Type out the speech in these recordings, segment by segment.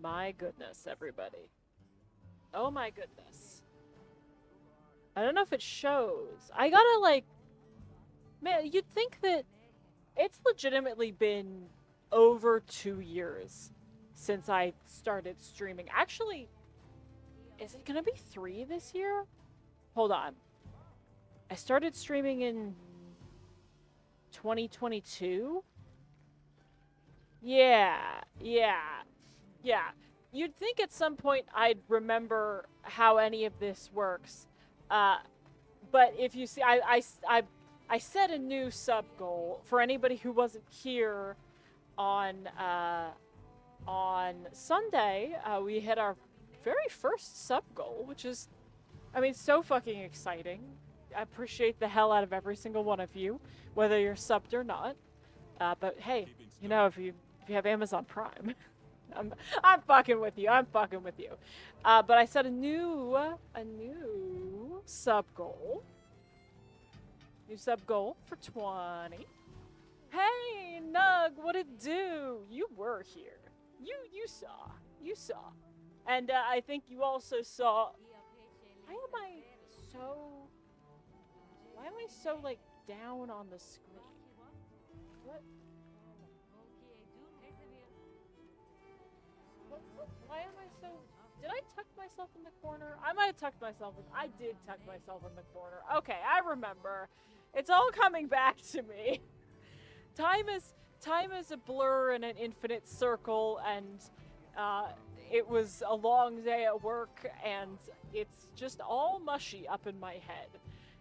My goodness, everybody. Oh my goodness. I don't know if it shows. I gotta, like, man, you'd think that it's legitimately been over 2 years since I started streaming. Actually, is it gonna be 3 this year? Hold on. I started streaming in 2022? Yeah. You'd think at some point I'd remember how any of this works. Uh, but if you see, I set a new sub goal for anybody who wasn't here on Sunday. We hit our very first sub goal, which is, I mean, so fucking exciting. I appreciate the hell out of every single one of you, whether you're subbed or not. But hey, you know, if you have Amazon Prime, I'm fucking with you. I'm fucking with you. But I set a new sub goal. New sub goal for 20. Hey, Nug, what it do? You were here. You saw. And I think you also saw. Why am I so like down on the screen? What? Why am I so? Did I tuck myself in the corner? I might have tucked myself in. I did tuck myself in the corner. Okay, I remember. It's all coming back to me. Time is a blur in an infinite circle, and it was a long day at work, and it's just all mushy up in my head.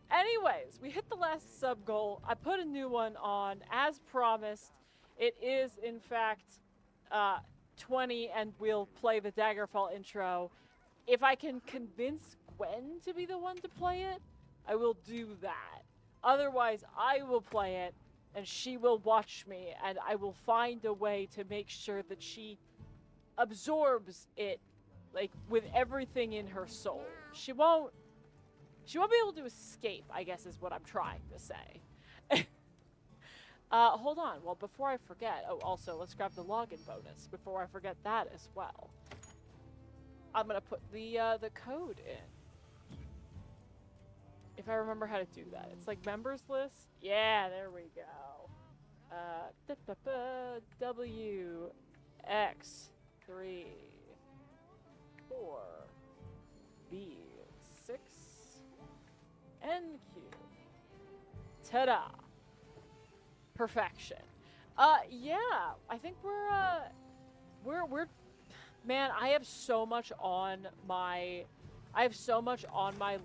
Anyways, we hit the last sub goal. I put a new one on, as promised. It is, in fact, 20, and we'll play the Daggerfall intro. If I can convince Gwen to be the one to play it, I will do that. Otherwise, I will play it, and she will watch me, and I will find a way to make sure that she absorbs it, like, with everything in her soul. She won't be able to escape, I guess is what I'm trying to say. Hold on. Well, before I forget, also, let's grab the login bonus before I forget that as well. I'm gonna put the code in. If I remember how to do that. It's like members list. Yeah, there we go. W X 3 4 B 6 NQ. Ta-da! Perfection. Yeah, I think we're man, I have so much on my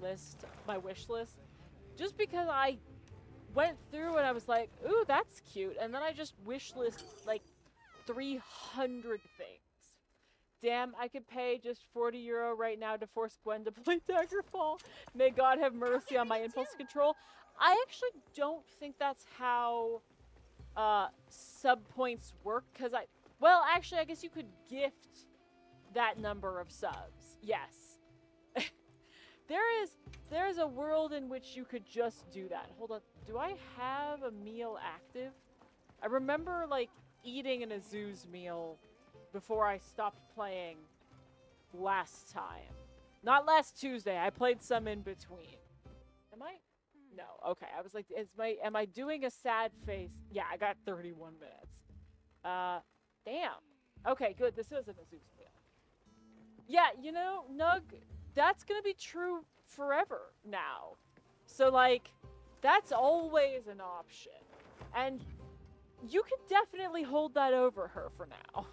list, my wish list, just because I went through and I was like, ooh, that's cute, and then I just wish list like 300 things. Damn, I could pay just €40 right now to force Gwen to play Daggerfall. May God have mercy on my impulse control. I actually don't think that's how sub points work, because well, actually, I guess you could gift that number of subs. Yes. There is a world in which you could just do that. Hold on. Do I have a meal active? I remember, like, eating an Azu's meal before I stopped playing last time. Not last Tuesday. I played some in between. Am I? No. Okay. I was like, am I doing a sad face? Yeah, I got 31 minutes. Damn. Okay, good. This is an Azu's meal. Yeah, you know, Nug, that's gonna be true forever now. So, like, that's always an option. And you can definitely hold that over her for now.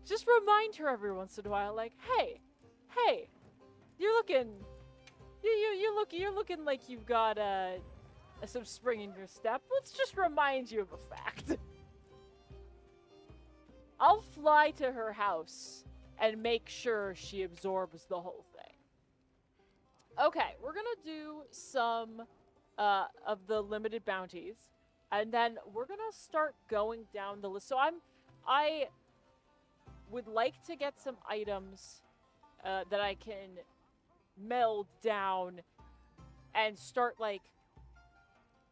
Just remind her every once in a while, like, hey, you're looking like you've got some spring in your step. Let's just remind you of a fact. I'll fly to her house and make sure she absorbs the whole thing. Okay, we're gonna do some of the limited bounties, and then we're gonna start going down the list. So I would like to get some items that I can meld down and start, like,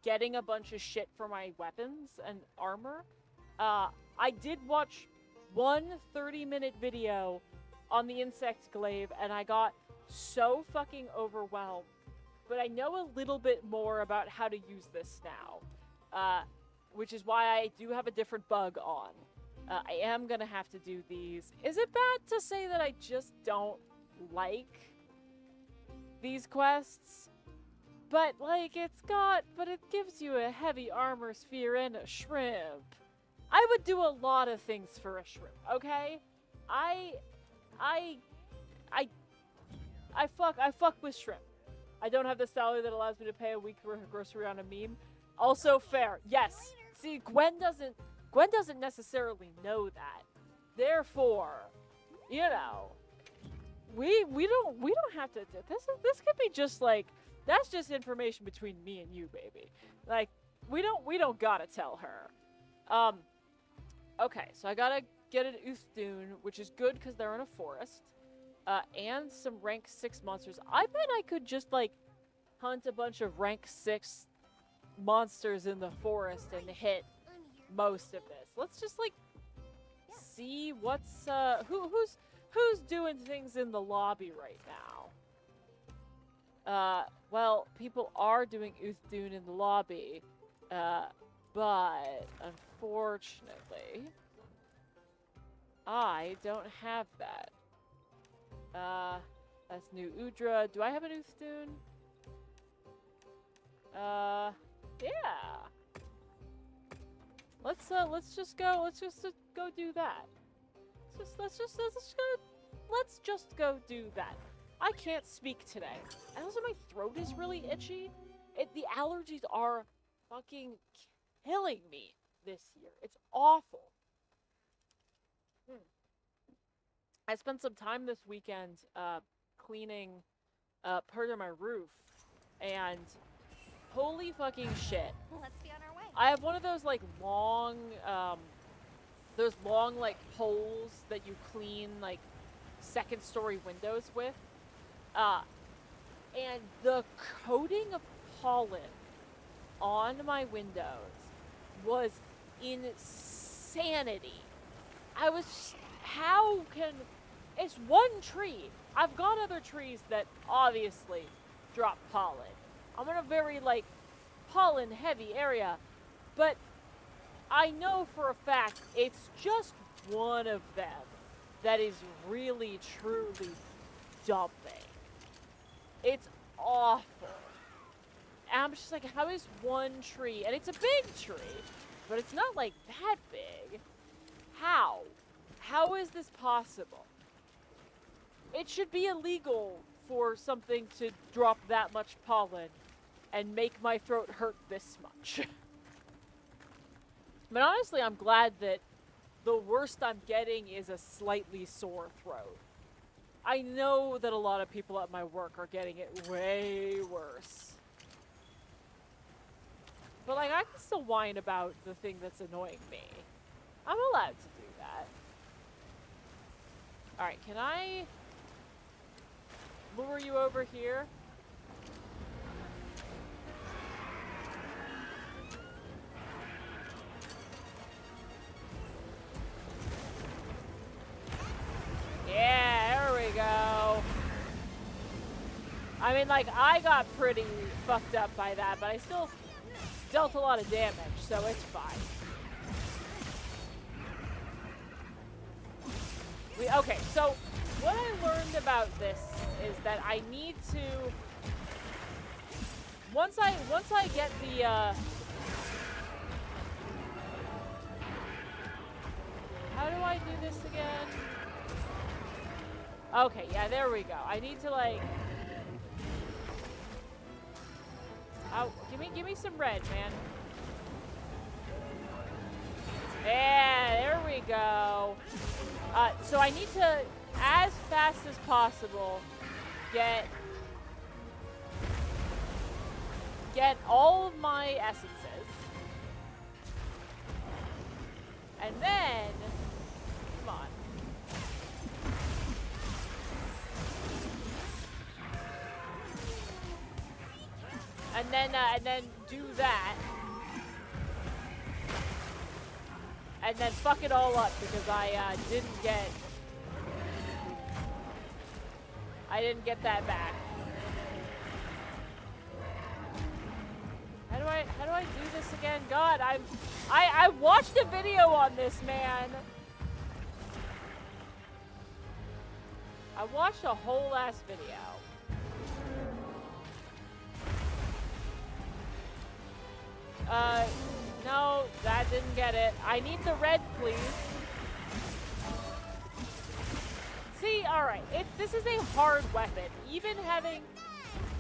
getting a bunch of shit for my weapons and armor. I did watch one 30-minute video on the insect glaive, and I got so fucking overwhelmed. But I know a little bit more about how to use this now, which is why I do have a different bug on. I am gonna have to do these. Is it bad to say that I just don't like these quests? But, like, it gives you a heavy armor sphere and a shrimp. I would do a lot of things for a shrimp, okay? I fuck with shrimp. I don't have the salary that allows me to pay a week for a grocery on a meme. Also fair. Yes. See, Gwen doesn't necessarily know that. Therefore, you know, we don't have to do this could be just like, that's just information between me and you, baby. Like, we don't gotta tell her. Okay, so I gotta get an Uthdoon, which is good because they're in a forest. And some rank 6 monsters. I bet I could just, like, hunt a bunch of rank 6 monsters in the forest and hit most of this. Let's just, like, see what's, who's doing things in the lobby right now. Well, people are doing Uthdoon in the lobby, but unfortunately, I don't have that. That's new Udra. Do I have an Uthdoon? Yeah. Let's just go do that. Let's just go do that. I can't speak today. And also my throat is really itchy. The allergies are fucking killing me this year. It's awful. I spent some time this weekend cleaning part of my roof, and holy fucking shit. Let's be on our way. I have one of those like long like poles that you clean like second story windows with. And the coating of pollen on my windows was insanity. I was it's one tree. I've got other trees that obviously drop pollen. I'm in a very, like, pollen heavy area, but I know for a fact it's just one of them that is really, truly dumping. It's awful. And I'm just like, how is one tree, and it's a big tree, but it's not like that big. How? How is this possible? It should be illegal for something to drop that much pollen and make my throat hurt this much. But honestly, I'm glad that the worst I'm getting is a slightly sore throat. I know that a lot of people at my work are getting it way worse. But, like, I can still whine about the thing that's annoying me. I'm allowed to do that. Alright, can I lure you over here? Yeah, there we go. I mean, like, I got pretty fucked up by that, but I still dealt a lot of damage, so it's fine. Okay, so what I learned about this is that I need to once I get the how do I do this again? Okay, yeah, there we go. I need to like give me some red, man. Yeah, there we go. So I need to, as fast as possible, get all of my essences. And then, come on. And then do that. and then fuck it all up because I didn't get that back. How do I do this again? God, I watched a video on this, man. I watched a whole ass video. No, that didn't get it. I need the red, please. See, alright, this is a hard weapon, even having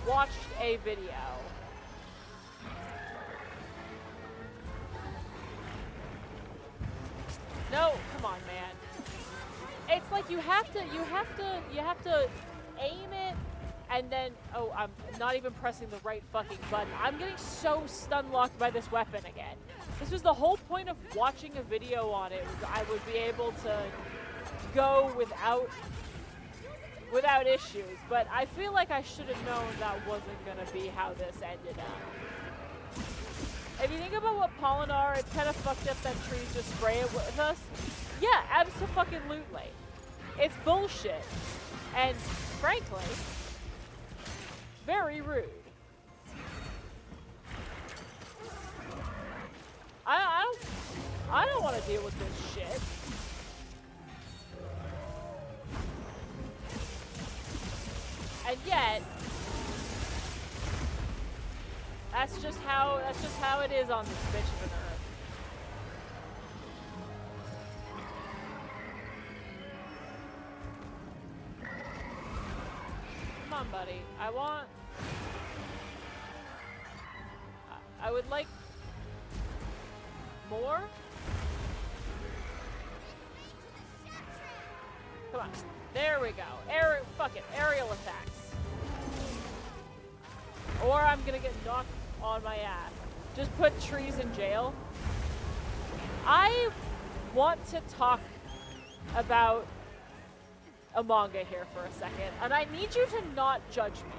watched a video. No, come on, man. It's like you have to aim it, and then, oh, I'm not even pressing the right fucking button. I'm getting so stun locked by this weapon again. This was the whole point of watching a video on it, was I would be able to go without issues, but I feel like I should have known that wasn't gonna be how this ended up. If you think about what Polinar, it's kind of fucked up that trees just spray it with us. Yeah, abso-fucking-lutely. It's bullshit. And, frankly, very rude. I don't want to deal with this shit. And yet, that's just how it is on this bitch of an earth. Come on, buddy. I would like more. Come on. There we go. Fuck it. Aerial attacks. Or I'm gonna get knocked on my ass. Just put trees in jail. I want to talk about a manga here for a second, and I need you to not judge me.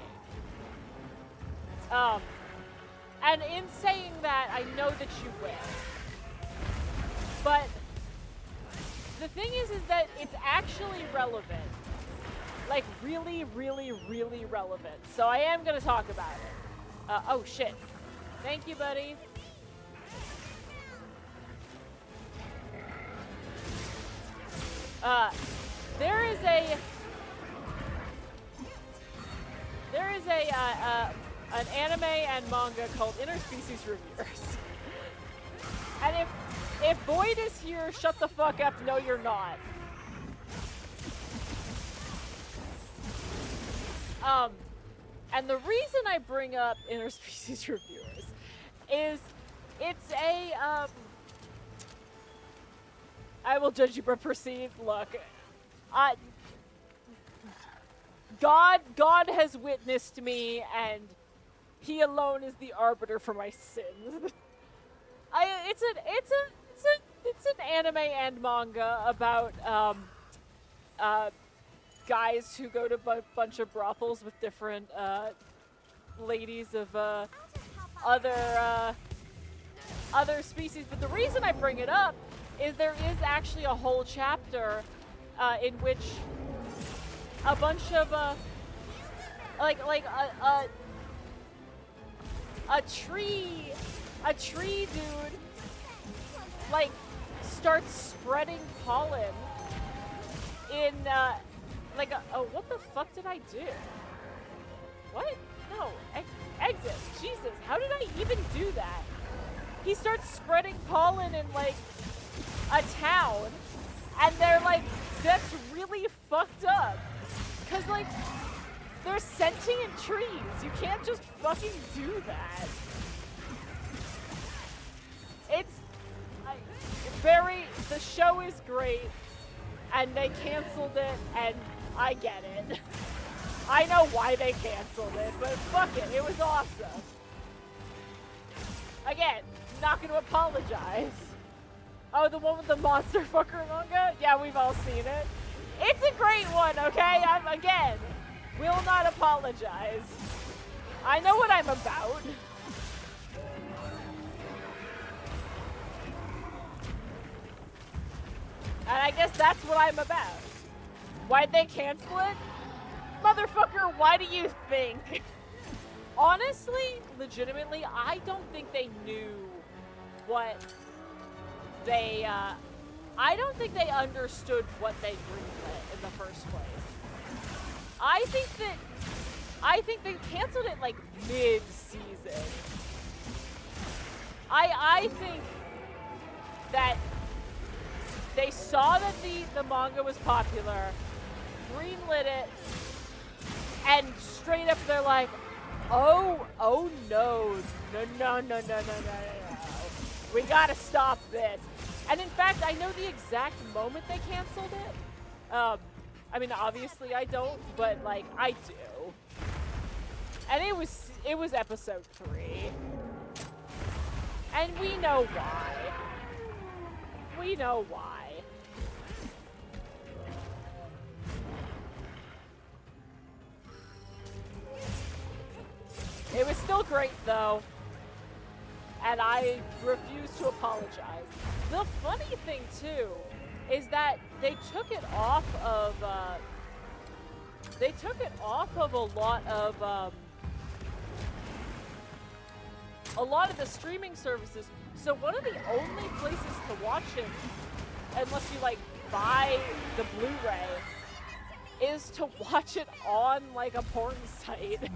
And in saying that, I know that you will. But the thing is that it's actually relevant. Like, really, really, really relevant. So I am going to talk about it. Oh, shit. Thank you, buddy. There is an anime and manga called Interspecies Reviewers. And if Boyd is here, shut the fuck up. No, you're not. And the reason I bring up Interspecies Reviewers is it's a, I will judge you by perceived. Look, God has witnessed me, and He alone is the arbiter for my sins. It's an anime and manga about guys who go to a bunch of brothels with different ladies of other species. But the reason I bring it up is there is actually a whole chapter in which a bunch of a tree dude like starts spreading pollen in what the fuck did I do? What? No, exit. Jesus, how did I even do that? He starts spreading pollen in like a town, and they're like, that's really fucked up. Cause like, they're sentient trees. You can't just fucking do that. The show is great, and they canceled it, and I get it. I know why they canceled it, but fuck it, it was awesome. Again, not gonna apologize. Oh, the one with the monster fucker manga? Yeah, we've all seen it. It's a great one, okay? Again, will not apologize. I know what I'm about. And I guess that's what I'm about. Why'd they cancel it? Motherfucker, why do you think? Honestly, legitimately, I don't think they knew what they, I don't think they understood what they greenlit in the first place. I think they canceled it like mid-season. I think that they saw that the manga was popular, greenlit it, and straight up they're like, oh no, no. We gotta stop this. And in fact, I know the exact moment they canceled it. I mean, obviously I don't, but like, I do. And it was episode 3. And we know why. We know why. It was still great, though, and I refuse to apologize. The funny thing, too, is that they took it off of, a lot of the streaming services. So one of the only places to watch it, unless you, like, buy the Blu-ray, is to watch it on, like, a porn site.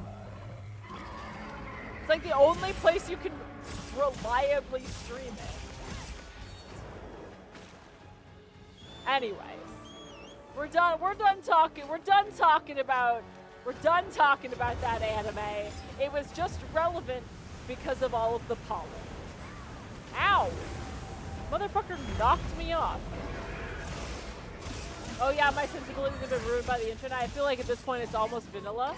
It's like the only place you can reliably stream it. Anyways, we're done talking about that anime. It was just relevant because of all of the pollen. Ow! Motherfucker knocked me off. Oh yeah, my sensibilities have been ruined by the internet. I feel like at this point it's almost vanilla.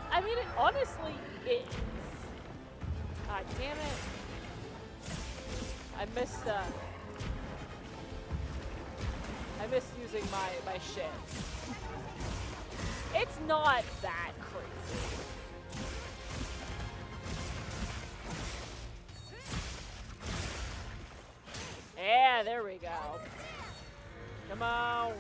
I mean, it honestly is. God damn it. I missed using my shit. It's not that crazy. Yeah, there we go. Come on.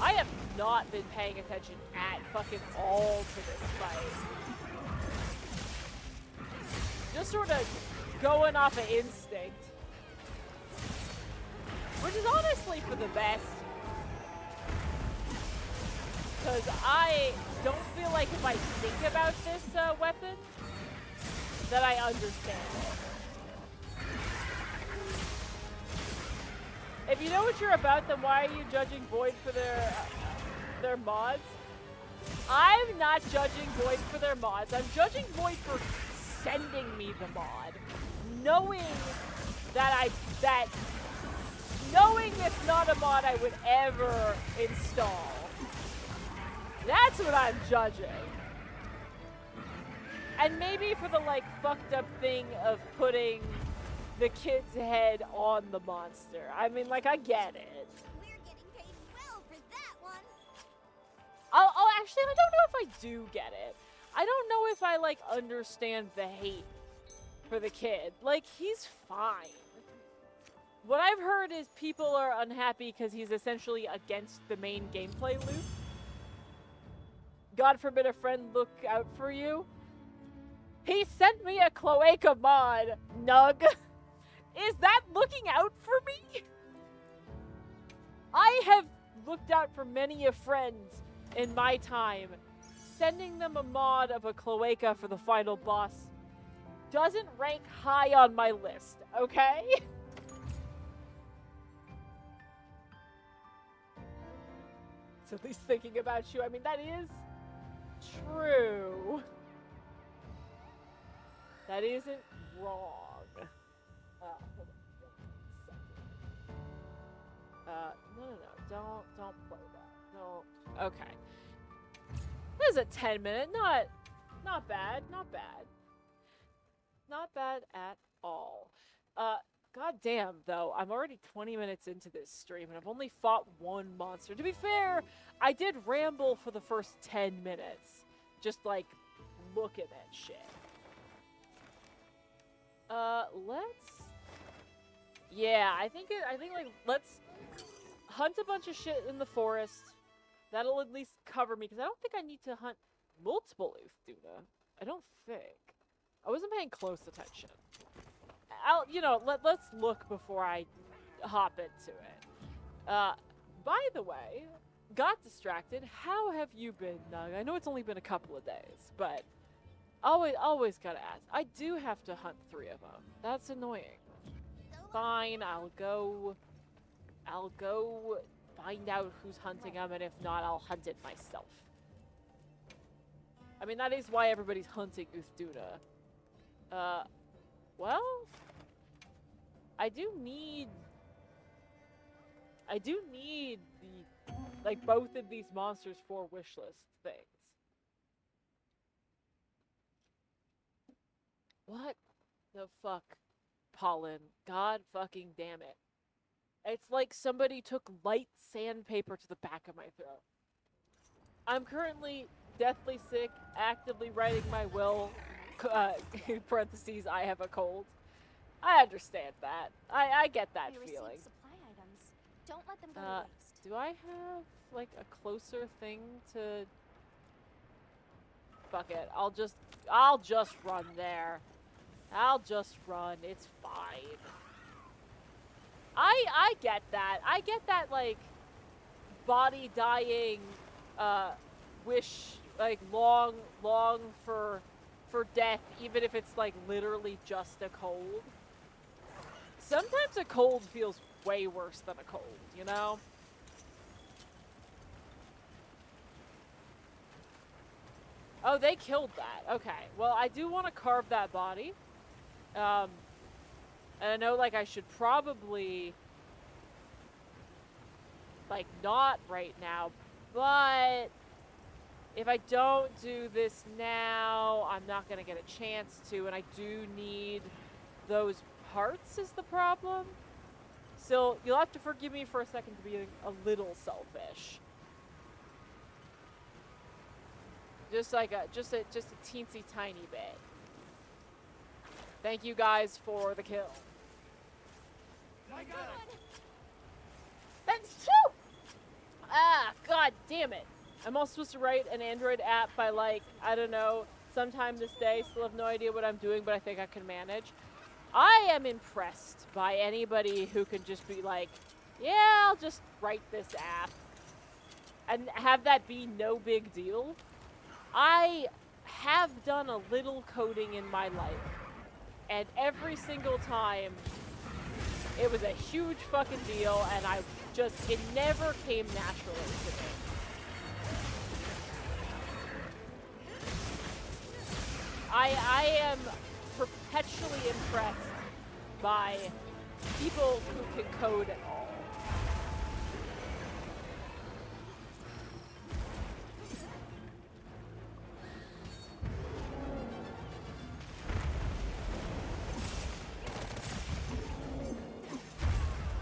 I have not been paying attention at fucking all to this fight. Just sort of going off of instinct. Which is honestly for the best. Because I don't feel like if I think about this weapon, that I understand it. If you know what you're about, then why are you judging Void for their mods? I'm not judging Void for their mods. I'm judging Void for sending me the mod, knowing it's not a mod I would ever install. That's what I'm judging. And maybe for the, like, fucked up thing of putting the kid's head on the monster. I mean, like, I get it. We're getting paid well for that one. I'll actually, I don't know if I do get it. I don't know if I, like, understand the hate for the kid. Like, he's fine. What I've heard is people are unhappy because he's essentially against the main gameplay loop. God forbid a friend look out for you. He sent me a cloaca mod, Nug. Is that looking out for me? I have looked out for many of friends in my time. Sending them a mod of a cloaca for the final boss doesn't rank high on my list, okay? It's at least thinking about you. I mean, that is true. That isn't wrong. Hold on. No. Don't play that. No. Okay. This is a 10-minute. Not bad. Not bad at all. God damn, though. I'm already 20 minutes into this stream, and I've only fought one monster. To be fair, I did ramble for the first 10 minutes. Just, like, looking at shit. Let's. Yeah, I think like let's hunt a bunch of shit in the forest. That'll at least cover me because I don't think I need to hunt multiple Uthuna. I don't think. I wasn't paying close attention. Let's look before I hop into it. By the way, got distracted. How have you been, Nug? I know it's only been a couple of days, but always gotta ask. I do have to hunt 3 of them. That's annoying. Fine, I'll go find out who's hunting them, and if not, I'll hunt it myself. I mean, that is why everybody's hunting Uthuna. Well, I do need both of these monsters for wishlist things. What the fuck, Pollen? God fucking damn it. It's like somebody took light sandpaper to the back of my throat. I'm currently deathly sick, actively writing my will. In parentheses, I have a cold. I understand that. I get that feeling. Supply items. Don't let them go to waste. Do I have, like, a closer thing to... Fuck it. I'll just run there. I'll just run. It's fine. I get that. I get that, like, body dying, wish, like, long for death, even if it's, like, literally just a cold. Sometimes a cold feels way worse than a cold, you know? Oh, they killed that. Okay. Well, I do want to carve that body. And I know, like, I should probably, like, not right now, but if I don't do this now, I'm not going to get a chance to, and I do need those parts is the problem. So you'll have to forgive me for a second to be a little selfish. Just like just a teensy tiny bit. Thank you guys for the kill. My God. That's two! Ah, god damn it. I'm also supposed to write an Android app by, like, I don't know, sometime this day. Still have no idea what I'm doing, but I think I can manage. I am impressed by anybody who can just be like, yeah, I'll just write this app and have that be no big deal. I have done a little coding in my life, and every single time it was a huge fucking deal, and it never came naturally to me. I am perpetually impressed by people who can code at all.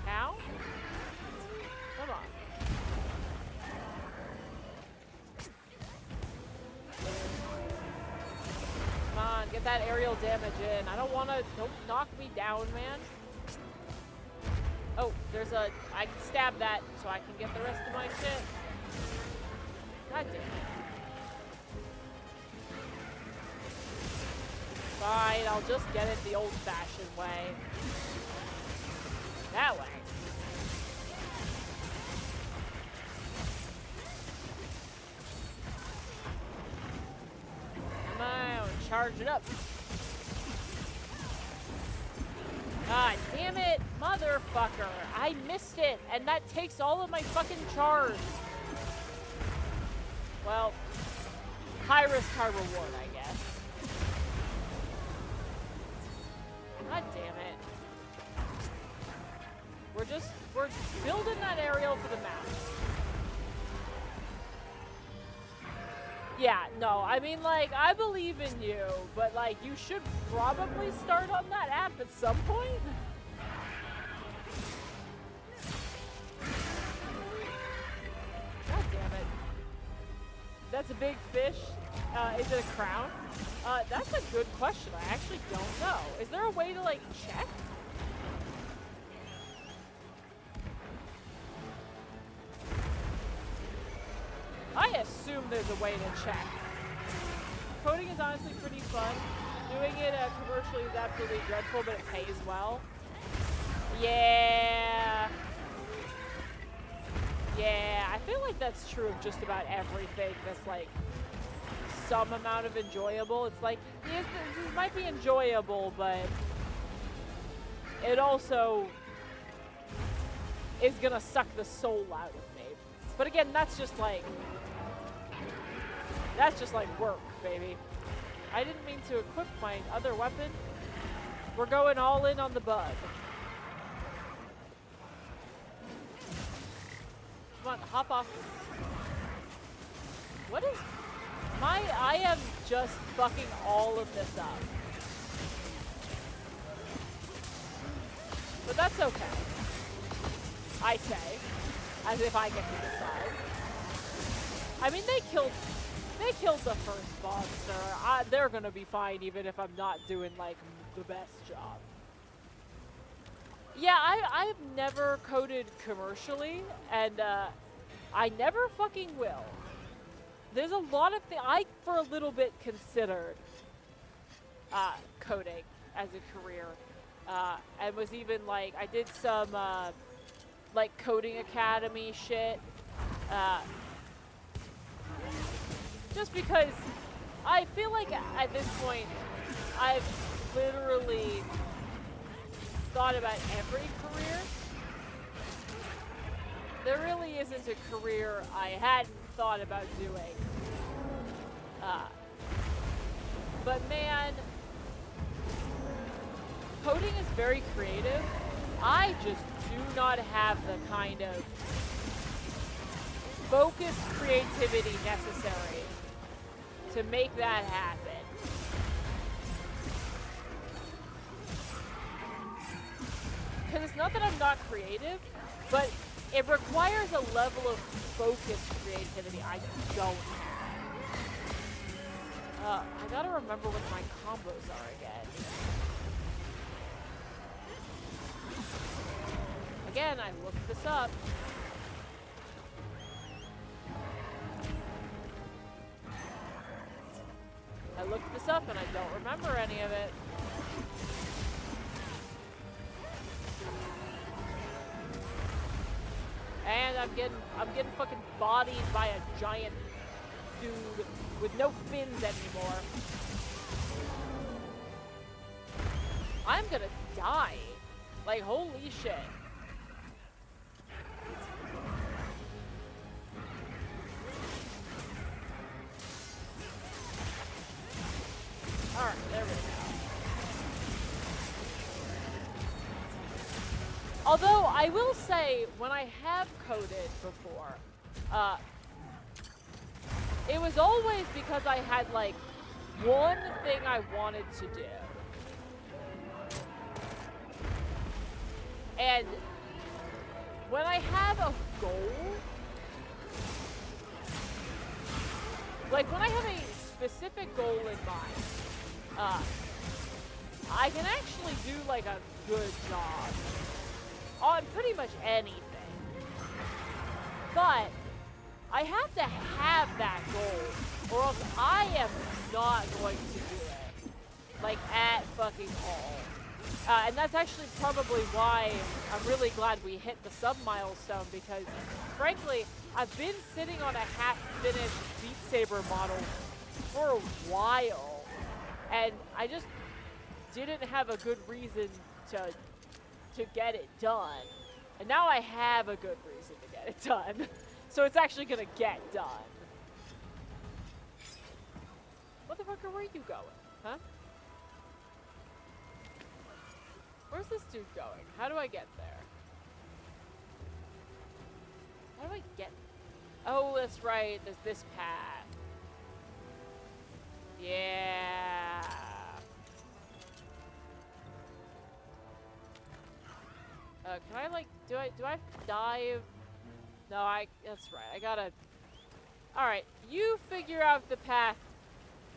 How? Come on. Come on, get that aerial damage in. I don't knock me down, man. Oh, I can stab that so I can get the rest of my shit. God damn it. Fine, I'll just get it the old-fashioned way. That way. Come on, charge it up. God damn it, motherfucker. I missed it, and that takes all of my fucking charge. Well, high risk, high reward, I guess. God damn it. We're building that aerial for the map. Yeah, no, I mean, like, I believe in you, but, like, you should probably start on that app at some point. God damn it. That's a big fish. Is it a crown? That's a good question. I actually don't know. Is there a way to, like, check? I assume there's a way to check. Coding is honestly pretty fun. Doing it commercially is absolutely dreadful, but it pays well. Yeah. Yeah, I feel like that's true of just about everything that's, like, some amount of enjoyable. It's like, yes, this might be enjoyable, but it also is gonna suck the soul out of me. But again, that's just like work, baby. I didn't mean to equip my other weapon. We're going all in on the bug. Come on, hop off. What is... I am just fucking all of this up. But that's okay. I say. As if I get to decide. I mean, they killed the first monster. They're gonna be fine even if I'm not doing, like, the best job. Yeah, I've never coded commercially, and I never fucking will. There's a lot of things. I, for a little bit, considered coding as a career. And was even, like, I did some, like, coding academy shit. Just because I feel like at this point, I've literally thought about every career. There really isn't a career I hadn't thought about doing. But man, coding is very creative. I just do not have the kind of focused creativity necessary to make that happen. Because it's not that I'm not creative, but it requires a level of focused creativity I don't have. I gotta remember what my combos are again. Again, I looked this up. I looked this up and I don't remember any of it. And I'm getting fucking bodied by a giant dude with no fins anymore. I'm gonna die. Like, holy shit. Alright, there we go. Although, I will say, when I have coded before, it was always because I had, like, one thing I wanted to do. And when I have a goal, like, when I have a specific goal in mind, I can actually do, like, a good job on pretty much anything. But I have to have that goal, or else I am not going to do it. Like, at fucking all. And that's actually probably why I'm really glad we hit the sub-milestone, because, frankly, I've been sitting on a half-finished Beat Saber model for a while, and I just didn't have a good reason to get it done. And now I have a good reason to get it done. So it's actually gonna get done. Motherfucker, where are you going? Huh? Where's this dude going? How do I get there? How do I get... Oh, that's right. There's this path. Yeah. Can I, like, do I have to dive? No, that's right. I gotta... Alright, you figure out the path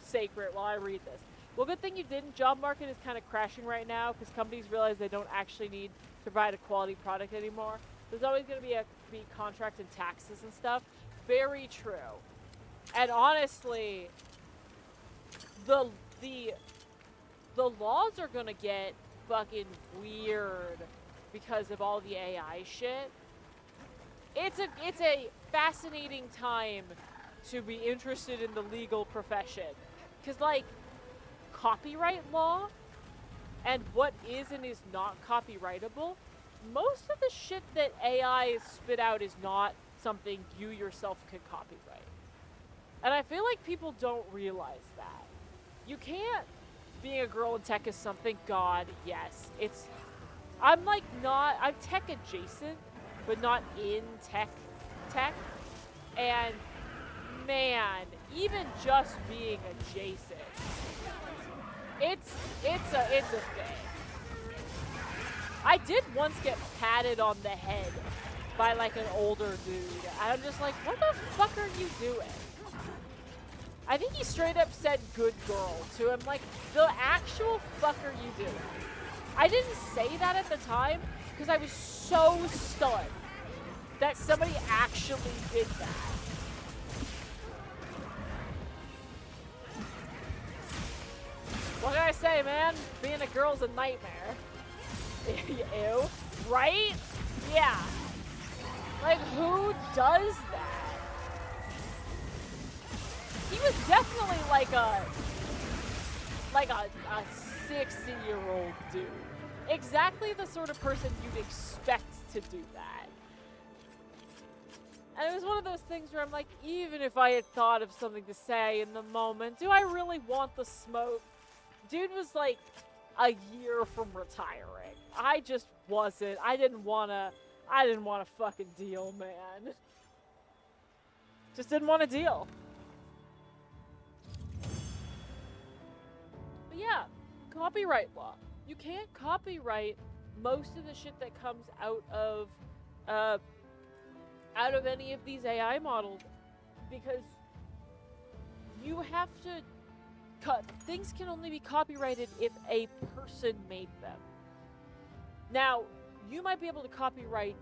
sacred while I read this. Well, good thing you didn't. Job market is kind of crashing right now because companies realize they don't actually need to provide a quality product anymore. There's always going to be contract and taxes and stuff. Very true. And honestly, the laws are going to get fucking weird because of all the AI shit. It's a fascinating time to be interested in the legal profession. Because, like, copyright law and what is and is not copyrightable, most of the shit that AI spit out is not something you yourself can copyright. And I feel like people don't realize that. You can't. Being a girl in tech is something, God, yes. I'm tech adjacent, but not in tech. And man, even just being adjacent, it's a thing. I did once get patted on the head by like an older dude. I'm just like, what the fuck are you doing? I think he straight up said good girl to him. Like, the actual fuck are you doing? I didn't say that at the time because I was so stunned that somebody actually did that. What can I say, man? Being a girl's a nightmare. Ew. Right? Yeah. Like, who does that? He was definitely like a 60-year-old dude. Exactly the sort of person you'd expect to do that. And it was one of those things where I'm like, even if I had thought of something to say in the moment, do I really want the smoke? Dude was like a year from retiring. I just wasn't. I didn't want to fucking deal, man. Just didn't want to deal. But yeah, copyright law. You can't copyright most of the shit that comes out of any of these AI models because you have to things can only be copyrighted if a person made them. Now, you might be able to copyright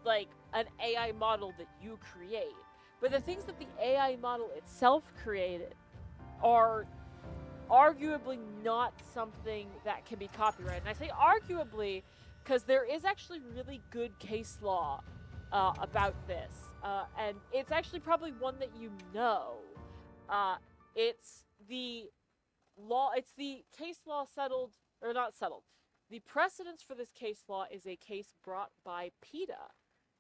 like an AI model that you create, but the things that the AI model itself created are arguably not something that can be copyrighted. And I say arguably because there is actually really good case law about this, and it's actually probably one that you know. It's the case law settled, or not settled. The precedence for this case law is a case brought by PETA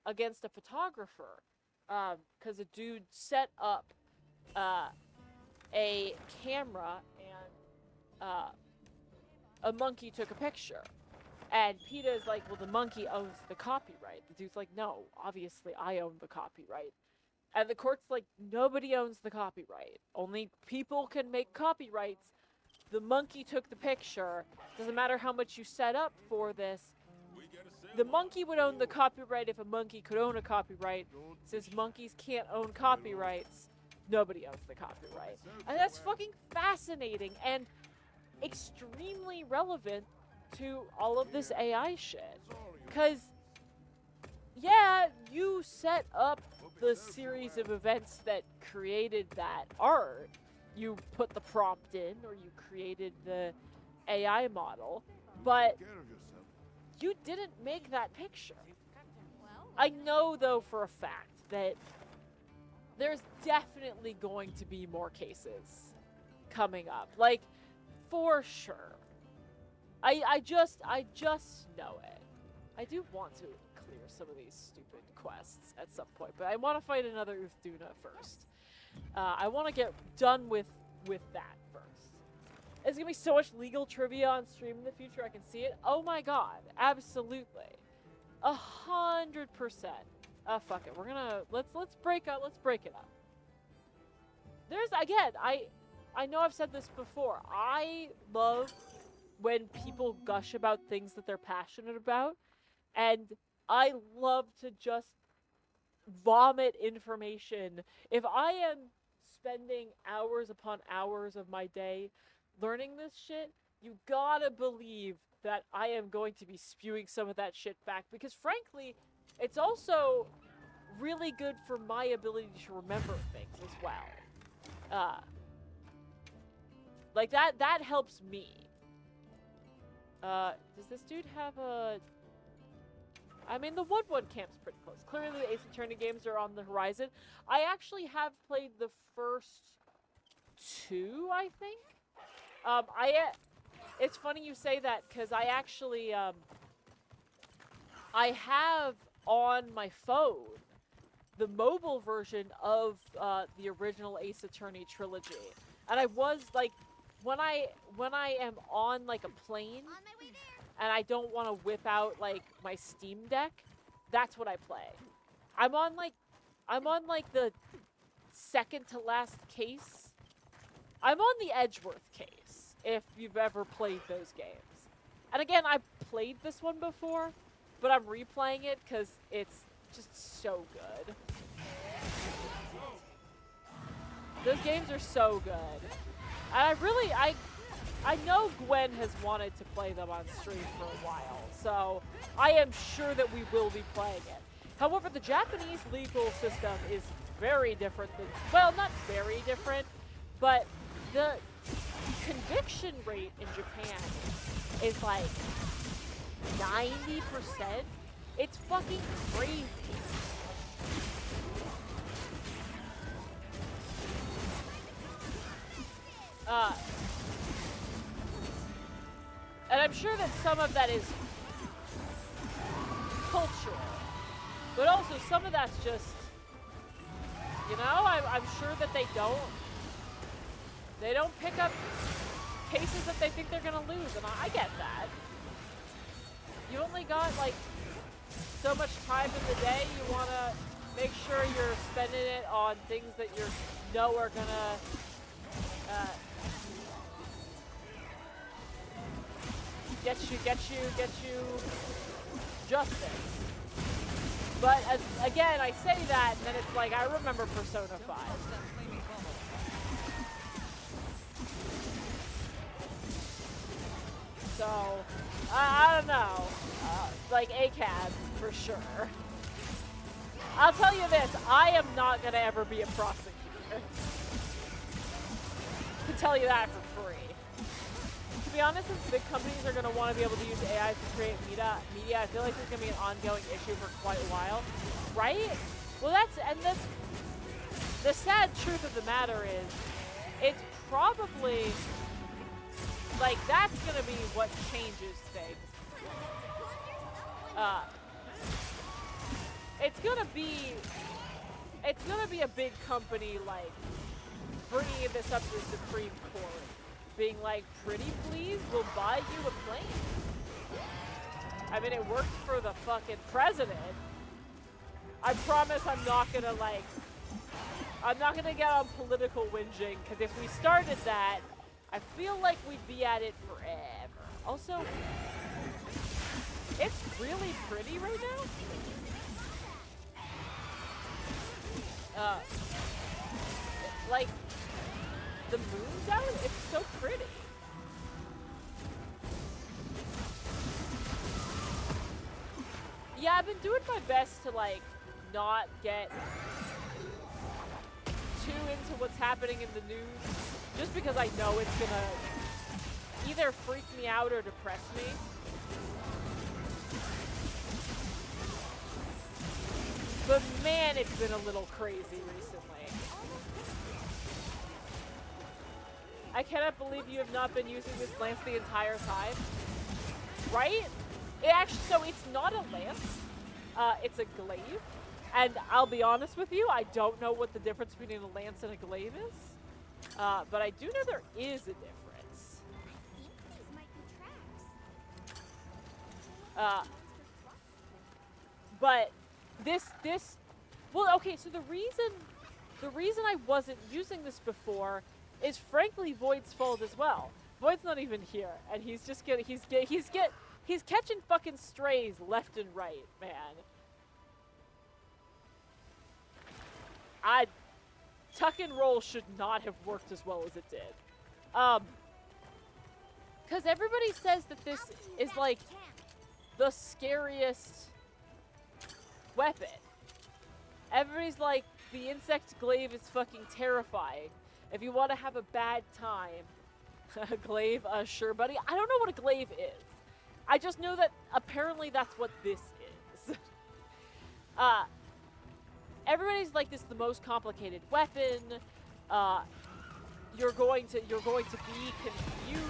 against a photographer, because a dude set up a camera and a monkey took a picture. And PETA is like, well, the monkey owns the copyright. The dude's like, no, obviously I own the copyright. And the court's like, nobody owns the copyright. Only people can make copyrights. The monkey took the picture. Doesn't matter how much you set up for this. The monkey would own the copyright if a monkey could own a copyright. Since monkeys can't own copyrights, nobody owns the copyright. And that's fucking fascinating and extremely relevant to all of this AI shit. Because, yeah, you set up the series of events that created that art. You put the prompt in, or you created the AI model, but you didn't make that picture. I know, though, for a fact that there's definitely going to be more cases coming up. Like, for sure. I just know it. I do want to clear some of these stupid quests at some point, but I want to fight another Uthduna first. I want to get done with that first. There's gonna be so much legal trivia on stream in the future. I can see it. Oh my god, absolutely, 100%. Fuck it. We're gonna let's break up. Let's break it up. There's again. I know I've said this before. I love when people gush about things that they're passionate about, and I love to just vomit information. If I am spending hours upon hours of my day learning this shit, you gotta believe that I am going to be spewing some of that shit back, because frankly, it's also really good for my ability to remember things as well. Like that helps me. Does this dude have a... I mean, the Woodwood camp's pretty close. Clearly, the Ace Attorney games are on the horizon. I actually have played the first 2, I think. It's funny you say that, because I actually, I have on my phone the mobile version of the original Ace Attorney trilogy. And I was, like, when I am on, like, a plane... On my way there. and I don't want to whip out, like, my Steam Deck, that's what I play. I'm on, like, the second to last case. I'm on the Edgeworth case, if you've ever played those games. And again, I played this one before, but I'm replaying it because it's just so good. Those games are so good. And I know Gwen has wanted to play them on stream for a while, so I am sure that we will be playing it. However, the Japanese legal system is very different than, well, not very different, but the conviction rate in Japan is like 90%. It's fucking crazy. And I'm sure that some of that is cultural, but also some of that's just, you know, I'm sure that they don't pick up cases that they think they're gonna lose, and I get that. You only got like so much time in the day. You wanna make sure you're spending it on things that you know are gonna get you justice. But again, I say that, and then it's like, I remember Persona 5. So, I don't know. Like, ACAB, for sure. I'll tell you this, I am not gonna ever be a prosecutor. I can tell you that for free. To be honest, since big companies are going to want to be able to use AI to create media, I feel like there's going to be an ongoing issue for quite a while. Right? Well, the sad truth of the matter is, it's probably, like, that's going to be what changes things. It's going to be a big company, like, bringing this up to the Supreme Court. Being like, pretty please, we'll buy you a plane. I mean, it worked for the fucking president. I promise I'm not gonna get on political whinging, because if we started that, I feel like we'd be at it forever. Also, it's really pretty right now. Like, the moon's out? It's so pretty. Yeah, I've been doing my best to, like, not get too into what's happening in the news, just because I know it's gonna either freak me out or depress me. But man, it's been a little crazy recently. I cannot believe you have not been using this lance the entire time. Right? It actually, so it's not a lance. It's a glaive. And I'll be honest with you, I don't know what the difference between a lance and a glaive is. But I do know there is a difference. I think these might be tracks. But this, well, okay, so the reason I wasn't using this before is frankly Void's fault as well. Void's not even here, and he's catching fucking strays left and right, man. tuck and roll should not have worked as well as it did. Because everybody says that this is like the scariest weapon. Everybody's like, the insect glaive is fucking terrifying. If you want to have a bad time, a glaive, sure, buddy. I don't know what a glaive is. I just know that apparently that's what this is. Everybody's like, this is the most complicated weapon. You're going to be confused.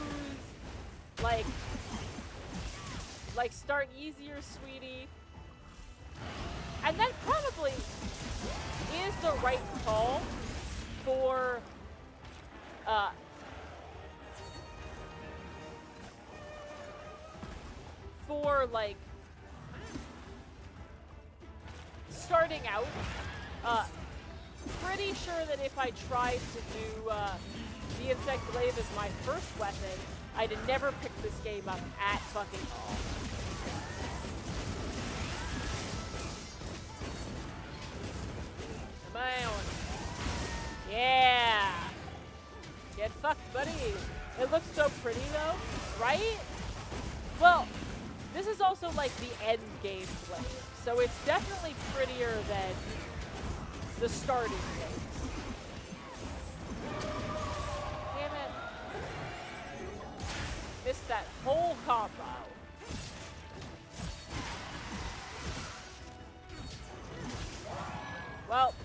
Like start easier, sweetie. And that probably is the right call for like starting out. Pretty sure that if I tried to do the insect glaive as my first weapon, I'd have never picked this game up at fucking all. Come on. Yeah. Get fucked, buddy. It looks so pretty though, right? Well, this is also like the end game glaive, so it's definitely prettier than the starting phase. Damn it. Missed that whole combo. Well,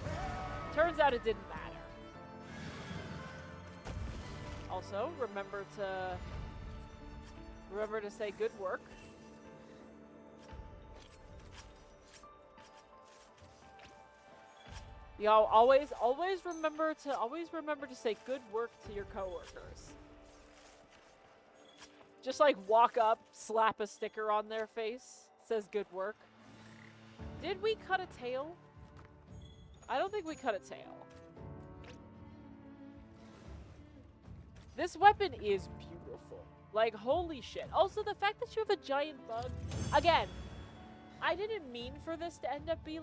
turns out it didn't matter. Also, remember to say good work. Y'all always remember to say good work to your coworkers. Just like walk up, slap a sticker on their face, says good work. Did we cut a tail? I don't think we cut a tail. This weapon is beautiful. Like, holy shit. Also, the fact that you have a giant bug. Again, I didn't mean for this to end up being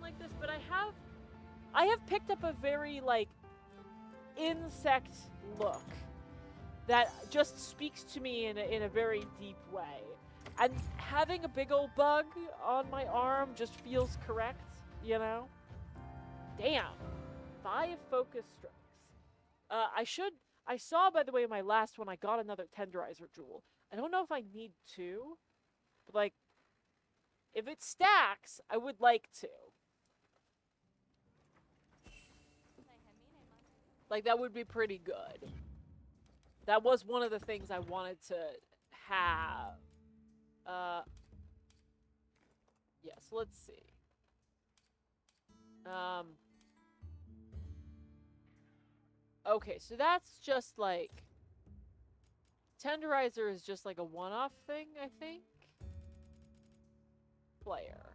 like this, but I have picked up a very, like, insect look that just speaks to me in a very deep way. And having a big old bug on my arm just feels correct, you know? Damn. 5 focus strikes. I saw, by the way, in my last one, I got another tenderizer jewel. I don't know if I need 2, but, like, if it stacks, I would like to. Like, that would be pretty good. That was one of the things I wanted to have. Yes, let's see. Okay, so that's just like... Tenderizer is just like a one-off thing, I think? Player.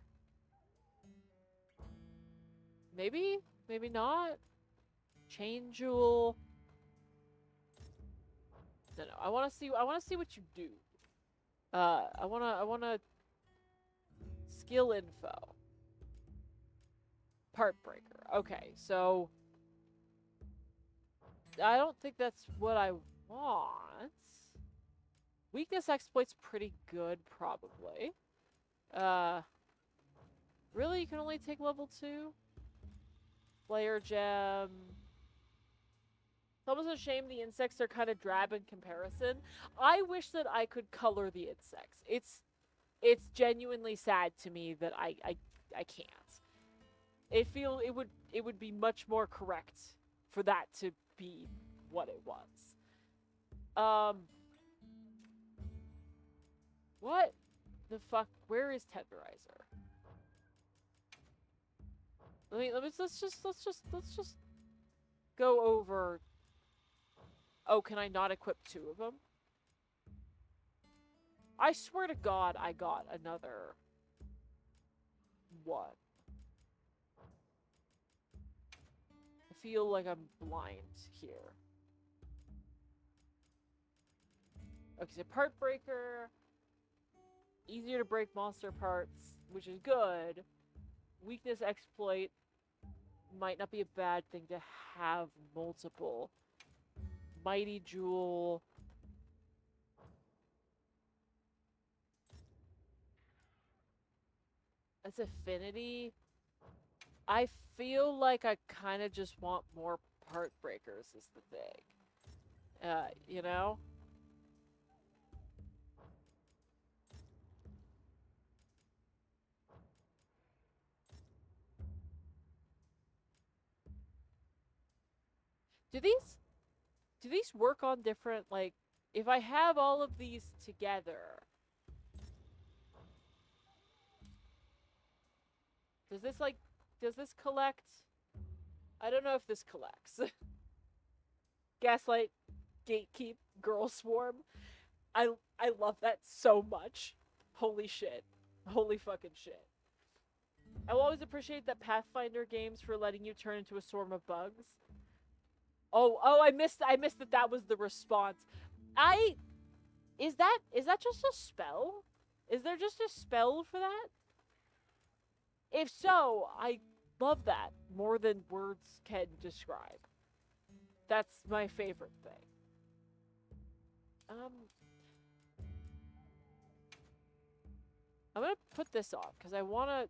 Maybe? Maybe not? Chain jewel. No, I want to see what you do. I want to skill info. Part breaker. Okay, so I don't think that's what I want. Weakness exploit's pretty good, probably. Really, you can only take level 2? Flare gem. It's almost a shame the insects are kind of drab in comparison. I wish that I could color the insects. It's genuinely sad to me that I can't. It would be much more correct for that to be what it was. What the fuck? Where is tenderizer? Let's just go over. Oh, can I not equip 2 of them? I swear to God, I got another one. I feel like I'm blind here. Okay, so part breaker. Easier to break monster parts, which is good. Weakness exploit. might not be a bad thing to have multiple. Mighty Jewel. As affinity, I feel like I kind of just want more Heartbreakers is the thing. You know? Do these work on different, like, if I have all of these together, does this collect? I don't know if this collects. Gaslight, Gatekeep, Girl Swarm. I love that so much. Holy shit. Holy fucking shit. I will always appreciate that Pathfinder games for letting you turn into a swarm of bugs. Oh, I missed that was the response. Is that just a spell? Is there just a spell for that? If so, I love that more than words can describe. That's my favorite thing. I'm gonna put this on because I wanna.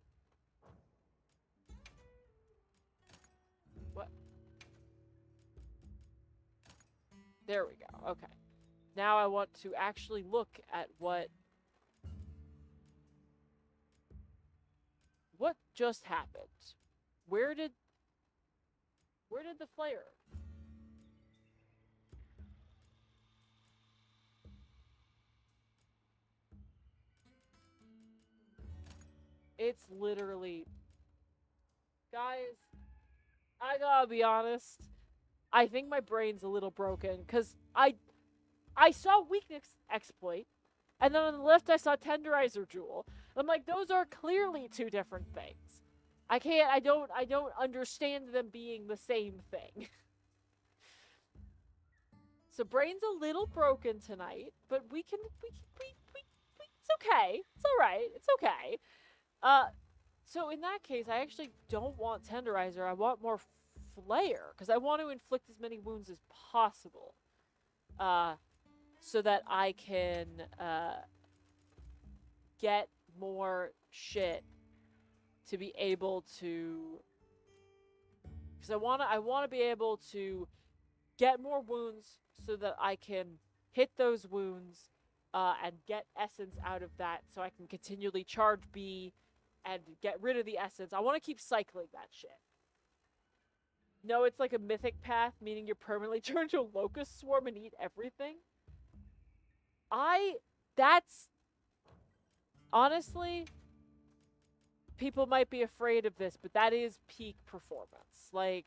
What? There we go. Okay. Now I want to actually look at what just happened. Where did the flare? It's literally, guys, I gotta be honest. I think my brain's a little broken because I saw weakness exploit, and then on the left I saw tenderizer jewel. I'm like, those are clearly two different things. I don't understand them being the same thing. So brain's a little broken tonight, but we it's okay. It's all right. It's okay. So in that case, I actually don't want tenderizer. I want more flare because I want to inflict as many wounds as possible. So that I can get more shit to be able to, because I want to be able to get more wounds so that I can hit those wounds and get essence out of that so I can continually charge B and get rid of the essence. I want to keep cycling that shit. No, it's like a mythic path, meaning you're permanently turned to a locust swarm and eat everything. That's, honestly, people might be afraid of this, but that is peak performance. Like,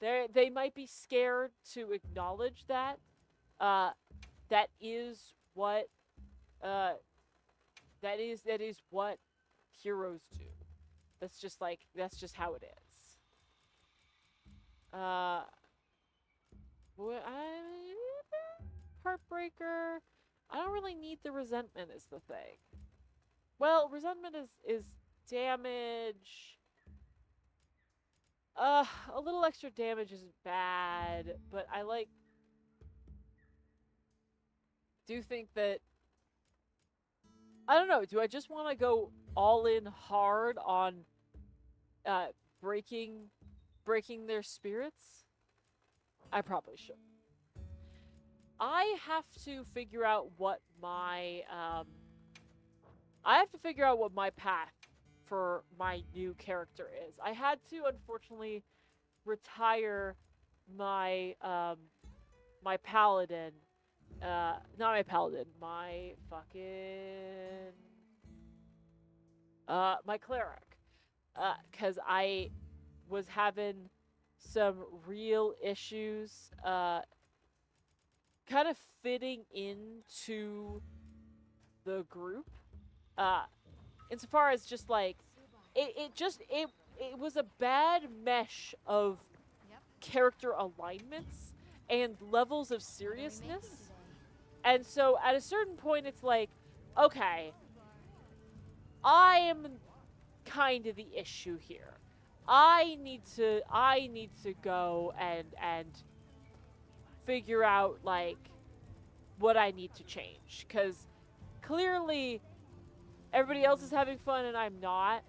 they might be scared to acknowledge that. That is what, that is what heroes do. That's just how it is. Heartbreaker. I don't really need the resentment is the thing. Well, resentment is damage. A little extra damage isn't bad, but I do think that, I don't know, do I just want to go all in hard on breaking their spirits? I probably should. I have to figure out what my path for my new character is. I had to unfortunately retire my my paladin. Not my paladin, my fucking my cleric. Cause I was having some real issues kind of fitting into the group. Insofar as just like it was a bad mesh of character alignments and levels of seriousness. And so at a certain point it's like, okay, I am kind of the issue here. I need to go and figure out like what I need to change, cuz clearly everybody else is having fun and I'm not,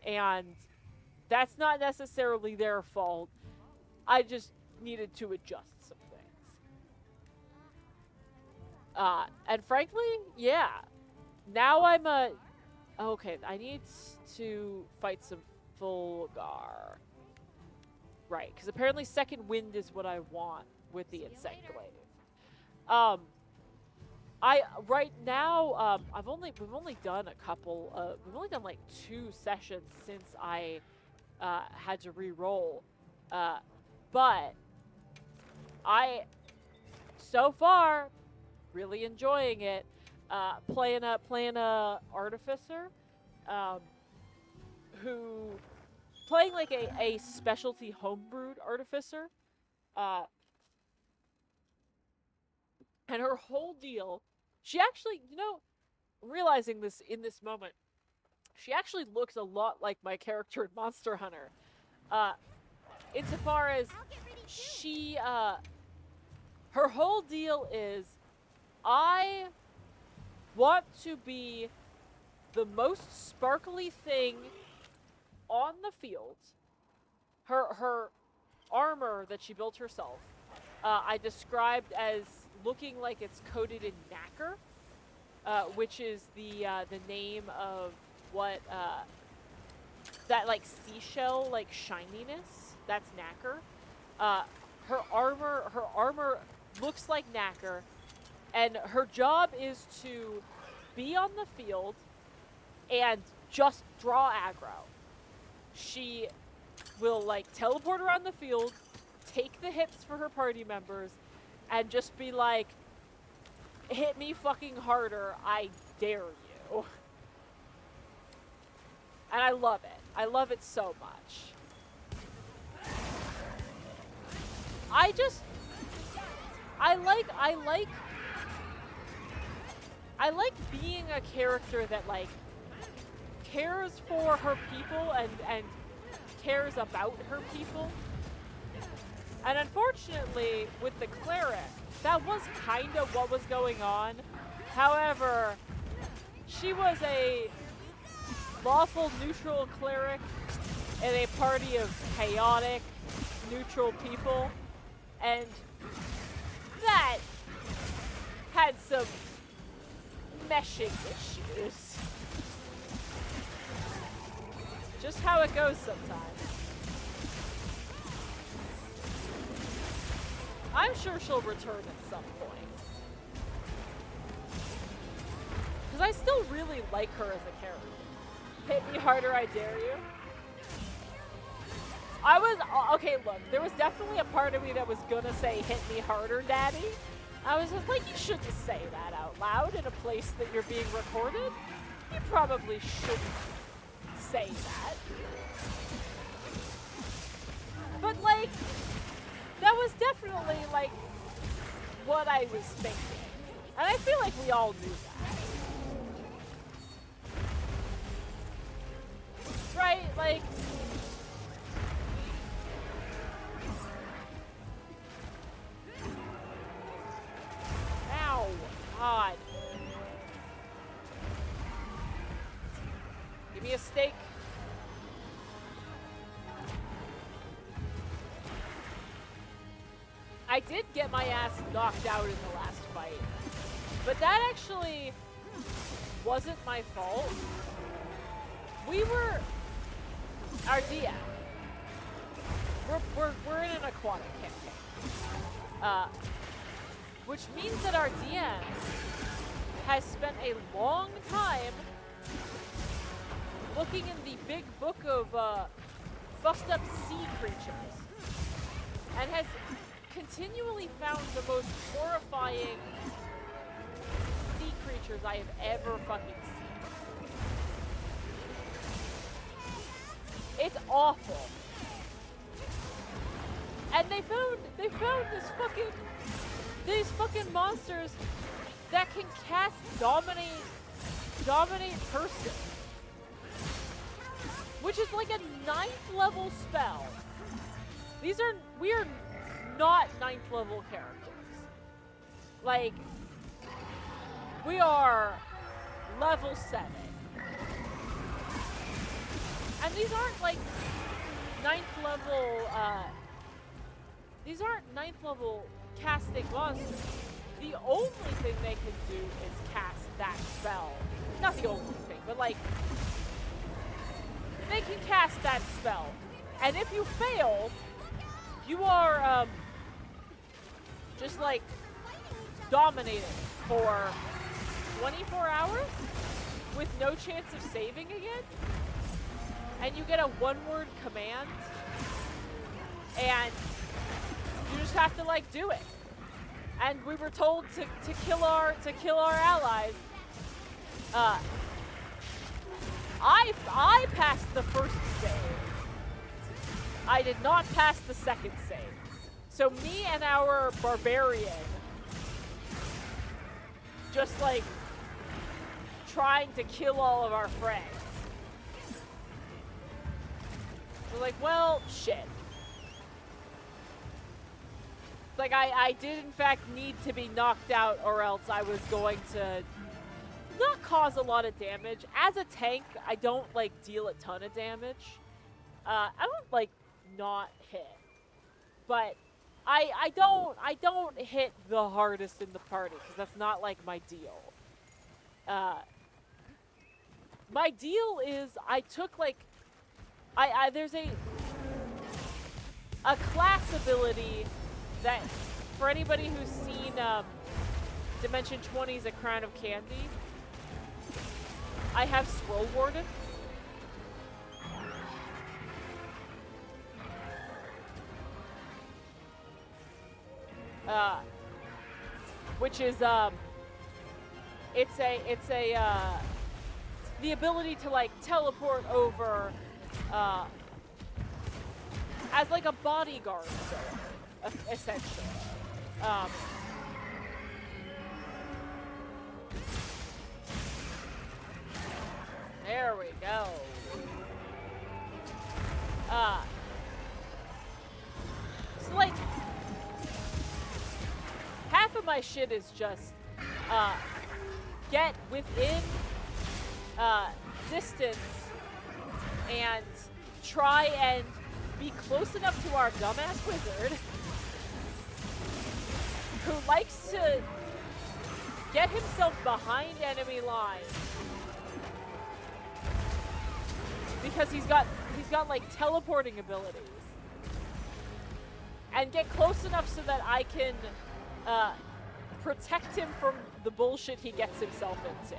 and that's not necessarily their fault. I just needed to adjust some things. And frankly, yeah. Now I'm a okay, I need to fight some Fulgar. Right, because apparently second wind is what I want with the Insectblade. I right now we've only done a couple we've only done like 2 sessions since I had to re-roll. But I so far really enjoying it. Playing a artificer who playing like a specialty homebrewed artificer. And her whole deal, she actually, realizing this in this moment, she actually looks a lot like my character in Monster Hunter. Insofar as she, her whole deal is, I want to be the most sparkly thing on the field. Her armor that she built herself, I described as looking like it's coated in nacre, which is the name of what that like seashell like shininess. That's nacre. Her armor looks like nacre, and her job is to be on the field and just draw aggro. She will like teleport around the field, take the hits for her party members, and just be like, hit me fucking harder, I dare you. And I love it. I love it so much. I like being a character that like cares for her people and cares about her people. And unfortunately, with the cleric, that was kind of what was going on. However, she was a lawful neutral cleric in a party of chaotic neutral people, and that had some meshing issues. Just how it goes sometimes. I'm sure she'll return at some point. Because I still really like her as a character. Hit me harder, I dare you. Okay, look, there was definitely a part of me that was gonna say, hit me harder, daddy. I was just like, you shouldn't say that out loud in a place that you're being recorded. You probably shouldn't say that. But, like, that was definitely, like, what I was thinking. And I feel like we all knew that. Right? Like... Ow. God. Give me a steak. I did get my ass knocked out in the last fight, but that actually wasn't my fault. We were our DM. We're in an aquatic campaign, which means that our DM has spent a long time looking in the big book of fucked up sea creatures, and has continually found the most horrifying sea creatures I have ever fucking seen. It's awful. And they found these fucking monsters that can cast dominate person. Which which is like a 9th level spell. We are not 9th level characters. Like, we are level 7. And these aren't like 9th level, these aren't 9th level casting monsters. The only thing they can do is cast that spell. Not the only thing, but like, they can cast that spell. And if you fail, you are, just like, dominated for 24 hours with no chance of saving again. And you get a 1-word command, and you just have to like do it. And we were told to kill our allies. I passed the first save. I did not pass the second save. So me and our barbarian just like trying to kill all of our friends. We're like, well, shit. Like, I did in fact need to be knocked out, or else I was going to not cause a lot of damage. As a tank, I don't like deal a ton of damage. I don't like not hit, but I don't hit the hardest in the party because that's not like my deal. My deal is I took like there's a class ability that, for anybody who's seen Dimension 20's A Crown of Candy, I have Scroll Warden. Which is it's the ability to like teleport over as like a bodyguard sword, essentially. There we go. So like half of my shit is just get within distance and try and be close enough to our dumbass wizard who likes to get himself behind enemy lines because he's got like teleporting abilities, and get close enough so that I can protect him from the bullshit he gets himself into.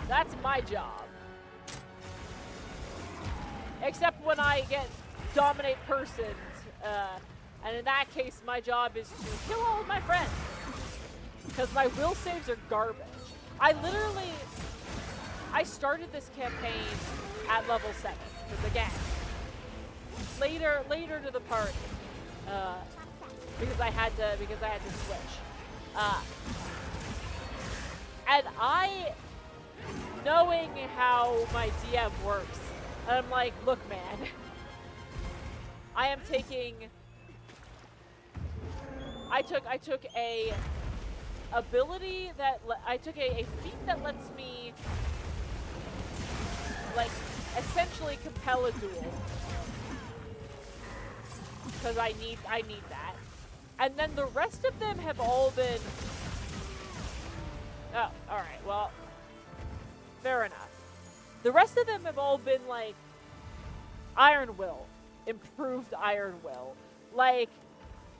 That's my job. Except when I get dominate persons, and in that case, my job is to kill all of my friends. Because my will saves are garbage. I started this campaign at level 7, because again, later to the party, because I had to switch. And knowing how my DM works, I'm like, look, man, I took a ability that I took a feat that lets me like essentially compel a duel, because I need that, and then the rest of them have all been. Oh, all right, well, fair enough. The rest of them have all been like Iron Will, improved Iron Will, like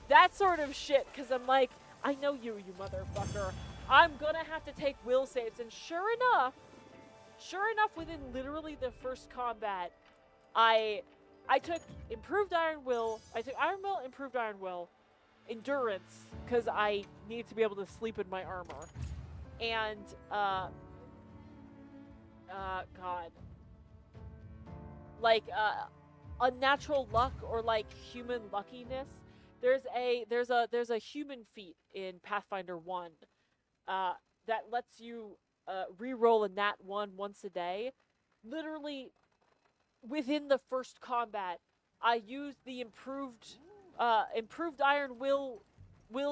that sort of shit. Because I'm like, I know you motherfucker. I'm gonna have to take will saves, and sure enough, within literally the first combat, I took improved Iron Will. I took Iron Will, improved Iron Will, endurance, because I need to be able to sleep in my armor, and God, like unnatural luck, or like human luckiness. There's a human feat in Pathfinder 1 that lets you re-roll a nat 1 once a day, literally within the first combat, I used the improved Iron will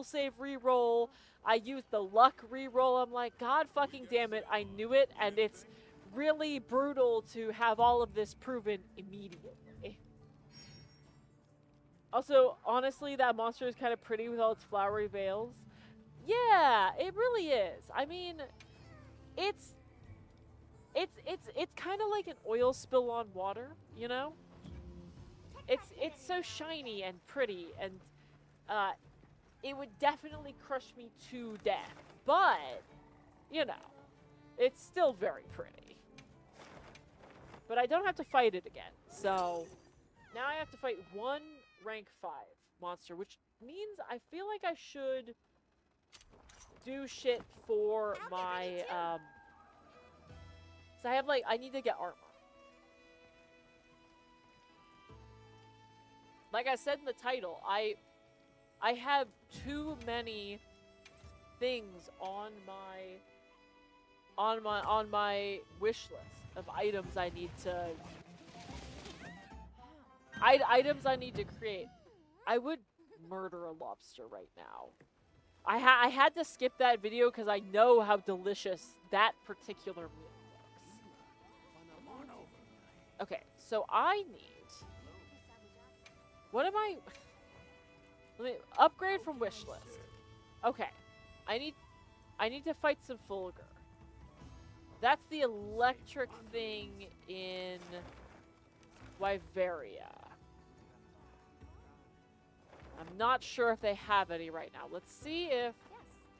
save reroll. I used the luck reroll. I'm like, God fucking damn it, I knew it, and it's really brutal to have all of this proven immediately. Also, honestly, that monster is kind of pretty with all its flowery veils. Yeah, it really is. I mean, it's kind of like an oil spill on water, you know? It's so shiny and pretty, and it would definitely crush me to death. But, you know, it's still very pretty. But I don't have to fight it again. So now I have to fight one rank 5 monster, which means I feel like I should do shit for my so I need to get armor. Like I said in the title, I have too many things on my wish list of items I need to items I need to create. I would murder a lobster right now. I had to skip that video because I know how delicious that particular meal looks. Okay, so I need. What am I? Let me upgrade from wish list. Okay, I need to fight some Fulgur. That's the electric thing in Wyveria. I'm not sure if they have any right now. Let's see if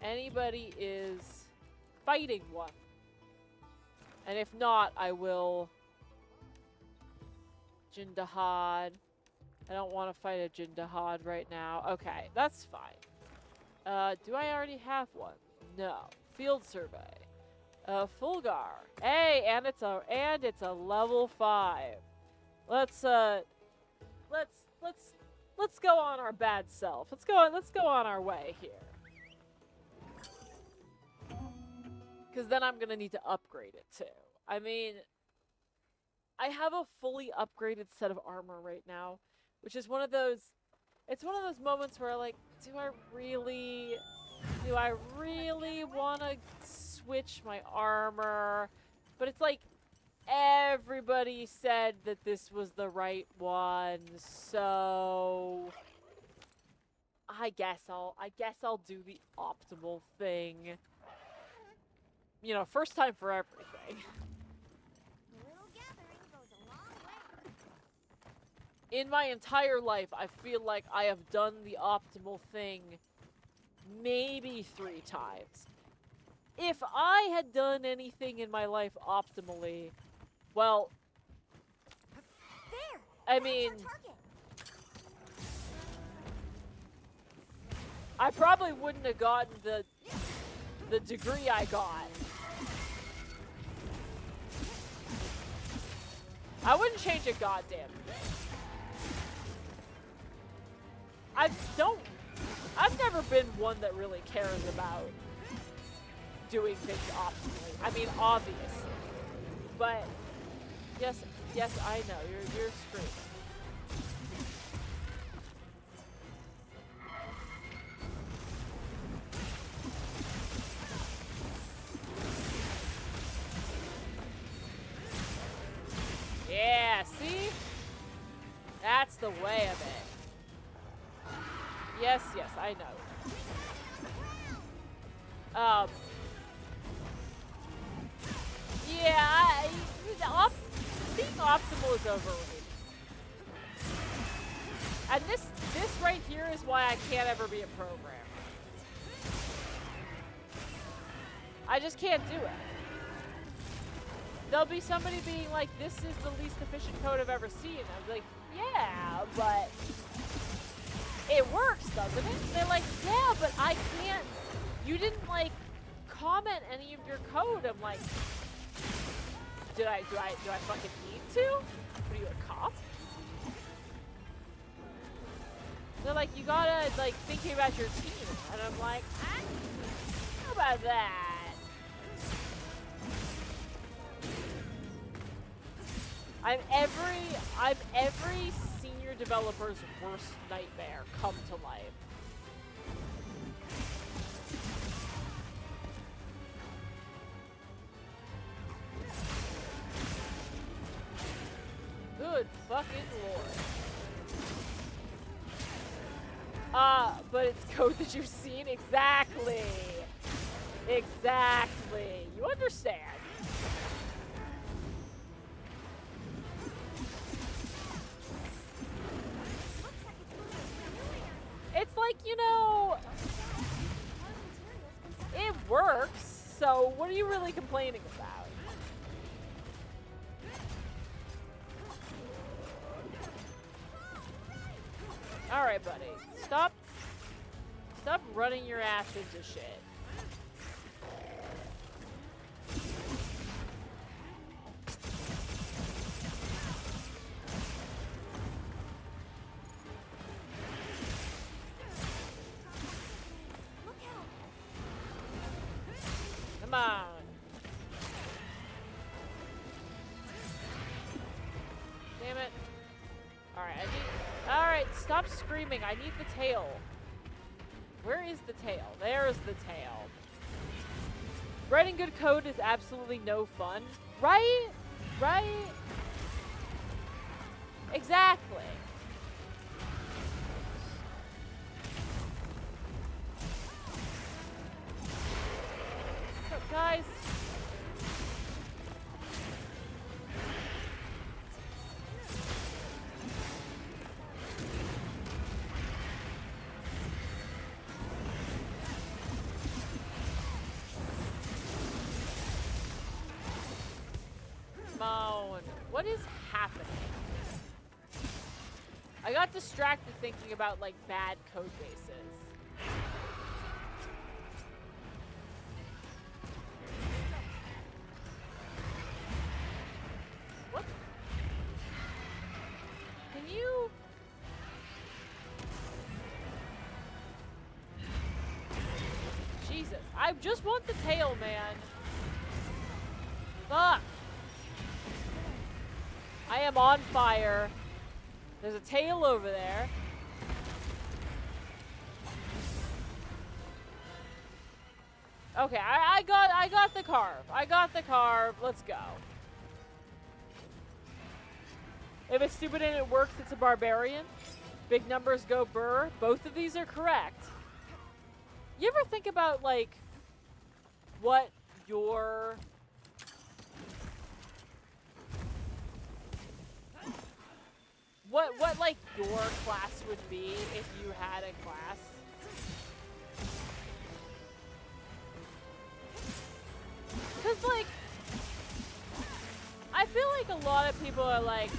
anybody is fighting one. And if not, I will Jindahad. I don't want to fight a Jindahad right now. Okay, that's fine. Do I already have one? No. Field survey. Fulgur. Hey, and it's a level 5. Let's go on our bad self. Let's go on our way here. Cause then I'm gonna need to upgrade it too. I mean, I have a fully upgraded set of armor right now, which is one of those. It's one of those moments where like, do I really want to switch my armor? But it's like everybody said that this was the right one, so I guess I'll do the optimal thing. You know, first time for everything. In my entire life, I feel like I have done the optimal thing maybe 3 times. If I had done anything in my life optimally, well, I mean, I probably wouldn't have gotten the degree I got. I wouldn't change a goddamn thing. I've never been one that really cares about doing things optimally. I mean, obviously. But yes, I know. You're screaming. Yeah, see? That's the way of it. Yes, I know. Yeah, being optimal is overrated. And this right here is why I can't ever be a programmer. I just can't do it. There'll be somebody being like, this is the least efficient code I've ever seen. I'm like, yeah, but it works, doesn't it? They're like, yeah, but I can't. You didn't like comment any of your code. I'm like, do I fucking need to? What are you, a cop? They're like, you gotta like thinking about your team, and I'm like, how about that? I'm every senior developer's worst nightmare come to life. Good fucking lord. But it's code that you've seen? Exactly. Exactly. You understand. It's like, you know, it works, so what are you really complaining about? Alright, buddy. Stop running your ass into shit. Come on. Damn it. Alright, stop screaming. I need the tail. Where is the tail? There's the tail. Writing good code is absolutely no fun. Right? Right? Exactly. So, guys. Moan. What is happening? I got distracted thinking about, like, bad code bases. What? Can you... Jesus. I just want the tail, man. Fuck. I am on fire. There's a tail over there. Okay, I got the carve. I got the carve. Let's go. If it's stupid and it works, it's a barbarian. Big numbers go burr. Both of these are correct. You ever think about, like, what your... What, like, your class would be if you had a class? Because, like, I feel like a lot of people are, like,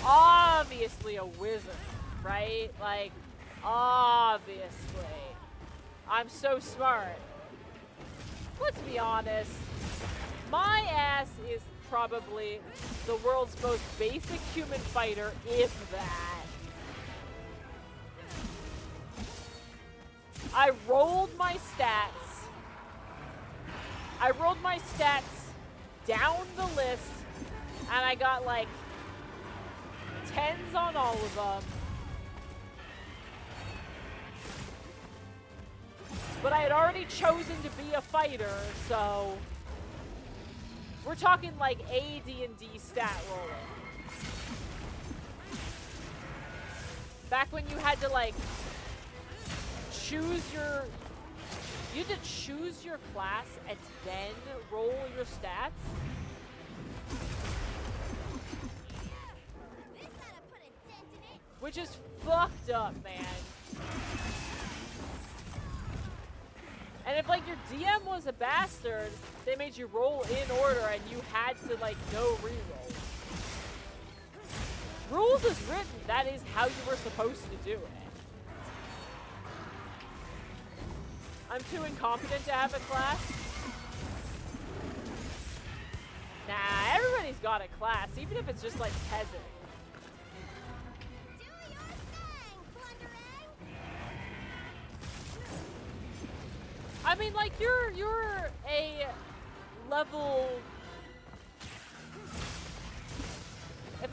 obviously a wizard, right? Like, obviously. I'm so smart. Let's be honest. My ass is probably the world's most basic human fighter, if that. I rolled my stats. I rolled my stats down the list, and I got like 10s on all of them. But I had already chosen to be a fighter, so we're talking like AD&D stat rolling. Back when you had to like choose your, you had to choose your class and then roll your stats. Which is fucked up, man. And if, like, your DM was a bastard, they made you roll in order and you had to, like, no reroll. Rules is written. That is how you were supposed to do it. I'm too incompetent to have a class. Nah, everybody's got a class, even if it's just, like, peasant. I mean, like, you're a level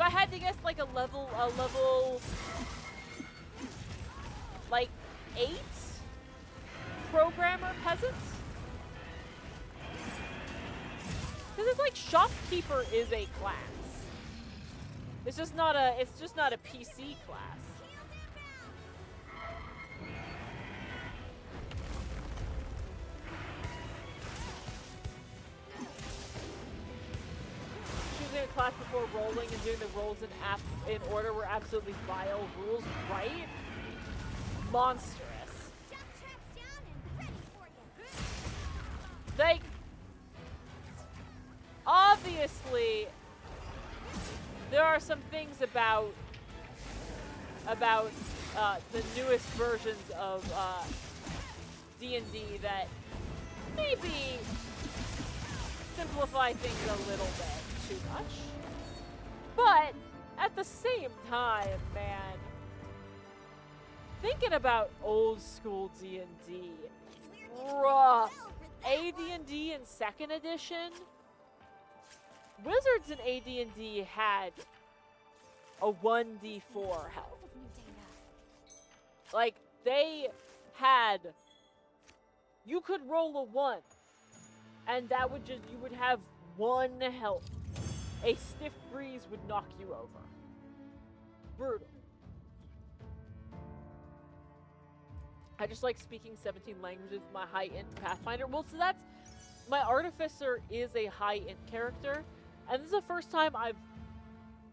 I had to guess, like a level, like 8 programmer peasants. Because it's like shopkeeper is a class. It's just not a PC class. Choosing a class before rolling and doing the rolls in order were absolutely vile rules, right? Monstrous. Like, obviously, there are some things about the newest versions of D&D that maybe simplify things a little bit too much. But at the same time, man, thinking about old school D&D, rough. AD&D in 2nd edition, Wizards in AD&D had a 1d4 health. Like, they had, you could roll a 1, and that would just, you would have 1 health. A stiff breeze would knock you over. Brutal. I just like speaking 17 languages, my high-int Pathfinder. Well, so that's, my Artificer is a high-int character, and this is the first time I've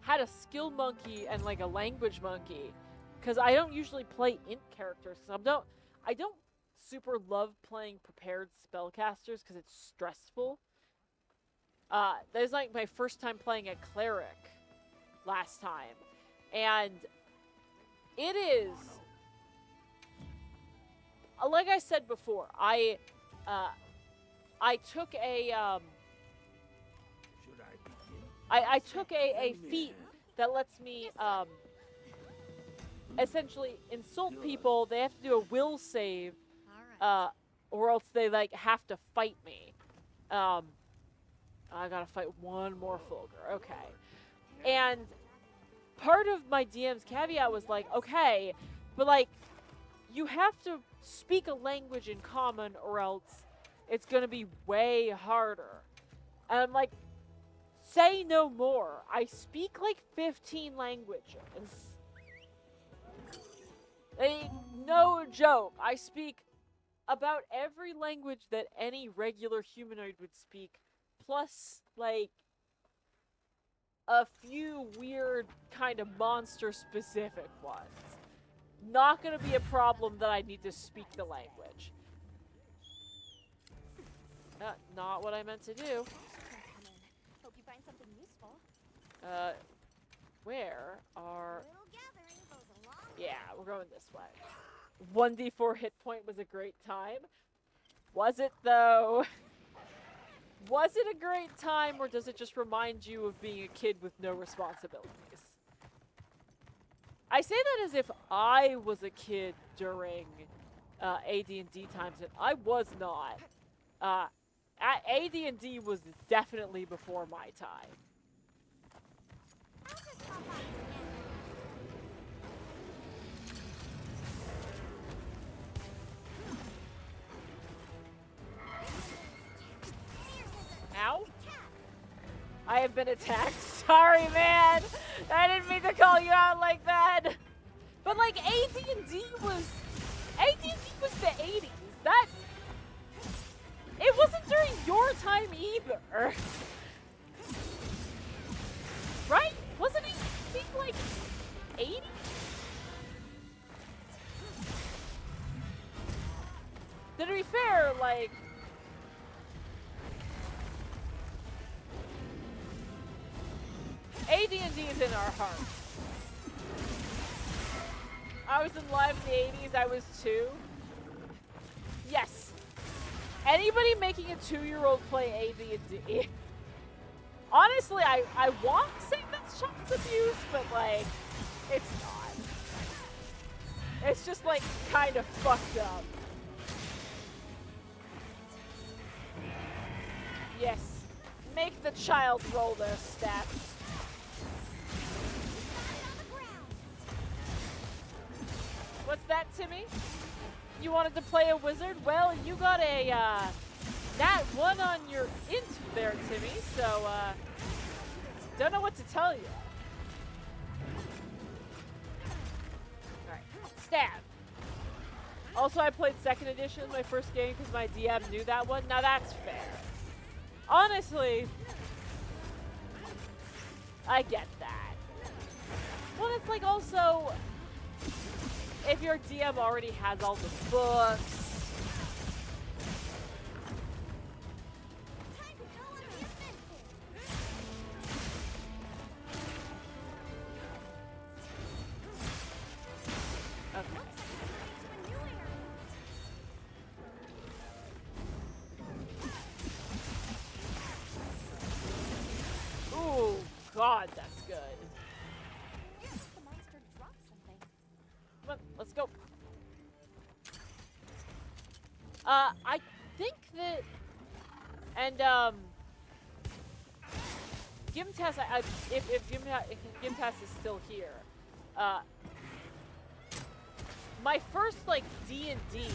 had a skill monkey and like a language monkey, because I don't usually play int characters, because I don't super love playing prepared spellcasters, because it's stressful. That was like my first time playing a cleric last time, and it is... like I said before, I took a I took a feat that lets me essentially insult people. They have to do a will save, or else they like have to fight me. I gotta fight one more Fulgur. Okay, and part of my DM's caveat was like, okay, but like, you have to speak a language in common or else it's gonna be way harder. And I'm like, say no more. I speak like 15 languages. No joke. I speak about every language that any regular humanoid would speak, plus like a few weird kind of monster specific ones. Not gonna be a problem that I need to speak the language. Not what I meant to do. Hope you find something useful. Where are... Little gathering goes a long way. Yeah, we're going this way. 1d4 hit point was a great time. Was it, though? Was it a great time, or does it just remind you of being a kid with no responsibilities? I say that as if I was a kid during AD&D times, and I was not. AD&D was definitely before my time. I'll just hop on again. Ow. I have been attacked. Sorry, man. I didn't mean to call you out like that. But like AD&D was the 80s. That it wasn't during your time either. Right? Wasn't it like 80s? To be fair, like AD&D is in our hearts. I was in live in the 80s, I was 2. Yes. Anybody making a 2-year-old play AD&D? Honestly, I want to say that's child abuse, but like, it's not. It's just like kind of fucked up. Yes. Make the child roll their stats. What's that, Timmy? You wanted to play a wizard? Well, you got a, nat 1 on your int there, Timmy, so, don't know what to tell you. Alright, stab. Also, I played 2nd edition in my first game because my DM knew that one. Now that's fair. Honestly, I get that. Well, it's like also, if your DM already has all the books, Time to go on the offensive. okay. Looks like we're headed to a new area. Ooh, God, that's good. The monster dropped something. Come on, let's go. I think that, and Gimtas, if Gimtas is still here, my first like D&D,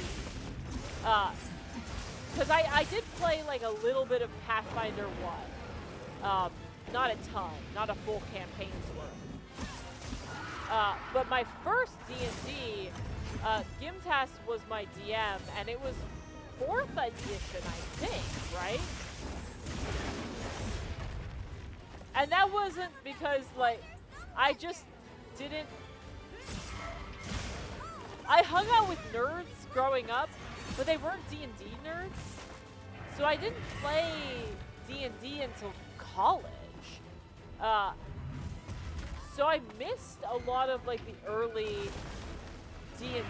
because I did play like a little bit of Pathfinder 1, not a ton, not a full campaign's worth. But my first D&D, Gimtas was my DM, and it was 4th edition, I think, right? And that wasn't because, like, I just didn't... I hung out with nerds growing up, but they weren't D&D nerds. So I didn't play D&D until college. So I missed a lot of, like, the early D&D.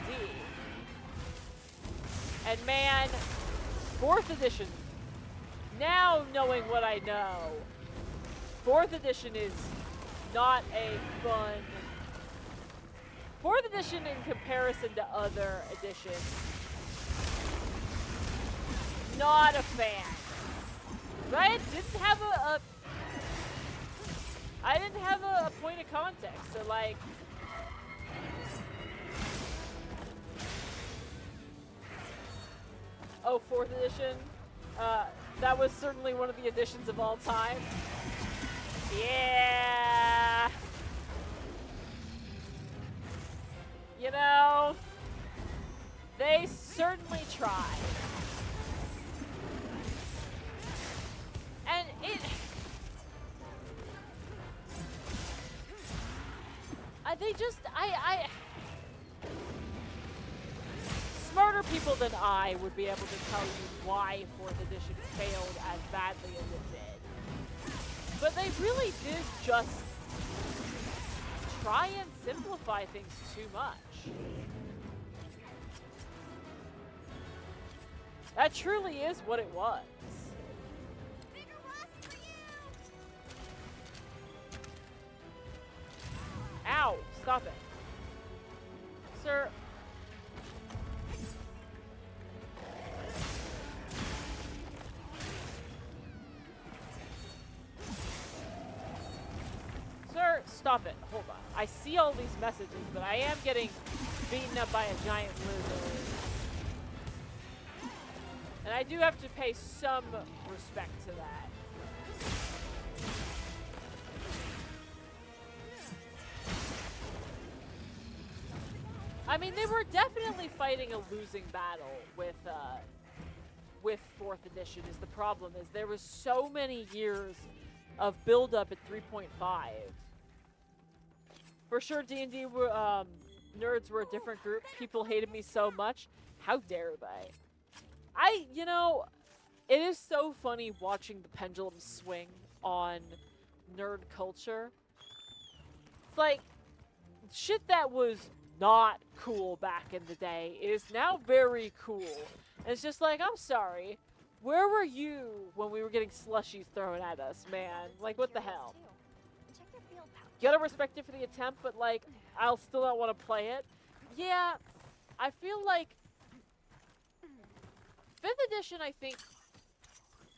And man, 4th edition, now knowing what I know, 4th edition is not a fun... 4th edition in comparison to other editions, not a fan. Right? I didn't have a point of context, so like... Oh, 4th edition. That was certainly one of the editions of all time. Yeah. You know, they certainly tried. And smarter people than I would be able to tell you why 4th edition failed as badly as it did. But they really did just try and simplify things too much. That truly is what it was. Bigger wasp for you. Ow! Stop it. Sir. Sir, stop it. Hold on. I see all these messages, but I am getting beaten up by a giant lizard. And I do have to pay some respect to that. I mean, they were definitely fighting a losing battle with 4th edition. Is the problem is there was so many years of build up at 3.5. For sure, D&D were nerds were a different group. People hated me so much. How dare they? You know, it is so funny watching the pendulum swing on nerd culture. It's like shit that was not cool back in the day is now very cool. And it's just like, I'm sorry, where were you when we were getting slushies thrown at us, man? Like, what the hell? Check your field pouch. You gotta respect it for the attempt, but like, I'll still not want to play it. Yeah, I feel like 5th edition, I think,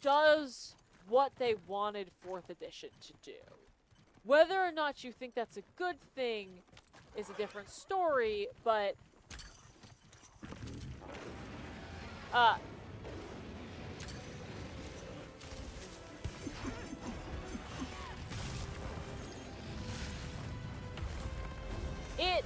does what they wanted 4th edition to do. Whether or not you think that's a good thing is a different story, but Uh, it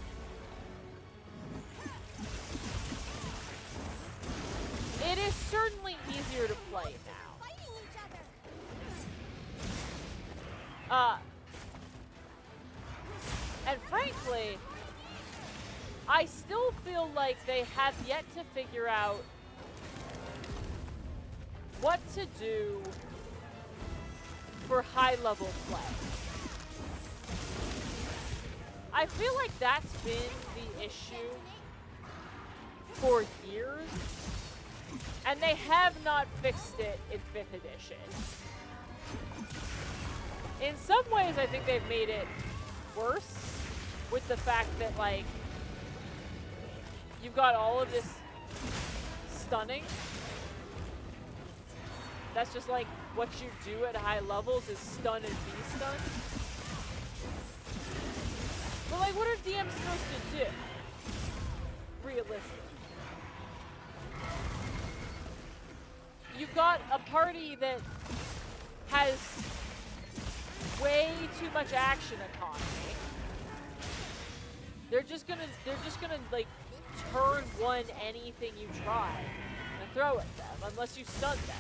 is certainly easier to play now. Fighting each other. And frankly, I still feel like they have yet to figure out what to do for high-level play. I feel like that's been the issue for years, and they have not fixed it in 5th edition. In some ways, I think they've made it worse with the fact that, like, you've got all of this stunning. That's just like what you do at high levels is stun and be stunned. But like, what are DMs supposed to do? Realistically. You've got a party that has way too much action economy. They're just gonna like turn one anything you try and throw at them unless you stun them.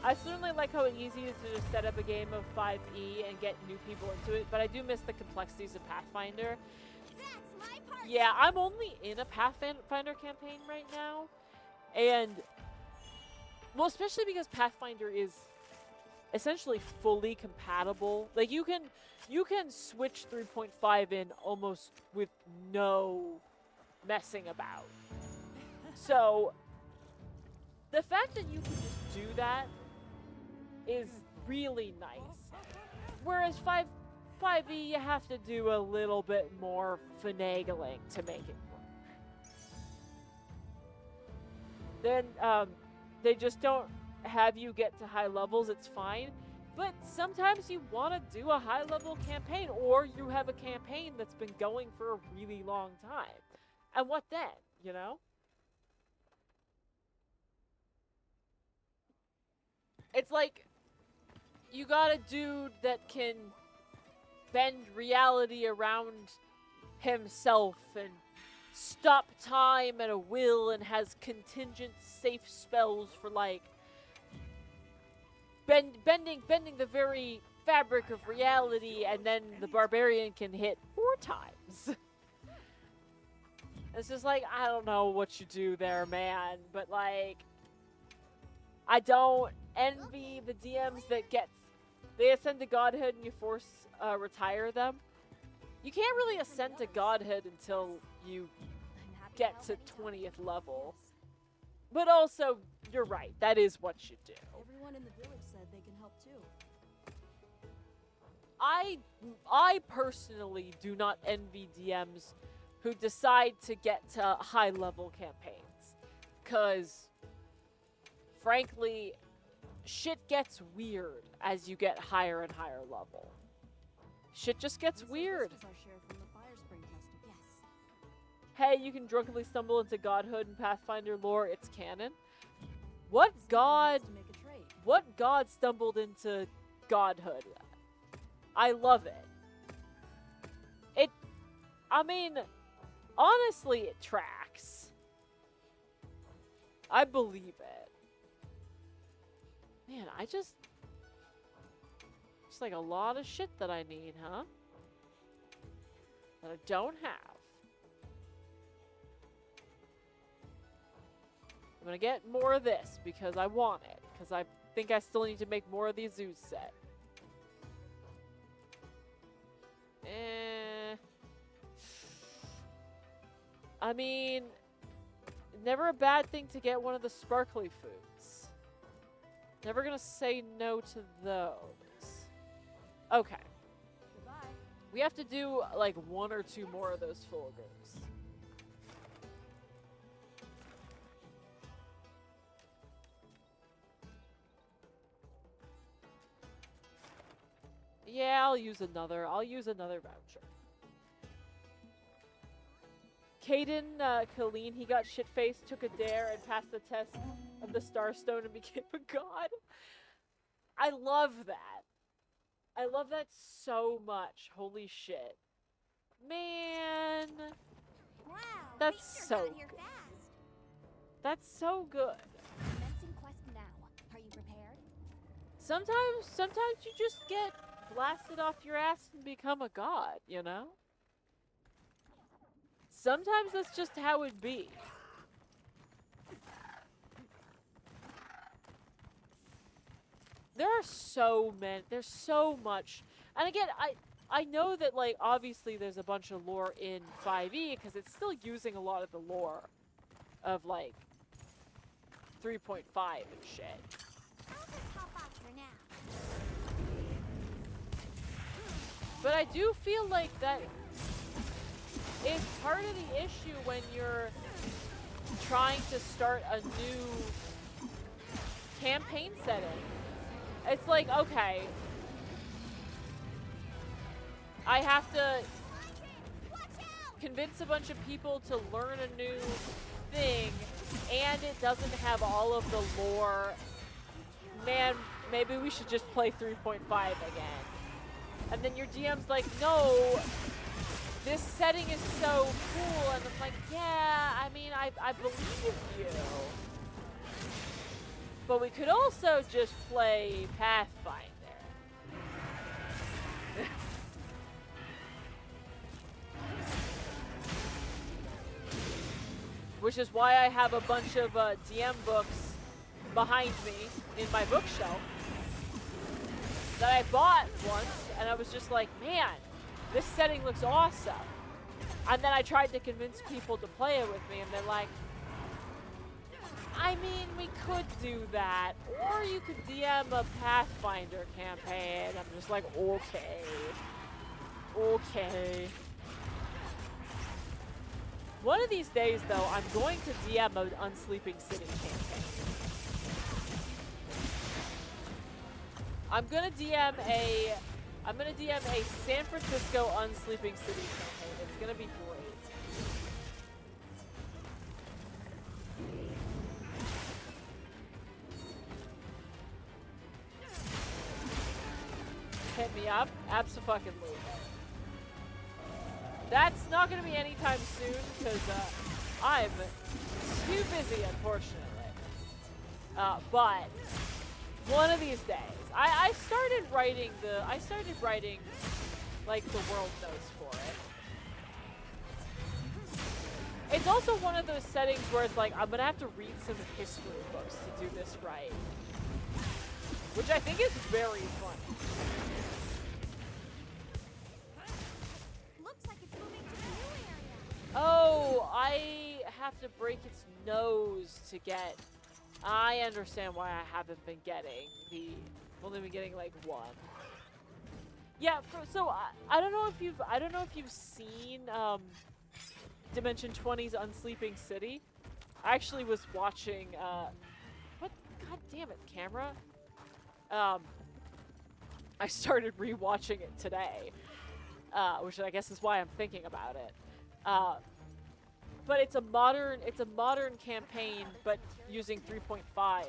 I certainly like how easy it is to just set up a game of 5e and get new people into it, but I do miss the complexities of Pathfinder. That's my part. Yeah, I'm only in a Pathfinder campaign right now, and well, especially because Pathfinder is essentially fully compatible. Like you can switch 3.5 in almost with no messing about. So the fact that you can just do that is really nice. Whereas 5e you have to do a little bit more finagling to make it work. Then they just don't have you get to high levels, it's fine. But sometimes you want to do a high level campaign, or you have a campaign that's been going for a really long time. And what then, you know? It's like you got a dude that can bend reality around himself and stop time at a will and has contingent safe spells for like bending the very fabric of reality, and then the barbarian can hit 4 times. It's just like, I don't know what you do there, man, but like, I don't envy the DMs that they ascend to godhood and you force retire them. You can't really ascend to godhood until you get to 20th level. But also, you're right, that is what you do. Everyone in the village said they can help too. I personally do not envy DMs who decide to get to high level campaigns, because frankly shit gets weird as you get higher and higher level. Shit just gets weird. This was our share from the Fire Spring Festival. Yes. Hey, you can drunkenly stumble into godhood and Pathfinder lore, it's canon. What god To make a trade. What god stumbled into godhood? I love it. I mean, honestly, it tracks. I believe it. Man, just like a lot of shit that I need, huh? That I don't have. I'm gonna get more of this because I want it. Because I think I still need to make more of the Zeus set. I mean, never a bad thing to get one of the sparkly foods. Never gonna say no to those. Okay. Goodbye. We have to do like 1 or 2 more of those fulgurs. Yeah, I'll use another voucher. Caden Colleen, he got shit-faced, took a dare, and passed the test of the Starstone and became a god. I love that. I love that so much. Holy shit. Man. Wow. That's things so are here good. fast. That's so good. Commencing quest now. Are you prepared? Sometimes you just get blasted off your ass and become a god, you know? Sometimes that's just how it be. There's so much. And again, I know that, like, obviously there's a bunch of lore in 5e because it's still using a lot of the lore of, like, 3.5 and shit. I'll just hop off for now. But I do feel like that is part of the issue when you're trying to start a new campaign setting. It's like, okay, I have to convince a bunch of people to learn a new thing, and it doesn't have all of the lore. Man, maybe we should just play 3.5 again. And then your DM's like, no, this setting is so cool. And I'm like, yeah, I mean, I believe you. But we could also just play Pathfinder. Which is why I have a bunch of DM books behind me in my bookshelf that I bought once, and I was just like, man, this setting looks awesome. And then I tried to convince people to play it with me, and they're like, I mean, we could do that, or you could DM a Pathfinder campaign. I'm just like, okay. Okay. One of these days, though, I'm going to DM an Unsleeping City campaign. I'm gonna DM a San Francisco Unsleeping City campaign. It's gonna be great. Hit me up, abso-fucking-lutely. That's not gonna be anytime soon because I'm too busy, unfortunately. But one of these days, I started writing like the world notes for it. It's also one of those settings where it's like I'm gonna have to read some history books to do this right, which I think is very funny. Looks like it's moving to the new area. Oh, I have to break its nose to get. I understand why I haven't been getting the. I've only been getting like one. Yeah, so I don't know if you've seen Dimension 20's Unsleeping City. I actually was watching what? God damn it, camera. I started rewatching it today, which I guess is why I'm thinking about it. But it's a modern campaign, but using 3.5.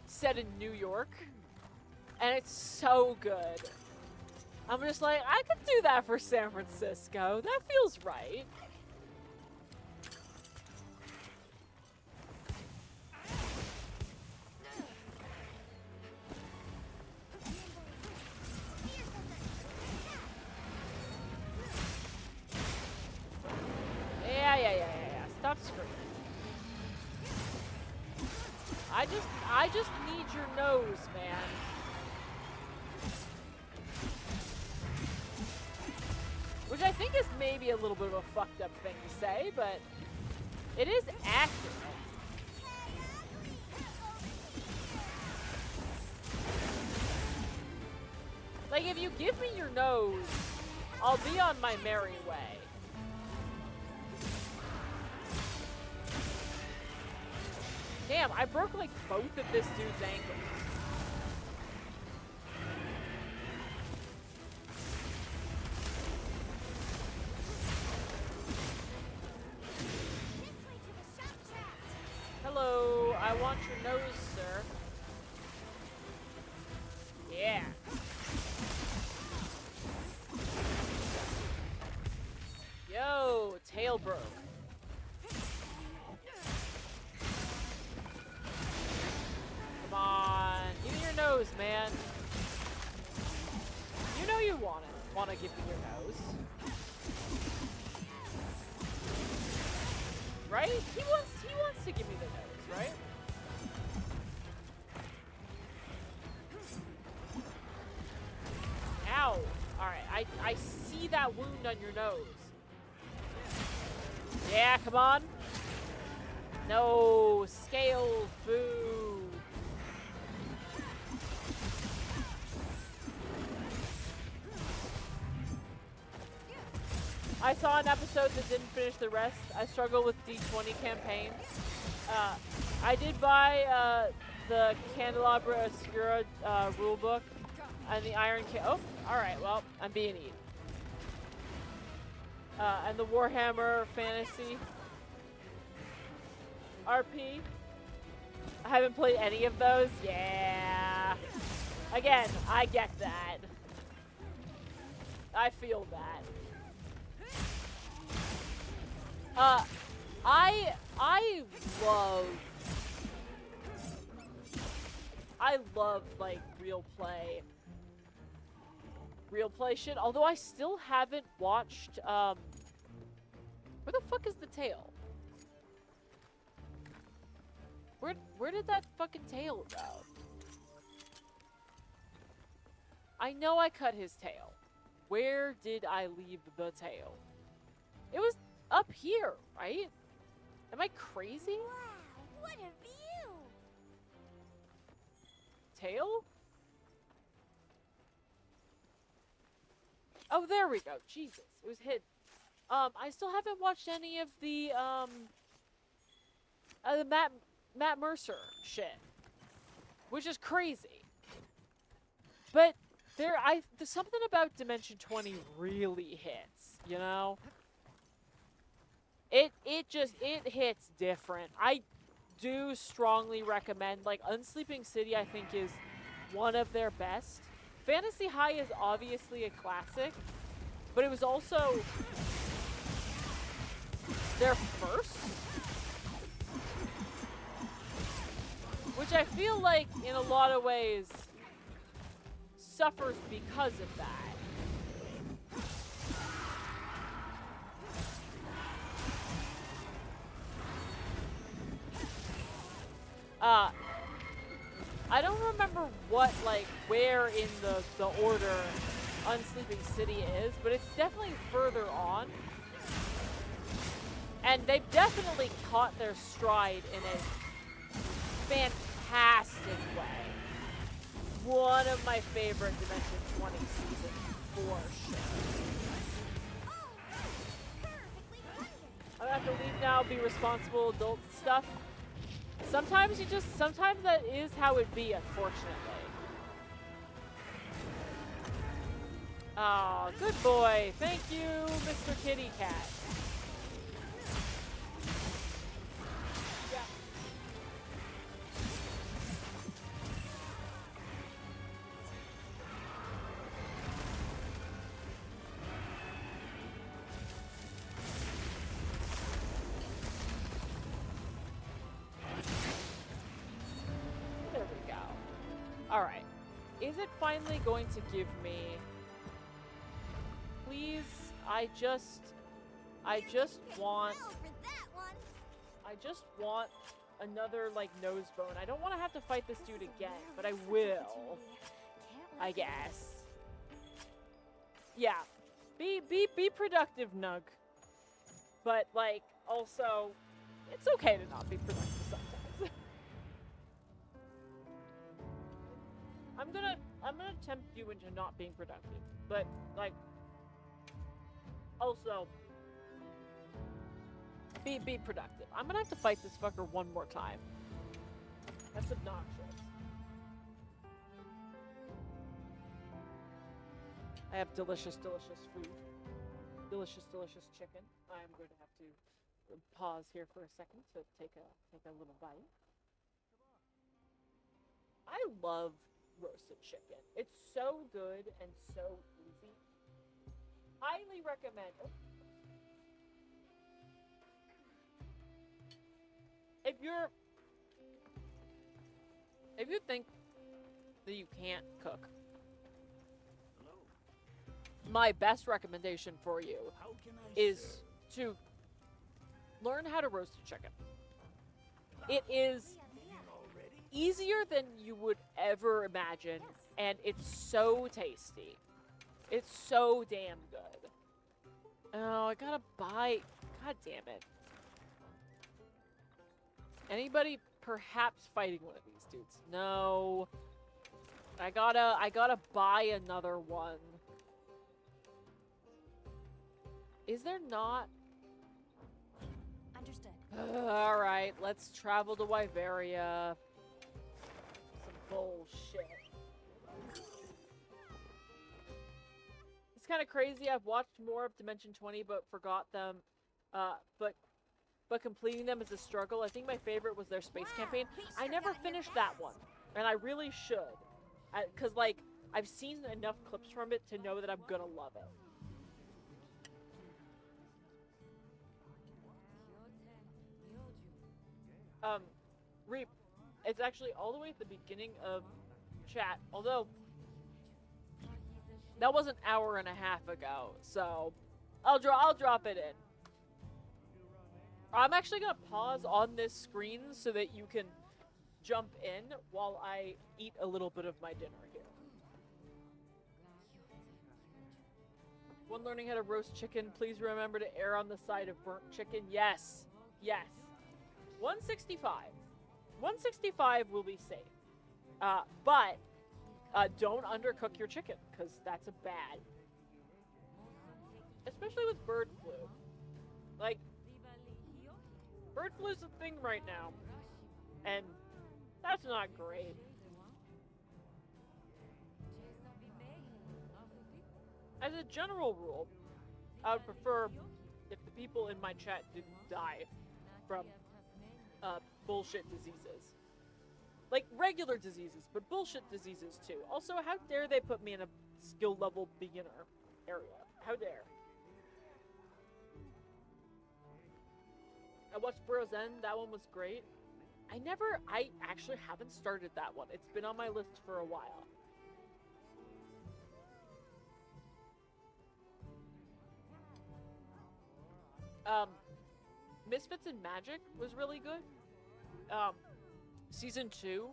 Set in New York, and it's so good. I'm just like, I could do that for San Francisco. That feels right. Yeah. Stop screaming. I just need your nose, man. Which I think is maybe a little bit of a fucked up thing to say, but it is accurate. Like, if you give me your nose, I'll be on my merry way. Damn, I broke like both of this dude's ankles. want your nose, sir. Yeah. Yo, tail broke. Come on, give me your nose, man. You know you want it. Want to give me your nose. Right? He wants to give me the nose, right? Ow. Alright, I see that wound on your nose. Yeah, come on. No, scale, boo. I saw an episode that didn't finish the rest. I struggle with D20 campaigns. I did buy the Candelabra Oscura rulebook and the Iron King. Oh, alright, well, I'm being eaten. And the Warhammer Fantasy RP. I haven't played any of those. Yeah. Again, I get that. I feel that. I love like real play shit, although I still haven't watched where the fuck is the tail? Where did that fucking tail go? I know I cut his tail. Where did I leave the tail? It was up here, right? Am I crazy? Wow, what a view! Tail? Oh, there we go. Jesus, it was hidden. I still haven't watched any of the Matt Mercer shit, which is crazy. But there's something about Dimension 20 really hits, you know? It hits different. I do strongly recommend, like, Unsleeping City I think is one of their best. Fantasy High is obviously a classic, but it was also their first, which I feel like in a lot of ways suffers because of that. I don't remember where in the order Unsleeping City is, but it's definitely further on. And they've definitely caught their stride in a fantastic way. One of my favorite Dimension 20 seasons, for sure. I'm gonna have to leave now, be responsible adult stuff. Sometimes that is how it be, unfortunately. Oh, good boy. Thank you, Mr. Kitty Cat. Yeah. There we go. All right. Is it finally going to give me... Please, I just want another, like, nose bone. I don't want to have to fight this dude again, but I will. I guess. Yeah. Be productive, Nug. But, like, also, it's okay to not be productive sometimes. I'm gonna tempt you into not being productive, but, like, also, be productive. I'm gonna have to fight this fucker one more time. That's obnoxious. I have delicious, delicious food. Delicious, delicious chicken. I'm going to have to pause here for a second to take a little bite. I love roasted chicken. It's so good and so easy. Highly recommend. Oh. If you think that you can't cook, my best recommendation for you is to learn how to roast a chicken. It is easier than you would ever imagine, and it's so tasty. It's so damn good. Oh, I gotta buy. God damn it. Anybody perhaps fighting one of these dudes? No. I gotta buy another one. Is there not? Understood. Alright, let's travel to Wyveria. Some bullshit. It's kind of crazy. I've watched more of Dimension 20, but forgot them. But completing them is a struggle. I think my favorite was their space campaign. I never finished that one, and I really should. Because, like, I've seen enough clips from it to know that I'm gonna love it. Reap, it's actually all the way at the beginning of chat, although that was an hour and a half ago, so I'll drop it in. I'm actually gonna pause on this screen so that you can jump in while I eat a little bit of my dinner here. When learning how to roast chicken, please remember to err on the side of burnt chicken. Yes. Yes. 165. 165 will be safe. But don't undercook your chicken, because that's a bad. Especially with bird flu. Like, bird flu's a thing right now. And that's not great. As a general rule, I would prefer if the people in my chat didn't die from bullshit diseases. Like regular diseases, but bullshit diseases too. Also, how dare they put me in a skill level beginner area? How dare? I watched Burrow's End. That one was great. I actually haven't started that one. It's been on my list for a while. Misfits in Magic was really good. Season 2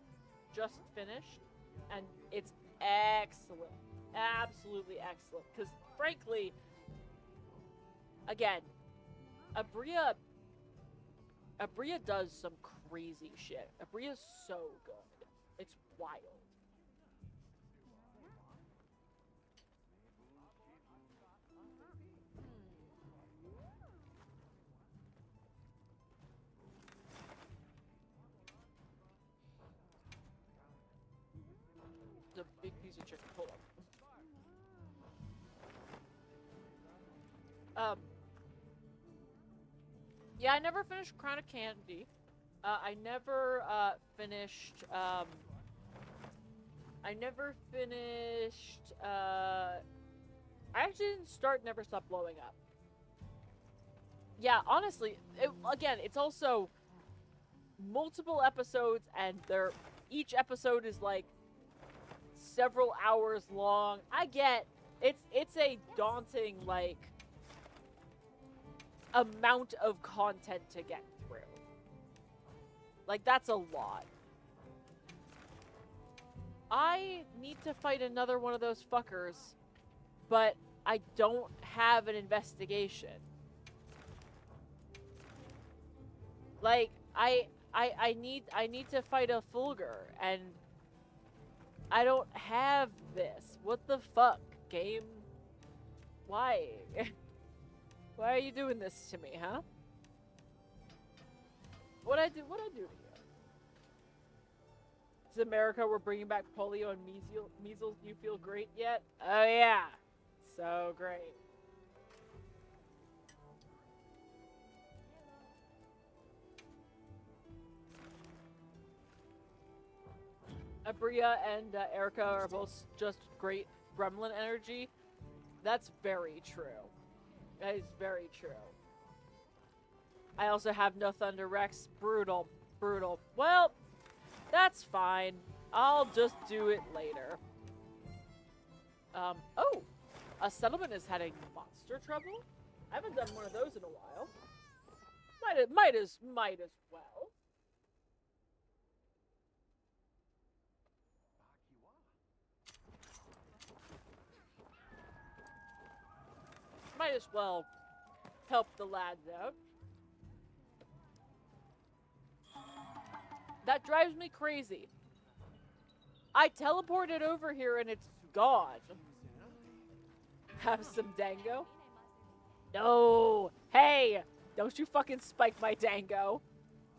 just finished, and it's excellent. Absolutely excellent. Because, frankly, again, Abria does some crazy shit. Abria's so good. It's wild. It's a big piece of chicken. Hold on. Yeah, I never finished Crown of Candy. I never finished. I actually didn't start Never Stop Blowing Up. Yeah, honestly, again, it's also multiple episodes, and each episode is like several hours long. I get it's a daunting like amount of content to get through. Like, that's a lot. I need to fight another one of those fuckers, but I don't have an investigation. Like, I need to fight a Fulgur, and I don't have this. What the fuck, game? Why? Why are you doing this to me, huh? What'd I do to you? It's America, we're bringing back polio and measles. Do you feel great yet? Oh yeah. So great. Bria and Erica are both just great gremlin energy. That's very true. That is very true. I also have no Thunder Rex. Brutal. Brutal. Well, that's fine. I'll just do it later. Oh! A settlement is heading monster trouble? I haven't done one of those in a while. Might as well. Might as well help the lads out. That drives me crazy. I teleported over here and it's gone. Have some dango? No! Hey! Don't you fucking spike my dango.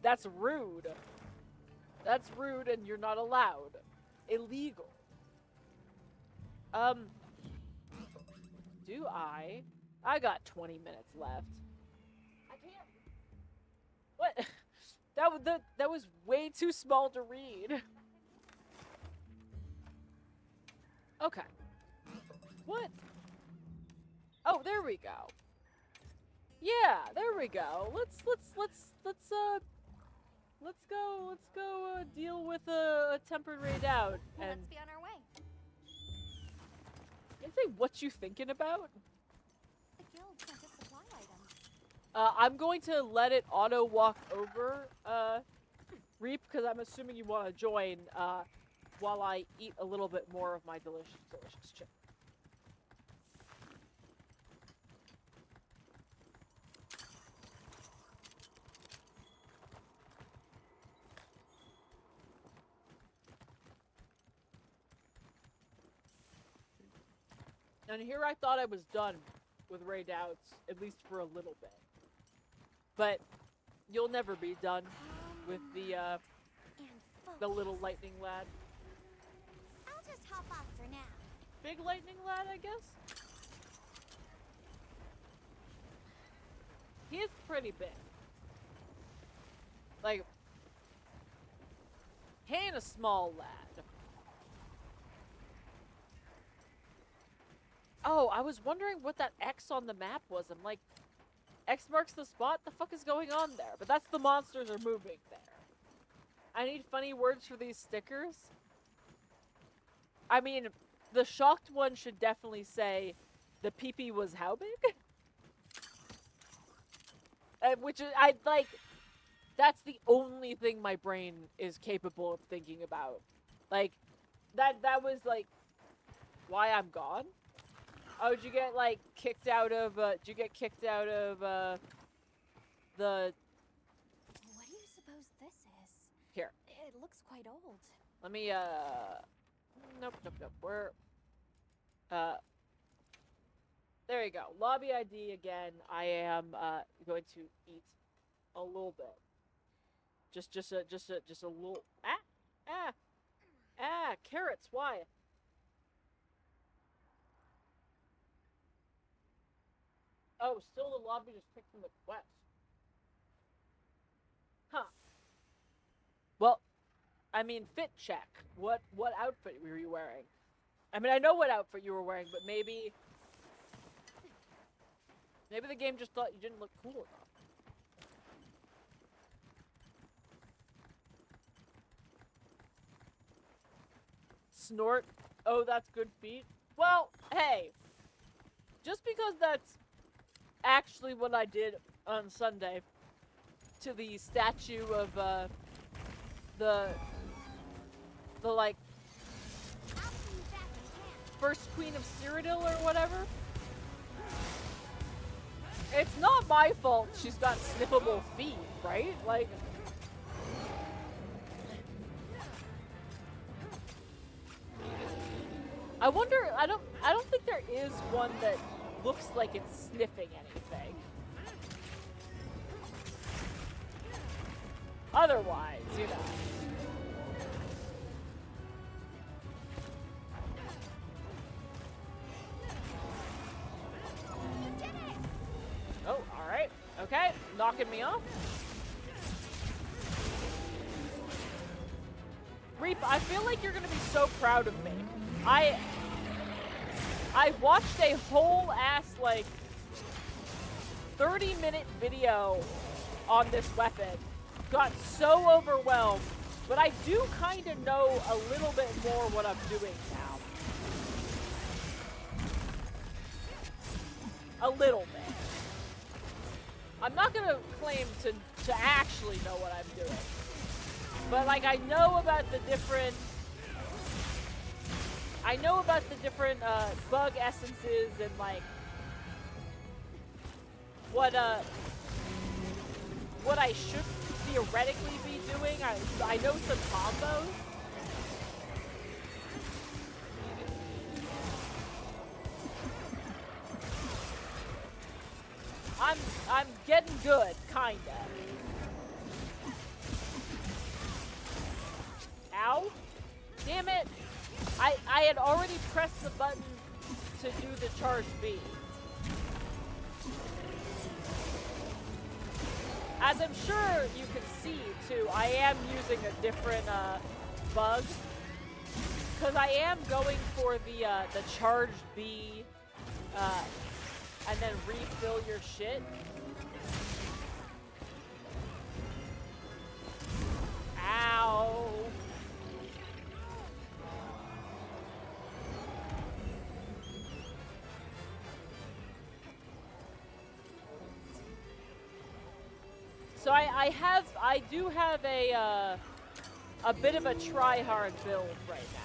That's rude. That's rude and you're not allowed. Illegal. Do I got 20 minutes left. I can't. What? That was way too small to read. Okay. What? Oh, there we go. Yeah, there we go. Let's go deal with a tempered raid out. And Let's be on our way. can I say what you thinking about? The guild sent us supply items. I'm going to let it auto walk over, Reap, because I'm assuming you want to join, while I eat a little bit more of my delicious chicken. And here I thought I was done with raid outs, at least for a little bit. But you'll never be done with the little lightning lad. I'll just hop off for now. Big lightning lad, I guess? He is pretty big. Like, he ain't a small lad. Oh, I was wondering what that X on the map was. I'm like, X marks the spot? The fuck is going on there? But that's the monsters are moving there. I need funny words for these stickers. I mean, the shocked one should definitely say, the peepee was how big? Which is, I like, that's the only thing my brain is capable of thinking about. Like, that was like, why I'm gone? Oh, did you get, like, kicked out of, the... What do you suppose this is? Here. It looks quite old. Let me, Nope. We're, there you go. Lobby ID again. I am, going to eat a little bit. Just a little... Carrots, why? Oh, still the lobby just picked from the quest. Huh. Well, I mean, fit check. What outfit were you wearing? I mean, I know what outfit you were wearing, but maybe the game just thought you didn't look cool enough. Snort. Oh, that's good feet. Well, hey. Just because that's actually what I did on Sunday to the statue of the like first queen of Cyrodiil or whatever. It's not my fault she's got sniffable feet, right? Like, I wonder, I don't think there is one that looks like it's sniffing anything. Otherwise, you know. Oh, alright. Okay, knocking me off. Reap, I feel like you're gonna be so proud of me. I watched a whole ass, like, 30-minute video on this weapon. Got so overwhelmed. But I do kind of know a little bit more what I'm doing now. A little bit. I'm not going to claim to actually know what I'm doing. But, like, I know about the different bug essences and, like, what I should theoretically be doing. I know some combos. I'm getting good, kinda. Ow. Damn it. I had already pressed the button to do the charge B. As I'm sure you can see, too, I am using a different bug. Because I am going for the charged B, and then refill your shit. Ow. So I do have a bit of a try-hard build right now.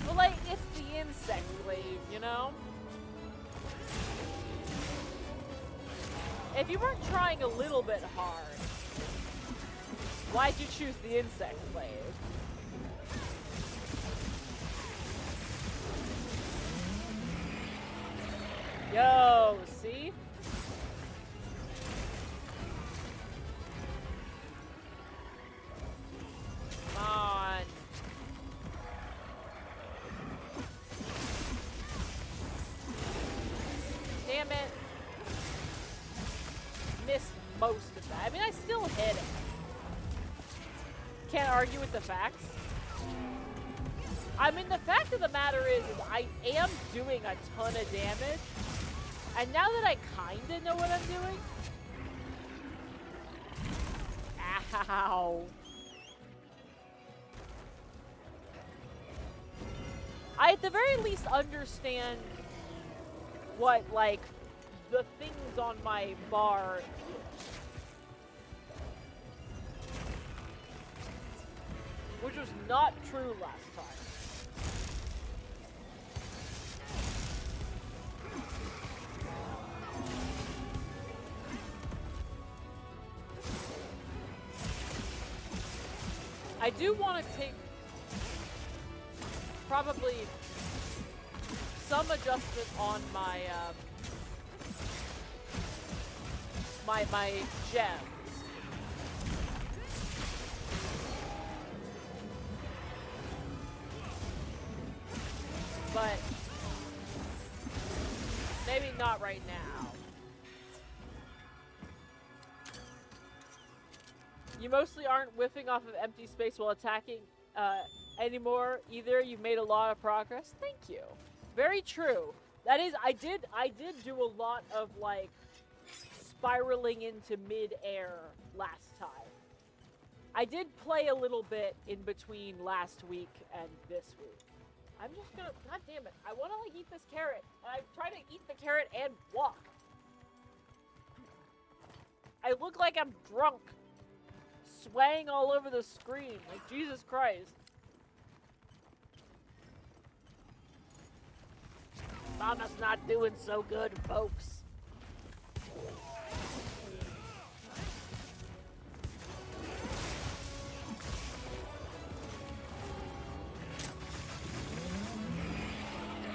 Well, like, it's the insect glaive, you know? If you weren't trying a little bit hard, why'd you choose the insect glaive? Yo, see? Come on. Damn it. Missed most of that. I mean, I still hit it. Can't argue with the facts. I mean, the fact of the matter is I am doing a ton of damage. And now that I kinda know what I'm doing... Ow. I at the very least understand what, like, the things on my bar... Which was not true last time. I do want to take probably some adjustment on my my gems. But maybe not right now. You mostly aren't whiffing off of empty space while attacking anymore either. You've made a lot of progress. Thank you. Very true. That is, I did do a lot of, like, spiraling into mid-air last time. I did play a little bit in between last week and this week. I'm just gonna, god damn it, I wanna, like, eat this carrot. And I'm trying to eat the carrot and walk. I look like I'm drunk. Swaying all over the screen. Like, Jesus Christ. Mama's not doing so good, folks.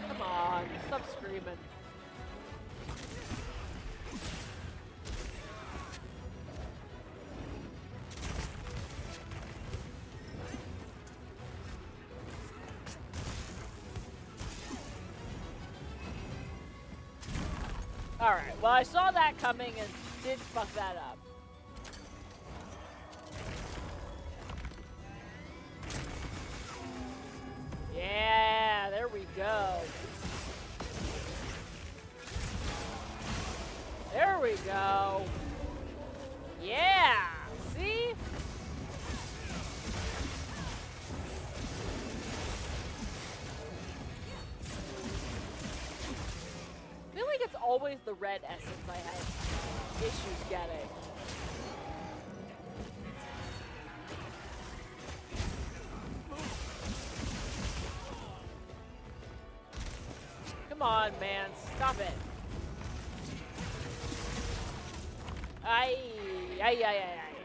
Come on, stop screaming. Alright, well, I saw that coming and did fuck that up. Yeah, there we go. There we go. Yeah, see? I feel like it's always the red essence I have issues getting. Come on, man. Stop it. Ay, ay, ay, ay, ay.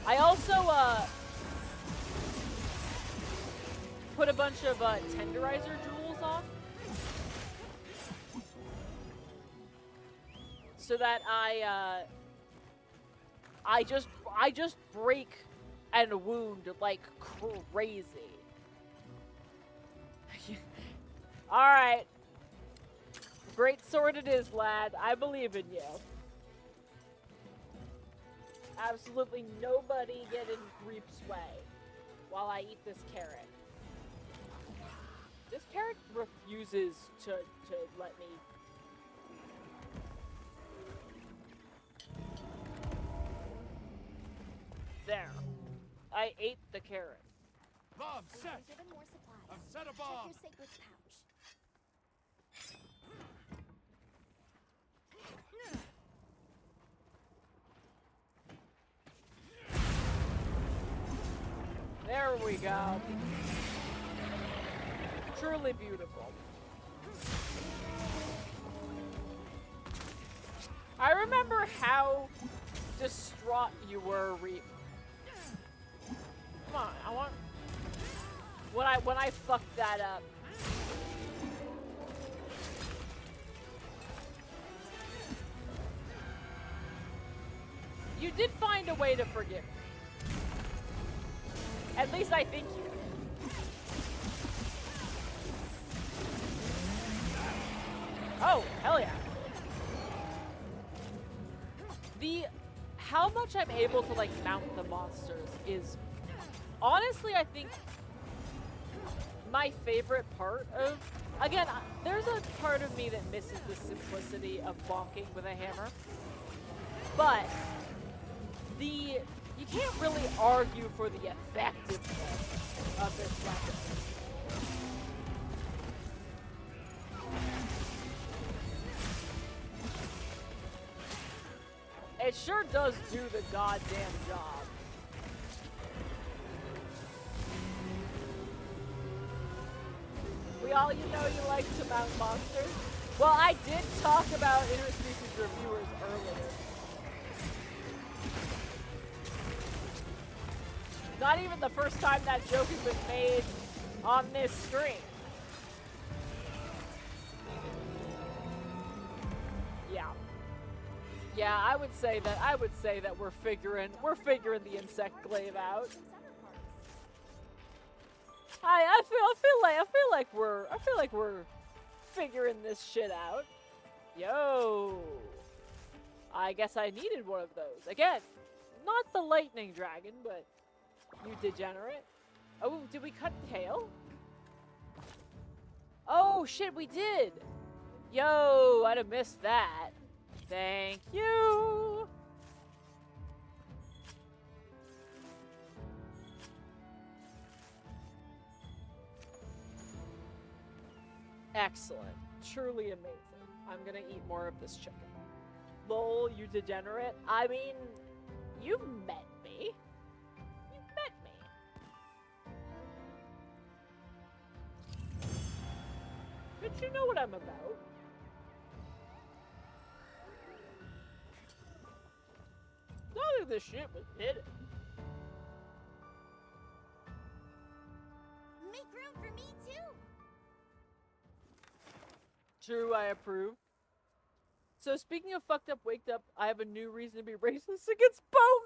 I also, put a bunch of, tenderizer jewels on. So that I just break and wound like crazy. Alright. Great sword it is, lad. I believe in you. Absolutely nobody get in Reap's way while I eat this carrot. This carrot refuses to let me. There. I ate the carrot. Bomb We've set! been given more supplies. I've set a Check bomb! your sacred pouch. There we go. Truly beautiful. I remember how distraught you were, Reap. Come on, I want when I fucked that up. You did find a way to forgive me. At least I think you did. Oh, hell yeah. How much I'm able to like mount the monsters is honestly, I think, my favorite part of, again, there's a part of me that misses the simplicity of bonking with a hammer, but you can't really argue for the effectiveness of this weapon. It sure does do the goddamn job. We all, you like to mount monsters. Well, I did talk about interspecies reviewers earlier. Not even the first time that joke has been made on this stream. Yeah. Yeah, I would say that we're figuring the insect glaive out. I feel like we're figuring this shit out. Yo. I guess I needed one of those. Again, not the lightning dragon, but you degenerate. Oh, did we cut tail? Oh shit, we did. Yo, I'd have missed that. Thank you. Excellent. Truly amazing. I'm gonna eat more of this chicken. Lol, you degenerate. I mean, you've met me. You've met me. But you know what I'm about. None of this shit was hidden. Make room for me too. True, I approve. So speaking of fucked up, waked up, I have a new reason to be racist against bow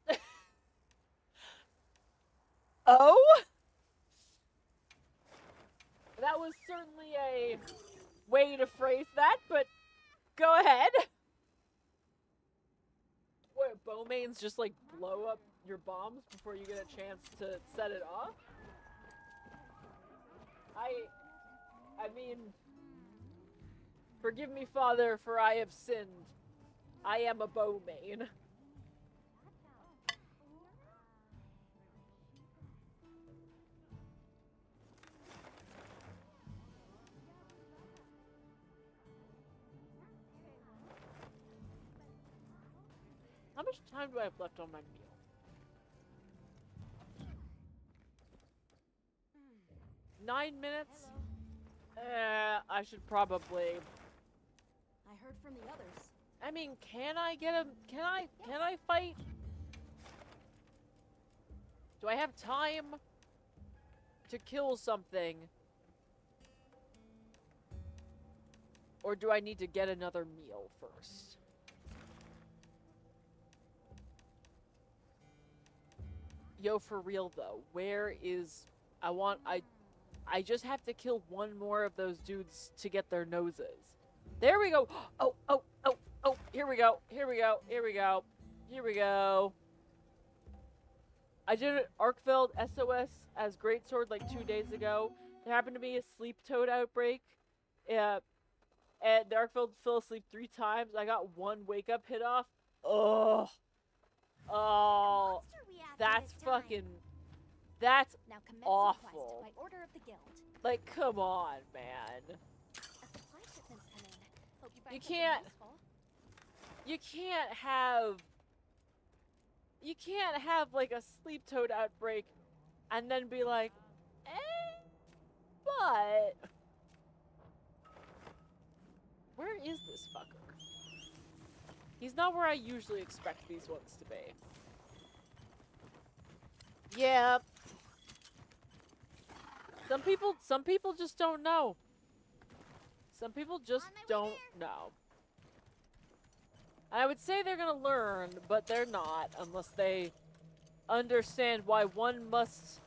mains. Oh? That was certainly a way to phrase that, but go ahead. What, bow mains just like blow up your bombs before you get a chance to set it off? I mean, forgive me, Father, for I have sinned. I am a bow main. How much time do I have left on my meal? 9 minutes? I should probably... I heard from the others. I mean, can I get a... Can I fight? Do I have time to kill something? Or do I need to get another meal first? Yo, for real though, where is... I just have to kill one more of those dudes to get their noses. There we go! Oh, oh, oh, oh, here we go, here we go, here we go, here we go. I did an Arkfeld SOS as Greatsword like 2 days ago. There happened to be a sleep toad outbreak. And the Arkfeld fell asleep 3 times. I got 1 wake up hit off. Ugh. Oh, that's fucking... That's Now commence awful. request by order of the guild. like, come on, man. A supply shipment's coming. Hope you find You something can't- useful. You can't have like a sleep toad outbreak and then be like, but where is this fucker? He's not where I usually expect these ones to be. Yeah. Some people just don't know. Some people just On my way don't know. I would say they're gonna learn, but they're not unless they understand why one must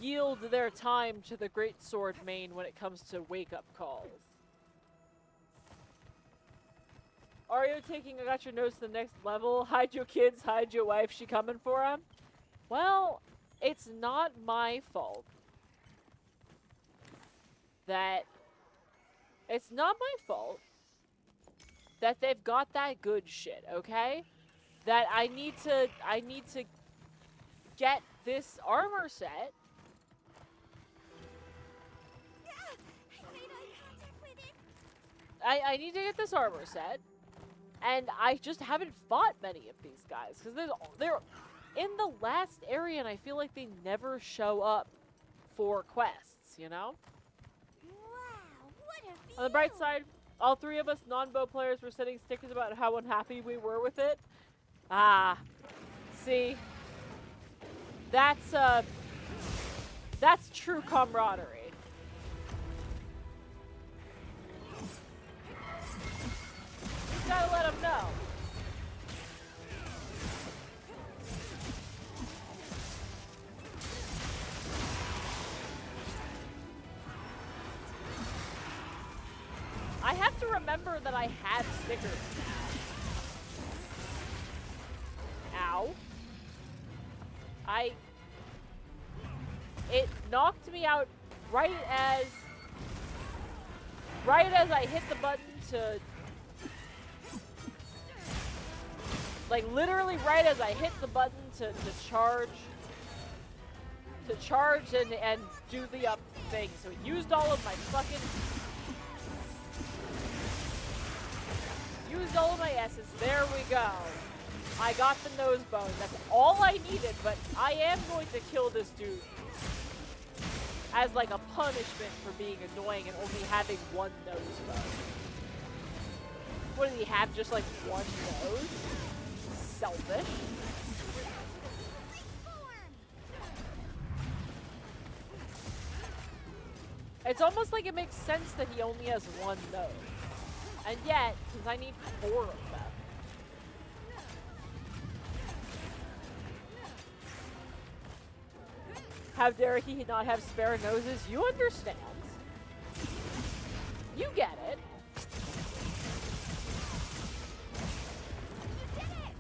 yield their time to the great sword main when it comes to wake-up calls. Are you taking I got your nose to the next level? Hide your kids, hide your wife, she coming for him? Well, it's not my fault. It's not my fault that they've got that good shit, okay? That I need to get this armor set. I made eye contact with it. I need to get this armor set. And I just haven't fought many of these guys because they're in the last area and I feel like they never show up for quests, you know? Wow, what a view. On the bright side, all 3 of us non-bow players were sending stickers about how unhappy we were with it. Ah, see, that's true camaraderie. You gotta let them know. I have to remember that I have stickers now. Ow. It knocked me out right as I hit the button to, like literally right as I hit the button to charge and do the up thing. So it used all of my fucking used all of my S's. There we go. I got the nose bone. That's all I needed, but I am going to kill this dude as like a punishment for being annoying and only having 1 nose bone. What did he have? Just like 1 nose? Selfish. It's almost like it makes sense that he only has 1 nose. And yet, because I need 4 of them. How dare he not have spare noses? You understand. You get it. You did it.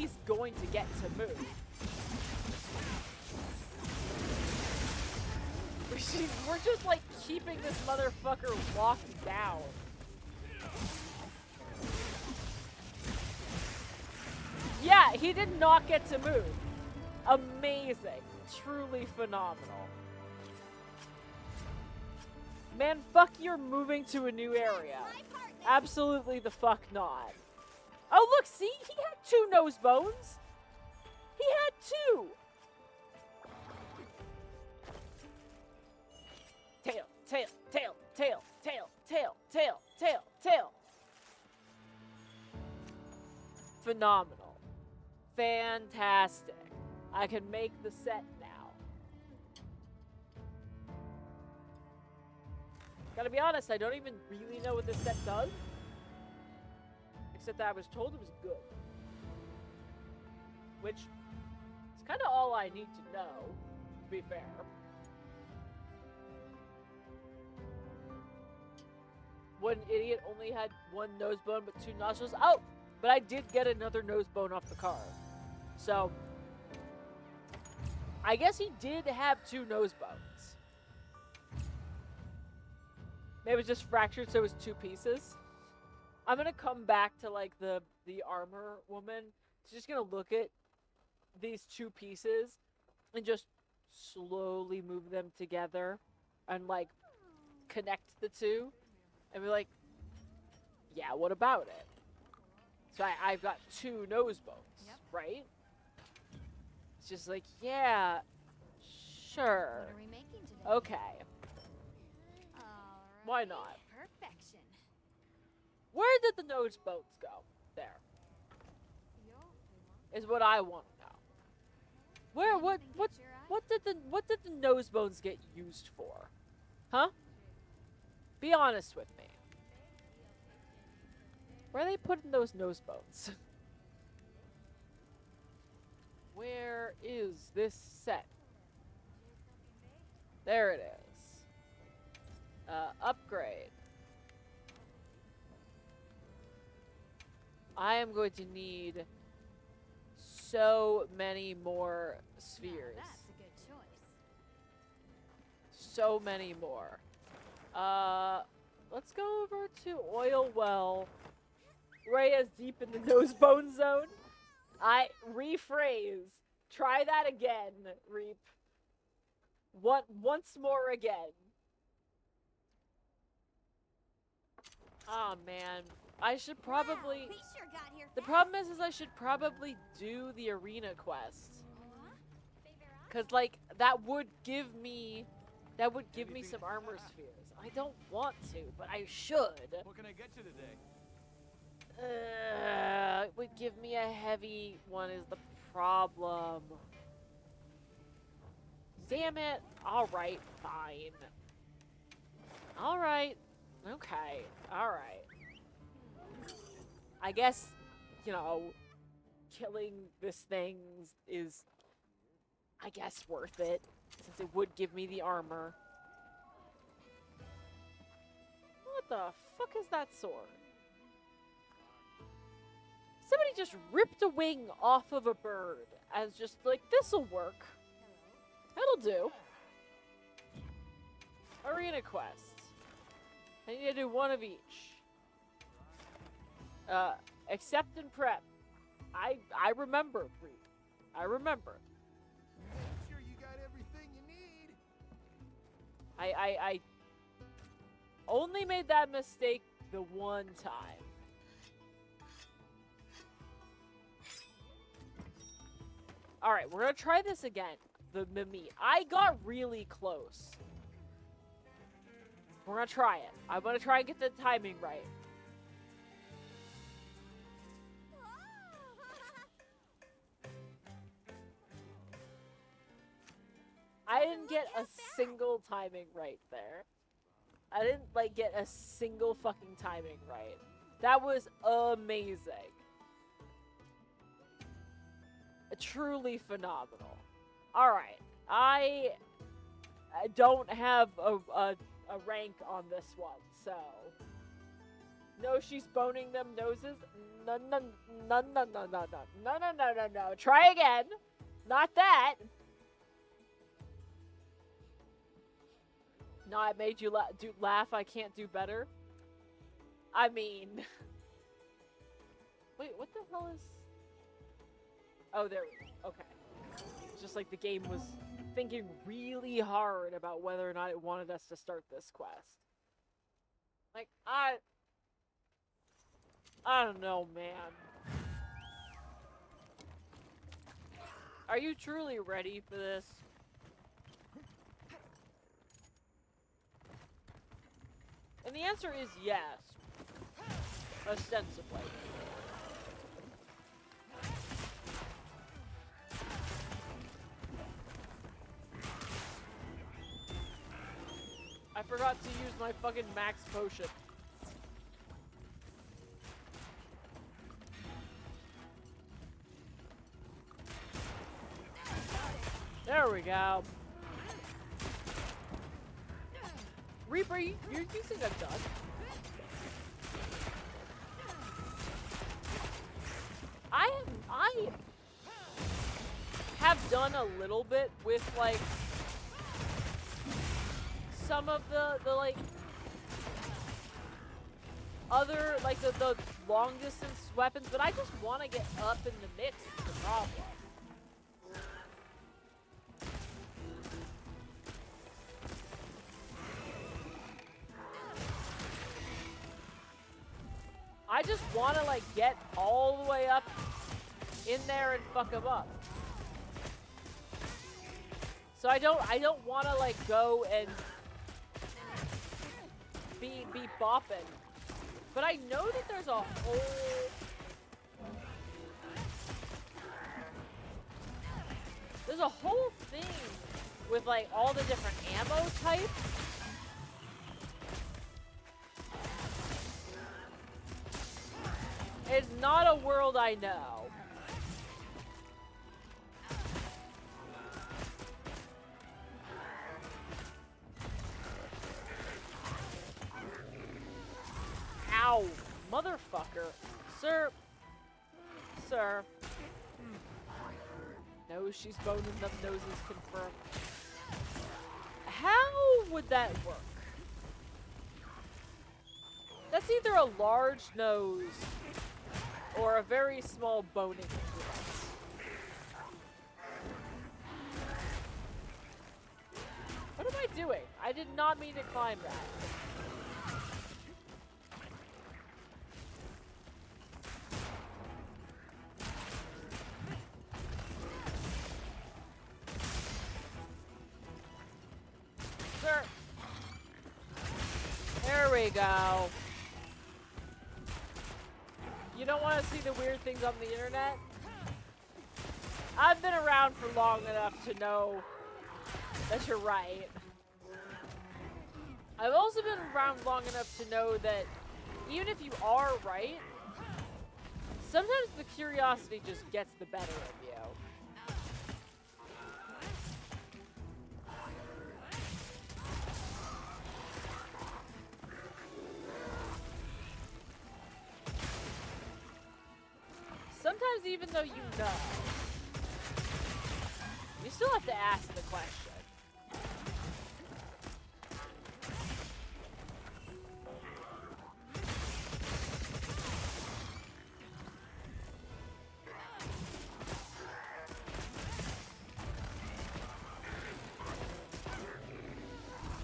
he's going to get to move. We're just like keeping this motherfucker locked down. Yeah, he did not get to move. Amazing. Truly phenomenal. Man, fuck you're moving to a new area. Absolutely the fuck not. Oh, look, see? He had 2 nose bones. He had 2. Tail, tail, tail, tail, tail, tail, tail, tail, tail. Phenomenal. Fantastic. I can make the set now. Gotta be honest, I don't even really know what this set does. Except that I was told it was good. Which is kind of all I need to know, to be fair. One idiot only had 1 nose bone but 2 nostrils. Oh, but I did get another nose bone off the car. So, I guess he did have 2 nose bones. Maybe it was just fractured, so it was 2 pieces. I'm gonna come back to like the armor woman. She's just gonna look at these 2 pieces and just slowly move them together and like connect the 2 and be like, yeah, what about it? So I've got 2 nose bones, right? It's just like, yeah, sure. What are we making today? Okay. Alright. Why not? Perfection. Where did the nose bones go? There. Is what I want to know. Where what did the nose bones get used for? Huh? Be honest with me. Where are they putting those nose bones? Where is this set? There it is. Upgrade. I am going to need so many more spheres. Now that's a good choice. So many more. Let's go over to Oil Well. Ray is deep in the nose bone zone. I rephrase. Try that again, Reap. Once more again. Oh man, I should probably. Wow, we sure got here The fast. problem is I should probably do the arena quest, cause like that would give me some armor spheres. I don't want to, but I should. What can I get you today? It would give me a heavy one is the problem. Damn it. Alright, fine. Alright. Okay. Alright. I guess, you know, killing this thing is, I guess, worth it. Since it would give me the armor. What the fuck is that sword? Somebody just ripped a wing off of a bird as just like, this'll work. That'll do. Arena quest. I need to do 1 of each. Accept and prep. I remember, Bree. I remember. Make sure you got everything you need. I only made that mistake the 1 time. Alright, we're gonna try this again. The Mimi. I got really close. We're gonna try it. I'm gonna try and get the timing right. I didn't get a single timing right there. I didn't, like, get a single fucking timing right. That was amazing. Truly phenomenal. Alright. I don't have a rank on this one, so No, she's boning them noses. No, no, no, no, no, no, no, no, no, no, no, no. Try again. Not that. No, I made you laugh. I can't do better. I mean, wait, what the hell is? Oh, there we go. Okay. It's just like the game was thinking really hard about whether or not it wanted us to start this quest. Like, I don't know, man. Are you truly ready for this? And the answer is yes. Ostensibly. I forgot to use my fucking max potion. There we go. Reaper, you're using a gun. I have done a little bit with like some of the like other like the long distance weapons, but I just want to get up in the mix. Is the problem. I just want to like get all the way up in there and fuck them up. So I don't want to like go and be bopping. But I know that there's a whole thing with like all the different ammo types. It's not a world I know. Ow, motherfucker. Sir. No, she's boning them noses confirmed. How would that work? That's either a large nose or a very small boning device. What am I doing? I did not mean to climb that. Sir. There we go. You don't want to see the weird things on the internet? I've been around for long enough to know that you're right. I've also been around long enough to know that even if you are right, sometimes the curiosity just gets the better of you. Sometimes even though you know, you still have to ask the question.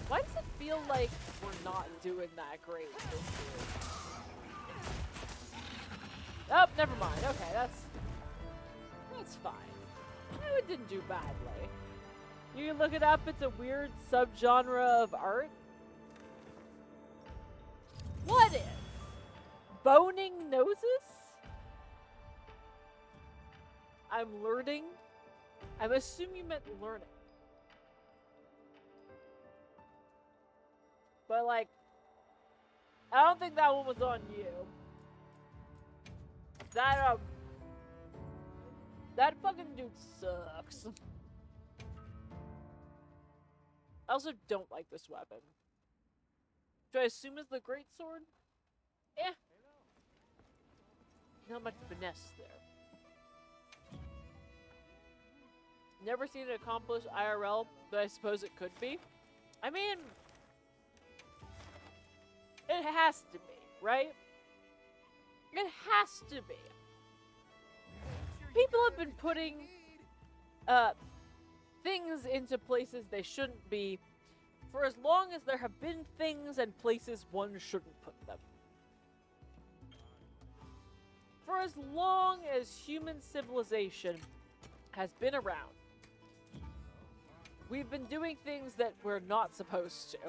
Why does it feel like we're not doing that great with this dude? Oh, never mind. Okay, that's fine. No, it didn't do badly. You can look it up. It's a weird subgenre of art. What is? Boning noses? I'm learning. I'm assuming you meant learning. But like, I don't think that one was on you. That fucking dude sucks. I also don't like this weapon. Which I assume is the greatsword? Eh. Not much finesse there. Never seen it accomplished IRL, but I suppose it could be. I mean, it has to be, right? It has to be. People have been putting things into places they shouldn't be for as long as there have been things and places one shouldn't put them. For as long as human civilization has been around, we've been doing things that we're not supposed to.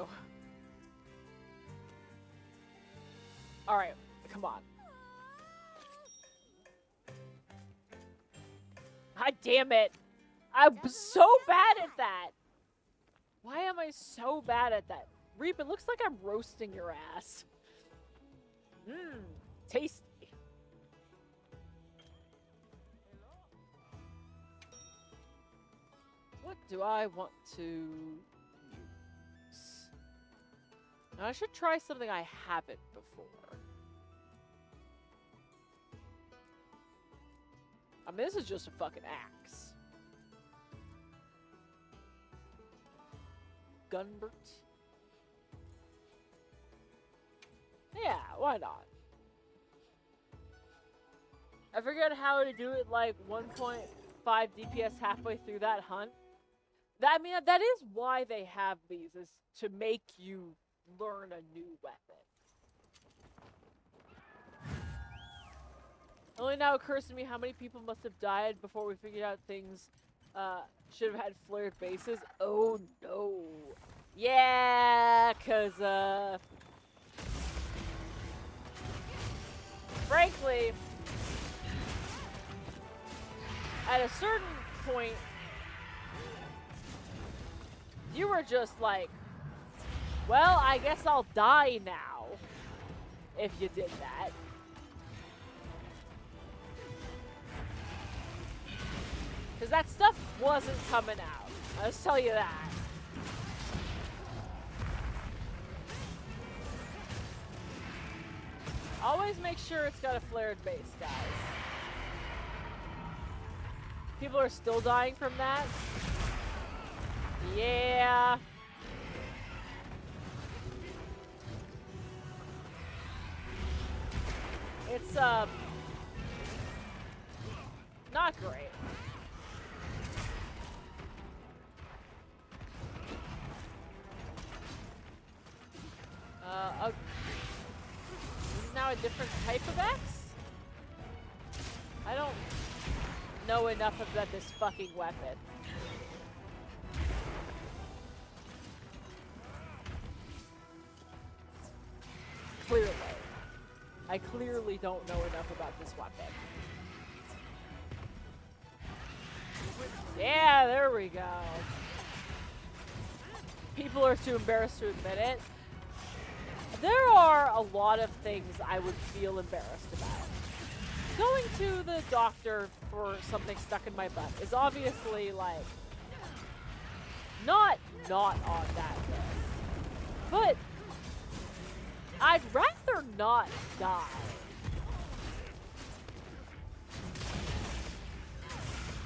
Alright, come on. God damn it! I'm so bad at that! Why am I so bad at that? Reap, it looks like I'm roasting your ass. Mmm, tasty. What do I want to use? Now, I should try something I haven't before. I mean, this is just a fucking axe. Gunbert. Yeah, why not? I figured out how to do it like 1.5 DPS halfway through that hunt. I mean, that is why they have these, is to make you learn a new weapon. Only now occurs to me how many people must have died before we figured out things should have had flared bases. Oh no. Yeah, cause frankly, at a certain point, you were just like, well, I guess I'll die now if you did that. Because that stuff wasn't coming out. I'll just tell you that. Always make sure it's got a flared base, guys. People are still dying from that. Yeah. It's, not great. This is now a different type of axe? I don't know enough about this fucking weapon. Clearly. I clearly don't know enough about this weapon. Yeah, there we go. People are too embarrassed to admit it. There are a lot of things I would feel embarrassed about. Going to the doctor for something stuck in my butt is obviously, like, not on that list. But I'd rather not die.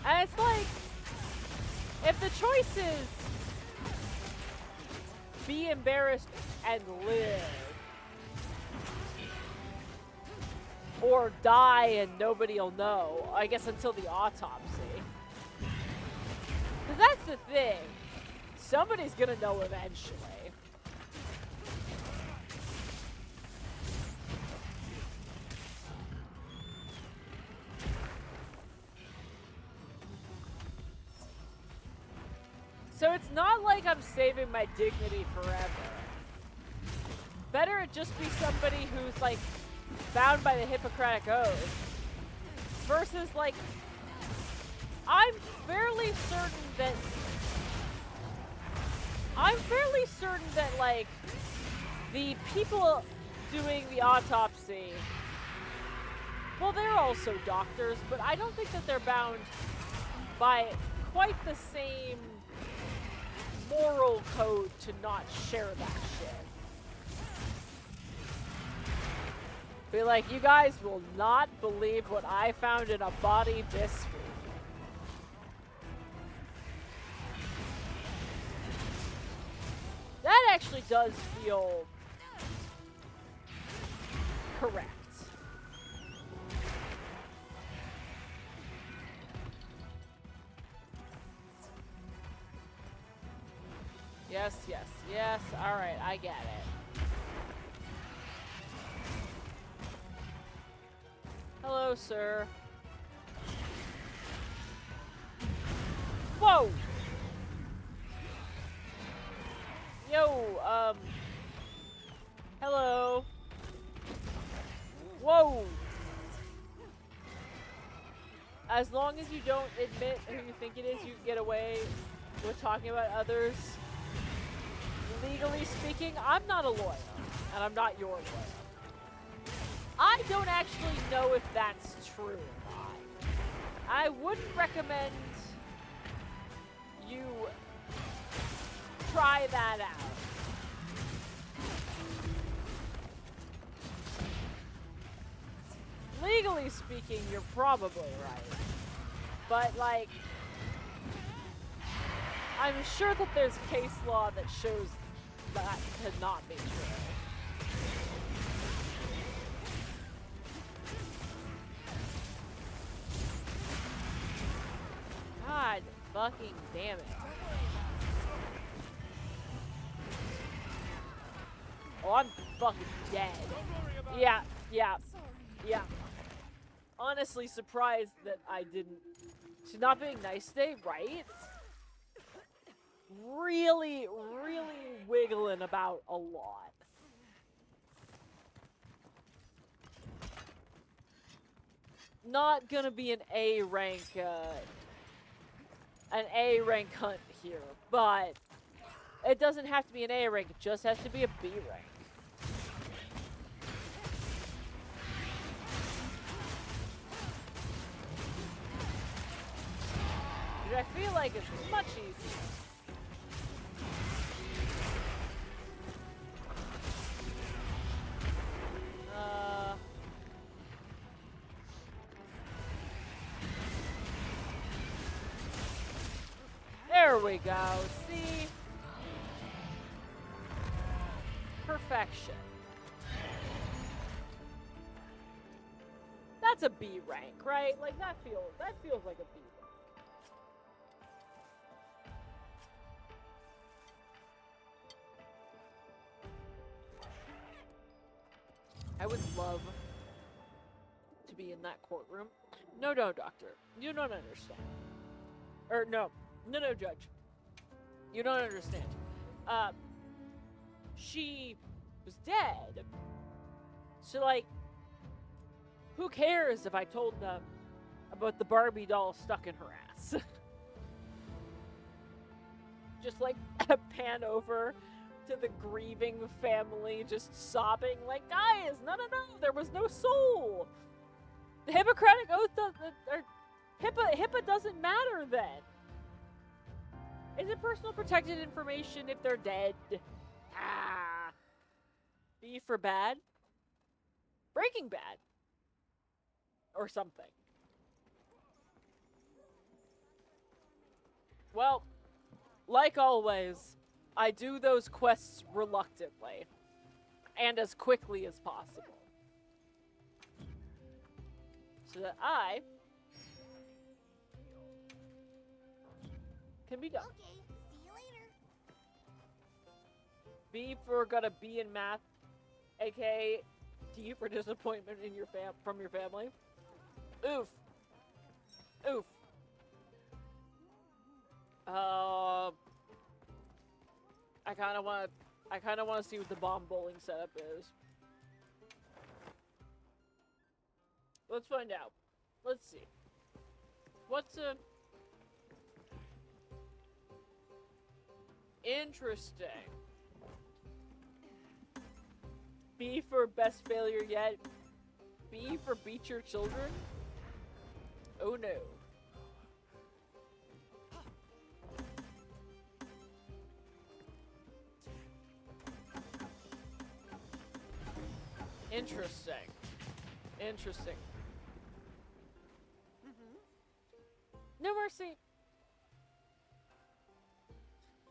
And it's like, if the choice is be embarrassed and live, or die and nobody will know, I guess until the autopsy. Because that's the thing. Somebody's gonna know eventually. So it's not like I'm saving my dignity forever. Better it just be somebody who's, like, bound by the Hippocratic Oath. Versus, like, I'm fairly certain that, like, the people doing the autopsy, well, they're also doctors, but I don't think that they're bound by quite the same moral code to not share that shit. Be like, you guys will not believe what I found in a body this week. That actually does feel correct. Yes, yes, yes. All right, I get it. Hello, sir. Whoa! Yo, hello. Whoa! As long as you don't admit who you think it is, you get away with talking about others. Legally speaking, I'm not a lawyer, and I'm not your lawyer. I don't actually know if that's true or not. I wouldn't recommend you try that out. Legally speaking, you're probably right. But, like, I'm sure that there's case law that shows that to not be true. God fucking damn it. Oh, I'm fucking dead. Yeah, yeah, yeah. Honestly surprised that I didn't. She's not being nice today, right? Really, really wiggling about a lot. Not gonna be an A rank hunt here, but it doesn't have to be an A rank, it just has to be a B rank. Dude, I feel like it's much easier. There we go. See? Perfection. That's a B rank, right? Like that feels like a B rank. I would love to be in that courtroom. No, doctor. You don't understand. Or no, judge. You don't understand. She was dead. So, like, who cares if I told them about the Barbie doll stuck in her ass? Just, like, pan over to the grieving family, just sobbing, like, guys, no, there was no soul. The Hippocratic Oath HIPAA doesn't matter then. Is it personal protected information if they're dead? Ah. B for bad? Breaking Bad. Or something. Well, like always, I do those quests reluctantly. And as quickly as possible. So that I can be done. Okay, see you later. B for got a B in math, aka D for disappointment in your from your family. Oof. Oof. I kind of want to see what the bomb bowling setup is. Let's find out. Let's see. What's a interesting. B for best failure yet. B for beat your children. Oh no. Interesting. Interesting. No mercy.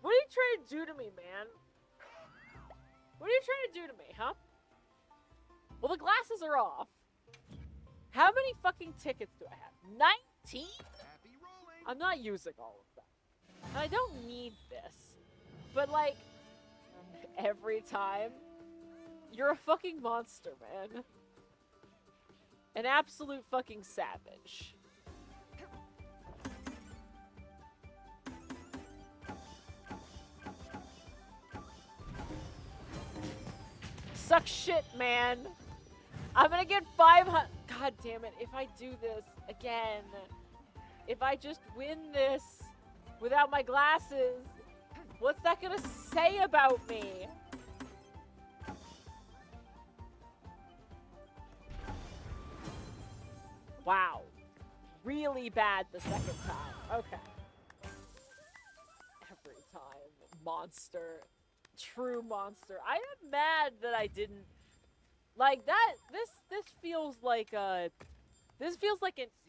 What are you trying to do to me, man? What are you trying to do to me, huh? Well, the glasses are off. How many fucking tickets do I have? 19? Happy rolling. I'm not using all of them. And I don't need this. But, like, every time, you're a fucking monster, man. An absolute fucking savage. Suck shit, man. I'm gonna get 500. God damn it. If I do this again, if I just win this without my glasses, what's that gonna say about me? Wow. Really bad the second time. Okay. Every time. Monster. True monster. I am mad that I didn't like that. This feels like an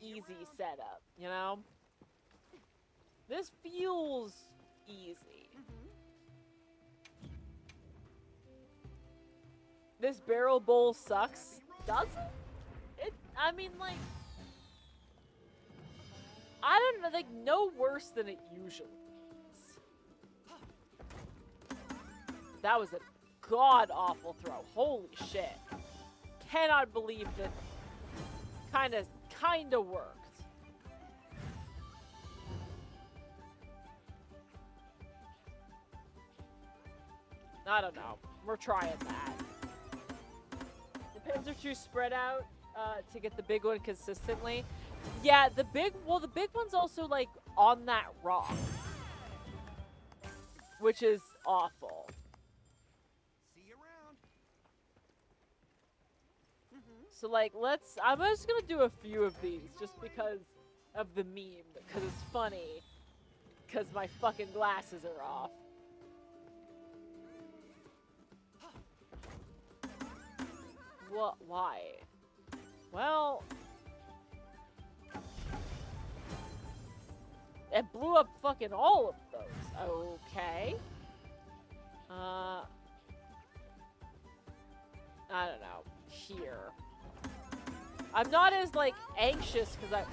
easy setup, you know? This feels easy. This barrel bowl sucks. Does it? I mean, like, I don't know, like, no worse than it usually is. That was a god-awful throw. Holy shit. Cannot believe that kinda worked. I don't know. We're trying that. The pins are too spread out to get the big one consistently. Yeah, the big one's also, like, on that rock. Which is awful. See you around. So, like, I'm just gonna do a few of these just because of the meme. Because it's funny. Because my fucking glasses are off. What? Why? Well... it blew up fucking all of those. Okay. I don't know. Here. I'm not as, like, anxious because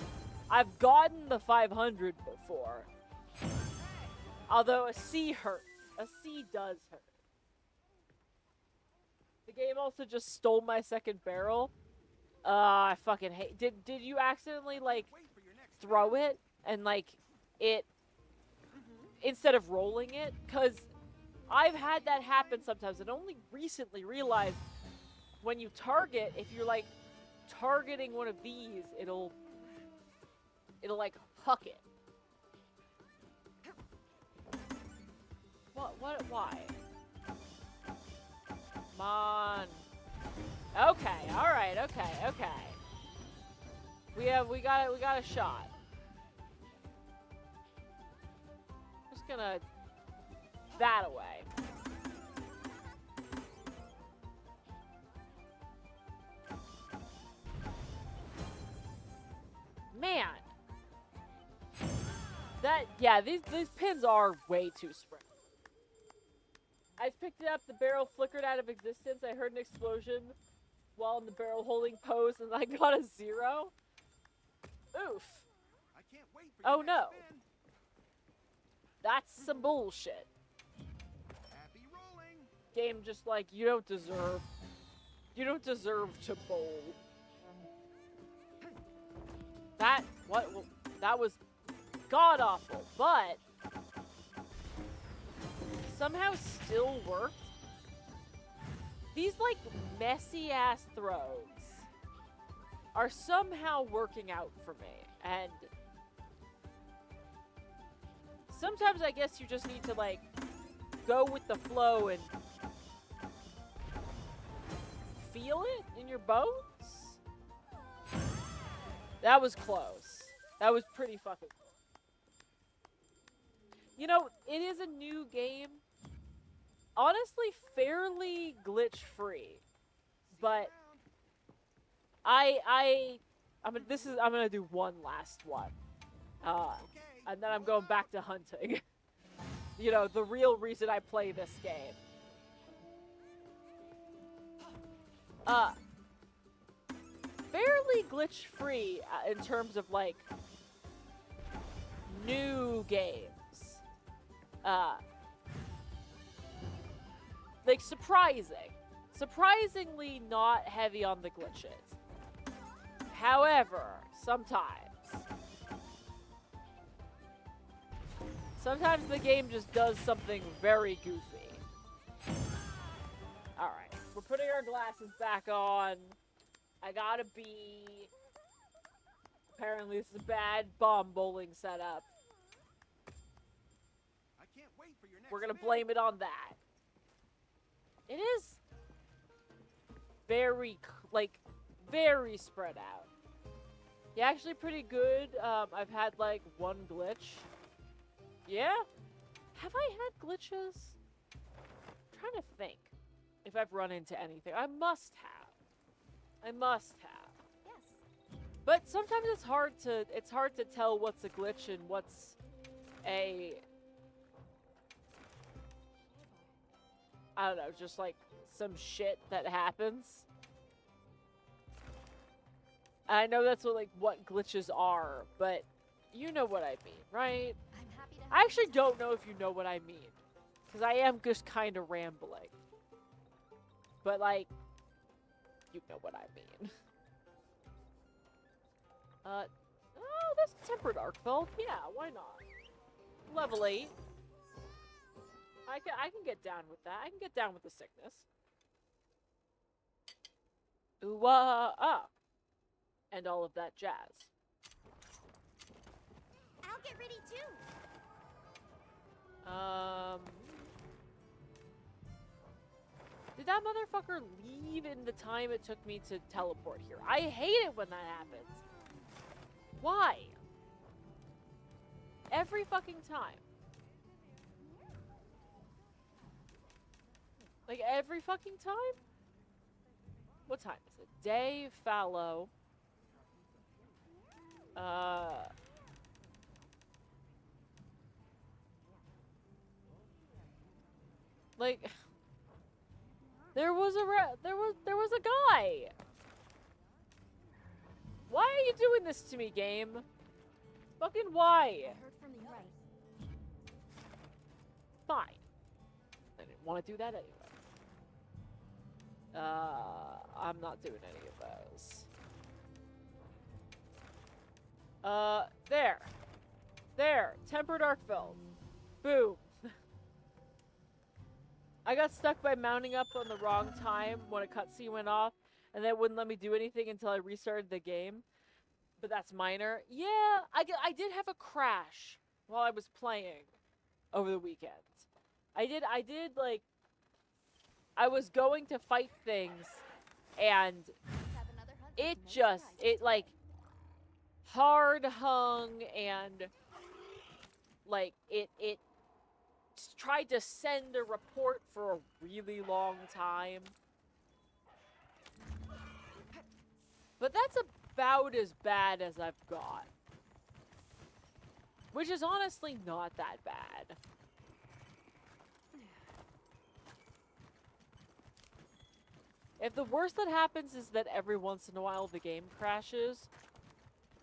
I've gotten the 500 before. Although a C hurts. A C does hurt. The game also just stole my second barrel. I fucking hate. Did you accidentally, like, Wait for your next throw it and, like, it instead of rolling it? Because I've had that happen sometimes and only recently realized when you target, if you're, like, targeting one of these, it'll like huck it. Why? Come on. Okay, alright, okay. We got a shot. Just gonna that away. Man. These pins are way too spread. I picked it up, the barrel flickered out of existence, I heard an explosion while in the barrel holding pose, and I got a 0. Oof. I can't wait for your Oh no. next spin. That's some bullshit. Happy rolling. Game just like, you don't deserve to bowl. That was god awful, but somehow still worked. These, like, messy ass throws are somehow working out for me, and sometimes I guess you just need to, like, go with the flow and feel it in your bones. That was close. That was pretty fucking close. You know, it is a new game. Honestly, fairly glitch-free. But I'm gonna do one last one. And then I'm going back to hunting. You know, the real reason I play this game. Fairly glitch-free in terms of, like, new games. Like, surprisingly not heavy on the glitches. However, sometimes the game just does something very goofy. Alright, we're putting our glasses back on. I gotta be... Apparently this is a bad bomb bowling setup. I can't wait for your next We're gonna meal. blame it on that. It is very, like, very spread out. Yeah, actually pretty good. I've had, like, one glitch. Yeah? Have I had glitches? I'm trying to think if I've run into anything. I must have. Yes. But sometimes it's hard to tell what's a glitch and what's a, I don't know, just like some shit that happens. I know that's what glitches are, but you know what I mean, right? I'm happy to I actually don't know if you know what I mean, because I am just kind of rambling. But, like, you know what I mean. Oh, that's tempered Arkfeld. Yeah, why not? Level 8. I can get down with that. I can get down with the sickness. Ooh, and all of that jazz. I'll get ready too. Did that motherfucker leave in the time it took me to teleport here? I hate it when that happens. Why? Every fucking time. Like, every fucking time? What time is it? Day fallow. Like, there was a guy. Why are you doing this to me, game? Fucking why? I heard from the right. Fine. I didn't want to do that anyway. I'm not doing any of those. There. There. Tempered Arkfeld. Boom. I got stuck by mounting up on the wrong time when a cutscene went off, and that wouldn't let me do anything until I restarted the game. But that's minor. Yeah, I did have a crash while I was playing over the weekend. I did, like, I was going to fight things, and Let's have another hunt it with no just, surprises. it, like, hard hung, and, like, it tried to send a report for a really long time. But that's about as bad as I've got. Which is honestly not that bad. If the worst that happens is that every once in a while the game crashes,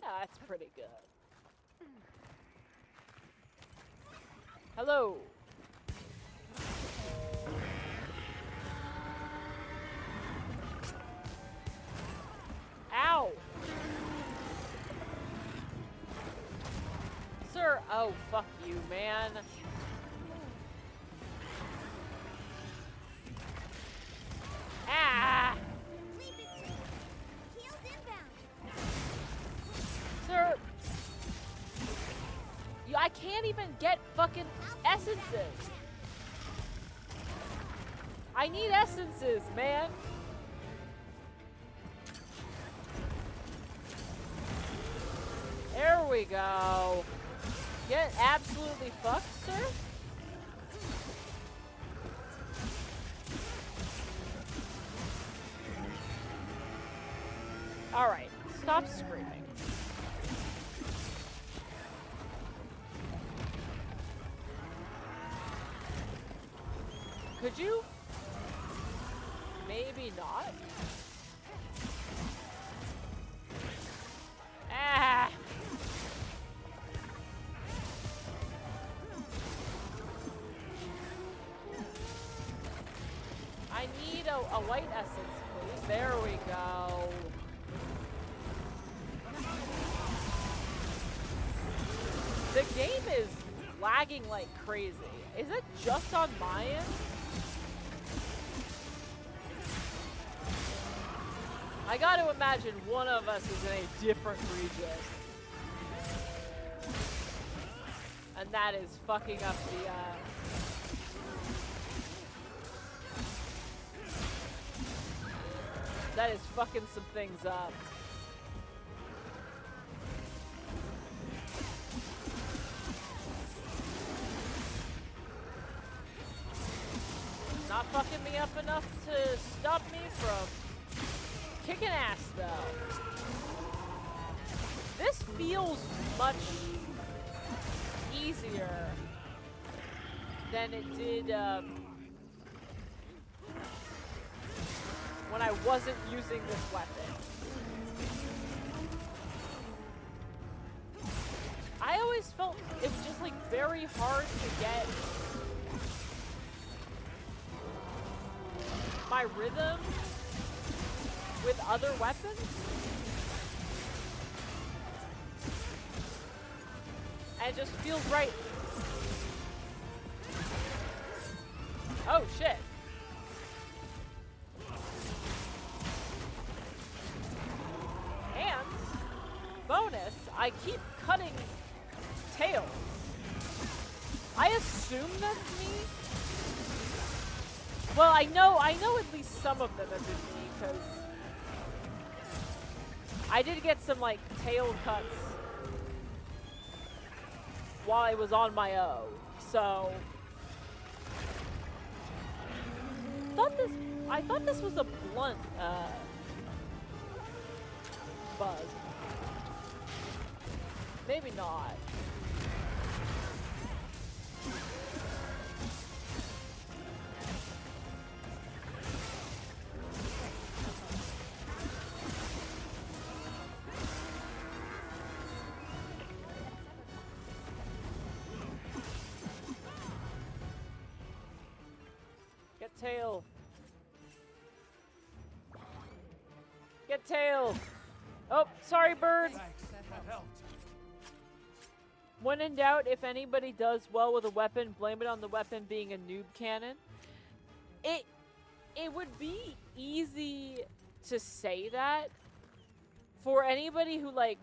yeah, that's pretty good. Hello. Ow! Sir, oh, fuck you, man. Ah! Leave this to me. Heels inbound. Sir! I can't even get fucking essences! I need essences, man! There we go. Get absolutely fucked, sir. Alright, stop screaming. Could you? Maybe not. Ah! I need a white essence, please. There we go. The game is lagging like crazy. Is it just on my end? I gotta imagine one of us is in a different region. And that is fucking up the, that is fucking some things up. Not fucking me up enough to stop me from kicking ass, though. This feels much easier than it did when I wasn't using this weapon. I always felt it was just like very hard to get my rhythm with other weapons. And it just feels right. Oh shit. And bonus, I keep cutting tails. I assume that's me. Well, I know at least some of them have been me, because I did get some, like, tail cuts while I was on my own, so I thought this was a blunt, buzz. Maybe not. Tail. Get tail. Oh, sorry, bird. Thanks, that helped. When in doubt, if anybody does well with a weapon, blame it on the weapon being a noob cannon. It would be easy to say that for anybody who, like,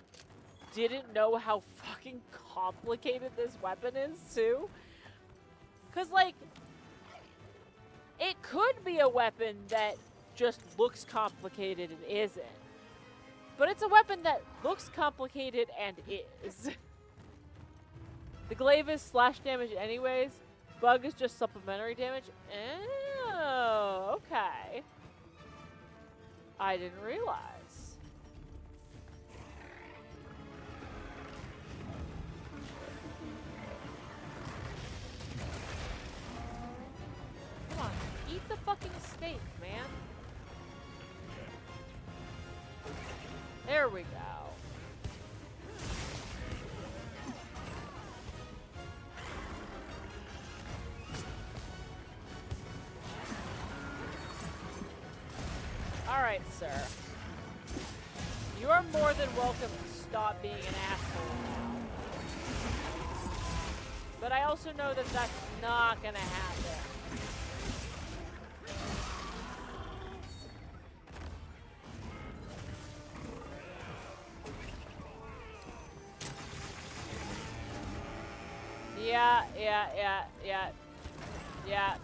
didn't know how fucking complicated this weapon is, too. 'Cause, like, it could be a weapon that just looks complicated and isn't. But it's a weapon that looks complicated and is. The glaive is slash damage anyways. Bug is just supplementary damage. Oh, okay. I didn't realize. Come on, eat the fucking steak, man. There we go. Alright, sir. You are more than welcome to stop being an asshole now. But I also know that that's not gonna happen.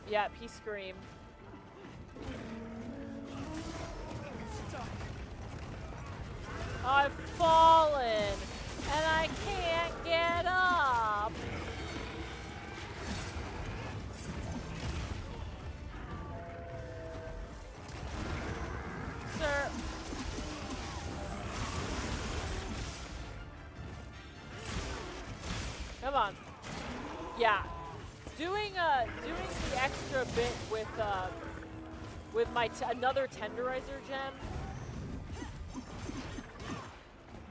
Yeah, he screamed. I've fallen, and I can't get up. Sir. Yeah, doing the extra bit with my another tenderizer gem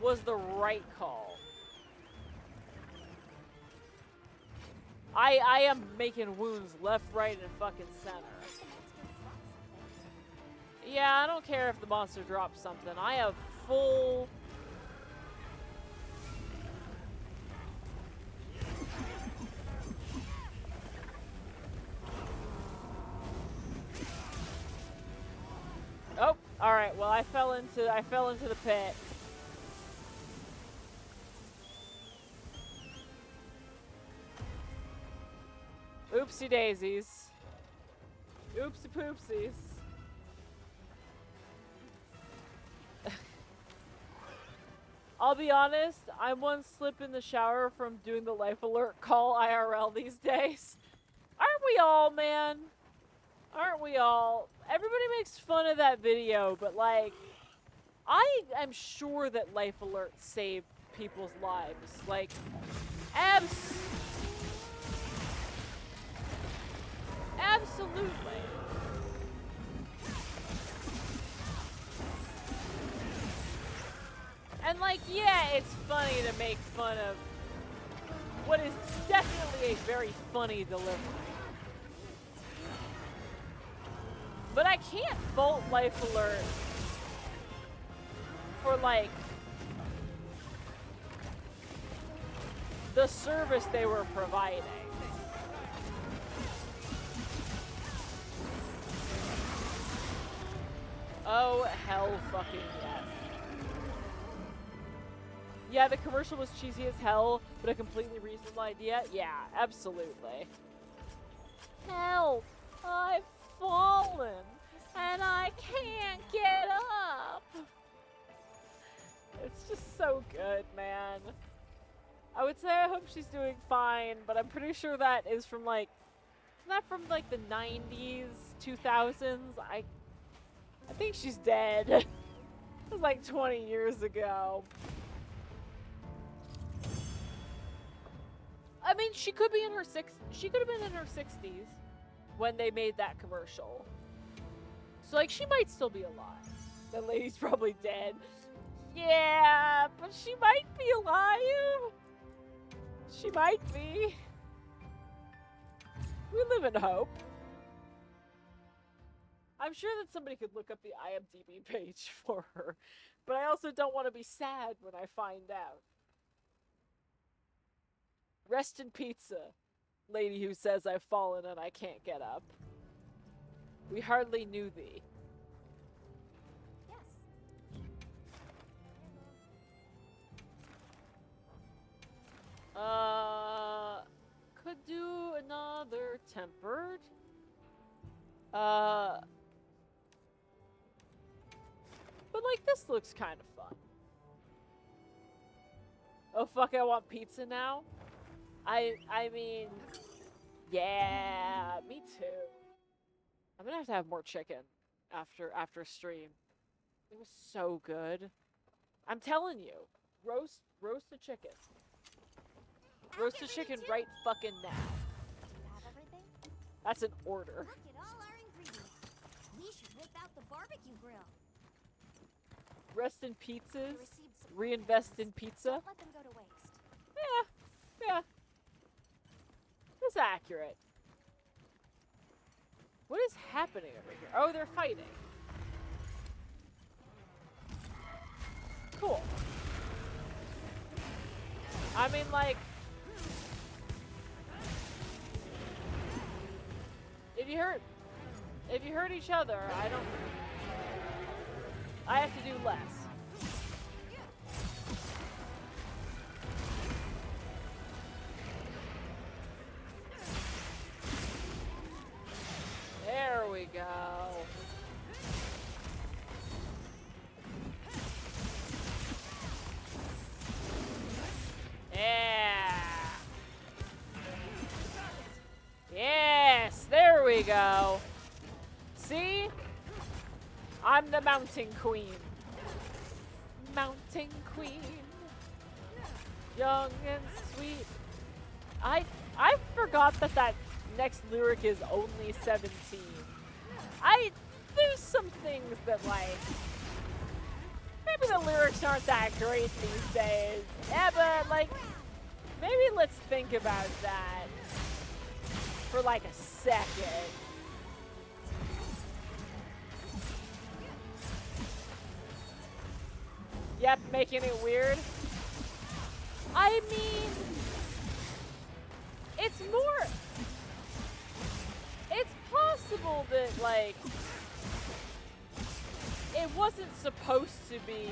was the right call. I am making wounds left, right, and fucking center. Yeah, I don't care if the monster drops something. I have full... Oh, all right. Well, I fell into the pit. Oopsie daisies. Oopsie poopsies. I'll be honest, I'm one slip in the shower from doing the life alert call IRL these days. Aren't we all, man? Aren't we all? Everybody makes fun of that video, but like, I am sure that life alert saved people's lives. Like, absolutely. And like, yeah, it's funny to make fun of what is definitely a very funny delivery. But I can't fault Life Alert for like the service they were providing. Oh, hell fucking yes. Yeah, the commercial was cheesy as hell, but a completely reasonable idea. Yeah, absolutely. Help! I've fallen, and I can't get up! It's just so good, man. I would say I hope she's doing fine, but I'm pretty sure that is from like, isn't that from like the 90s, 2000s? I think she's dead. It was like 20 years ago. I mean, she could be in her she could have been in her 60s when they made that commercial. So like, she might still be alive. That lady's probably dead. Yeah, but she might be alive. She might be. We live in hope. I'm sure that somebody could look up the IMDb page for her, but I also don't want to be sad when I find out. Rest in pizza, lady who says I've fallen and I can't get up. We hardly knew thee. Could do another tempered. But like, this looks kind of fun. Oh fuck, I want pizza now? I mean, yeah, me too. I'm gonna have to have more chicken after stream. It was so good. I'm telling you, roast the chicken. Roast the chicken right fucking now. Have everything? That's an order. Look at all our ingredients. We should whip out the barbecue grill. Rest in pizzas. Received some Reinvest in pizza. Don't let them go to waste. Yeah. That's accurate. What is happening over here? Oh, they're fighting. Cool. I mean, like, if you hurt each other, I have to do less. There we go. Yeah. Yes, there we go. See? I'm the mountain queen. Mountain queen. Young and sweet. I I forgot that that next lyric is only 17. There's some things that, like, maybe the lyrics aren't that great these days. Yeah, but, like, maybe let's think about that for, like, a second. Yep, making it weird. I mean, it's possible that, like, it wasn't supposed to be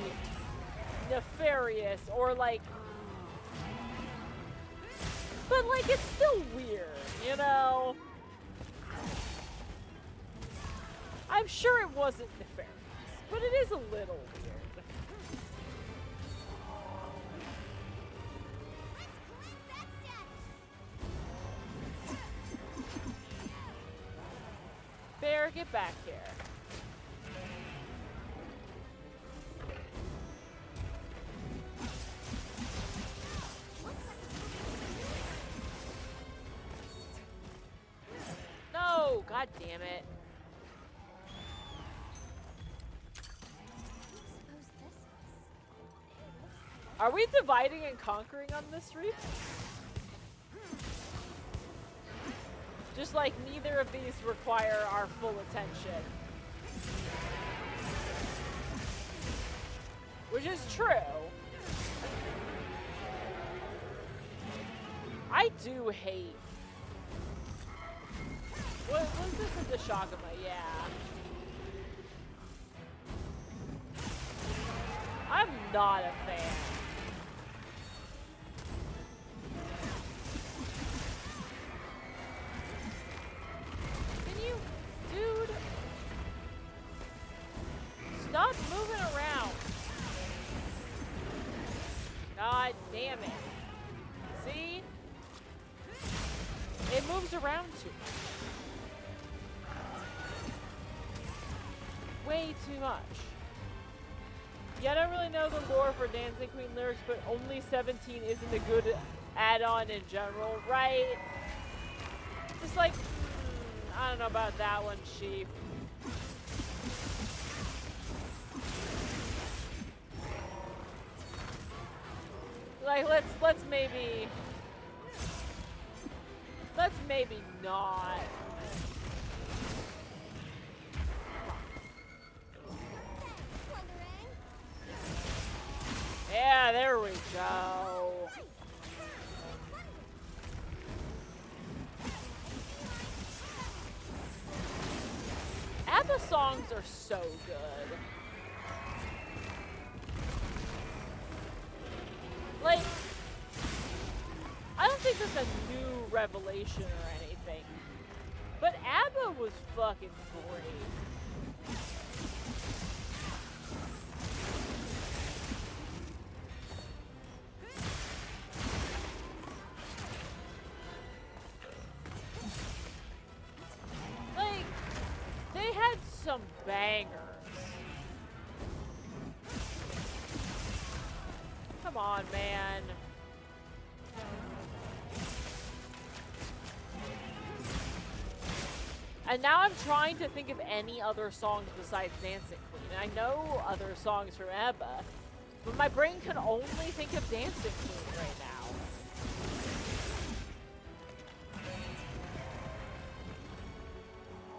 nefarious or, like, but, like, it's still weird, you know? I'm sure it wasn't nefarious, but it is a little weird. Bear, get back here. No, god damn it. Are we dividing and conquering on this reef? Just like neither of these require our full attention. Which is true. I do hate. What was this in the Shagama? Yeah. I'm not a fan. Dude, stop moving around. God damn it. See? It moves around too much. Way too much. Yeah, I don't really know the lore for Dancing Queen lyrics, but only 17 isn't a good add-on in general, right? Just like, I don't know about that one, Chief. Like, let's maybe not. Yeah, there we go. ABBA songs are so good. Like, I don't think that's a new revelation or anything, but ABBA was fucking great. Like, they had some bangers. Come on, man. And now I'm trying to think of any other songs besides Dancing Queen. And I know other songs from ABBA, but my brain can only think of Dancing Queen right now.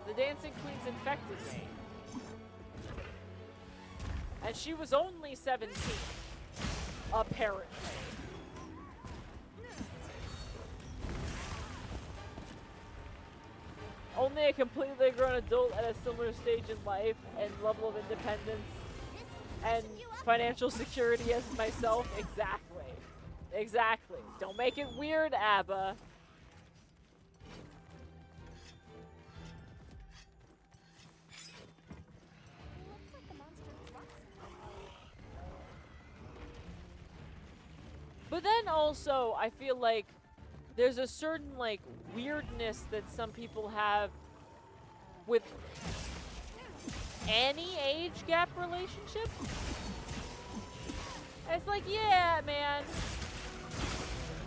The Dancing Queen's infected me. And she was only 17, apparently. Only a completely grown adult at a similar stage in life and level of independence and financial security as myself. Exactly. Exactly. Don't make it weird, ABBA. But then also, I feel like there's a certain, like, weirdness that some people have with any age gap relationship. And it's like, yeah, man.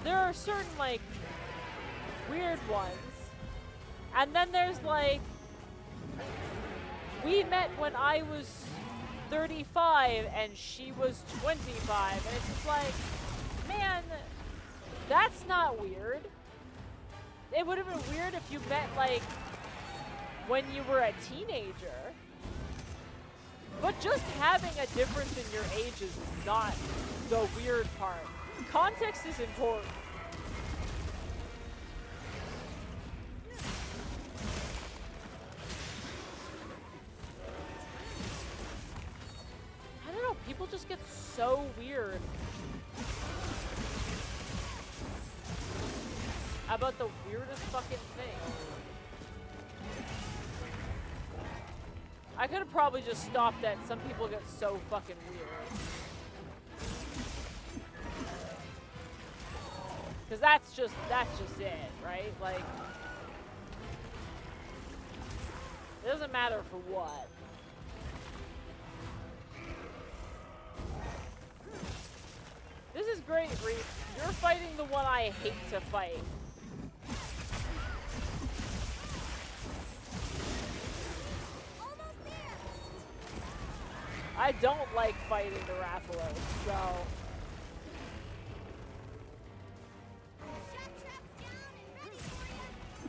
There are certain, like, weird ones. And then there's like, we met when I was 35 and she was 25. And it's just like, man, that's not weird. It would have been weird if you met like when you were a teenager. But just having a difference in your age is not the weird part. Context is important. I don't know, people just get so weird about the weirdest fucking thing. I could have probably just stopped that. Some people get so fucking weird. Because that's just it, right? Like, it doesn't matter for what. This is great, Reef. You're fighting the one I hate to fight. I don't like fighting the Rathalos, so... Shock trap's down and ready for you.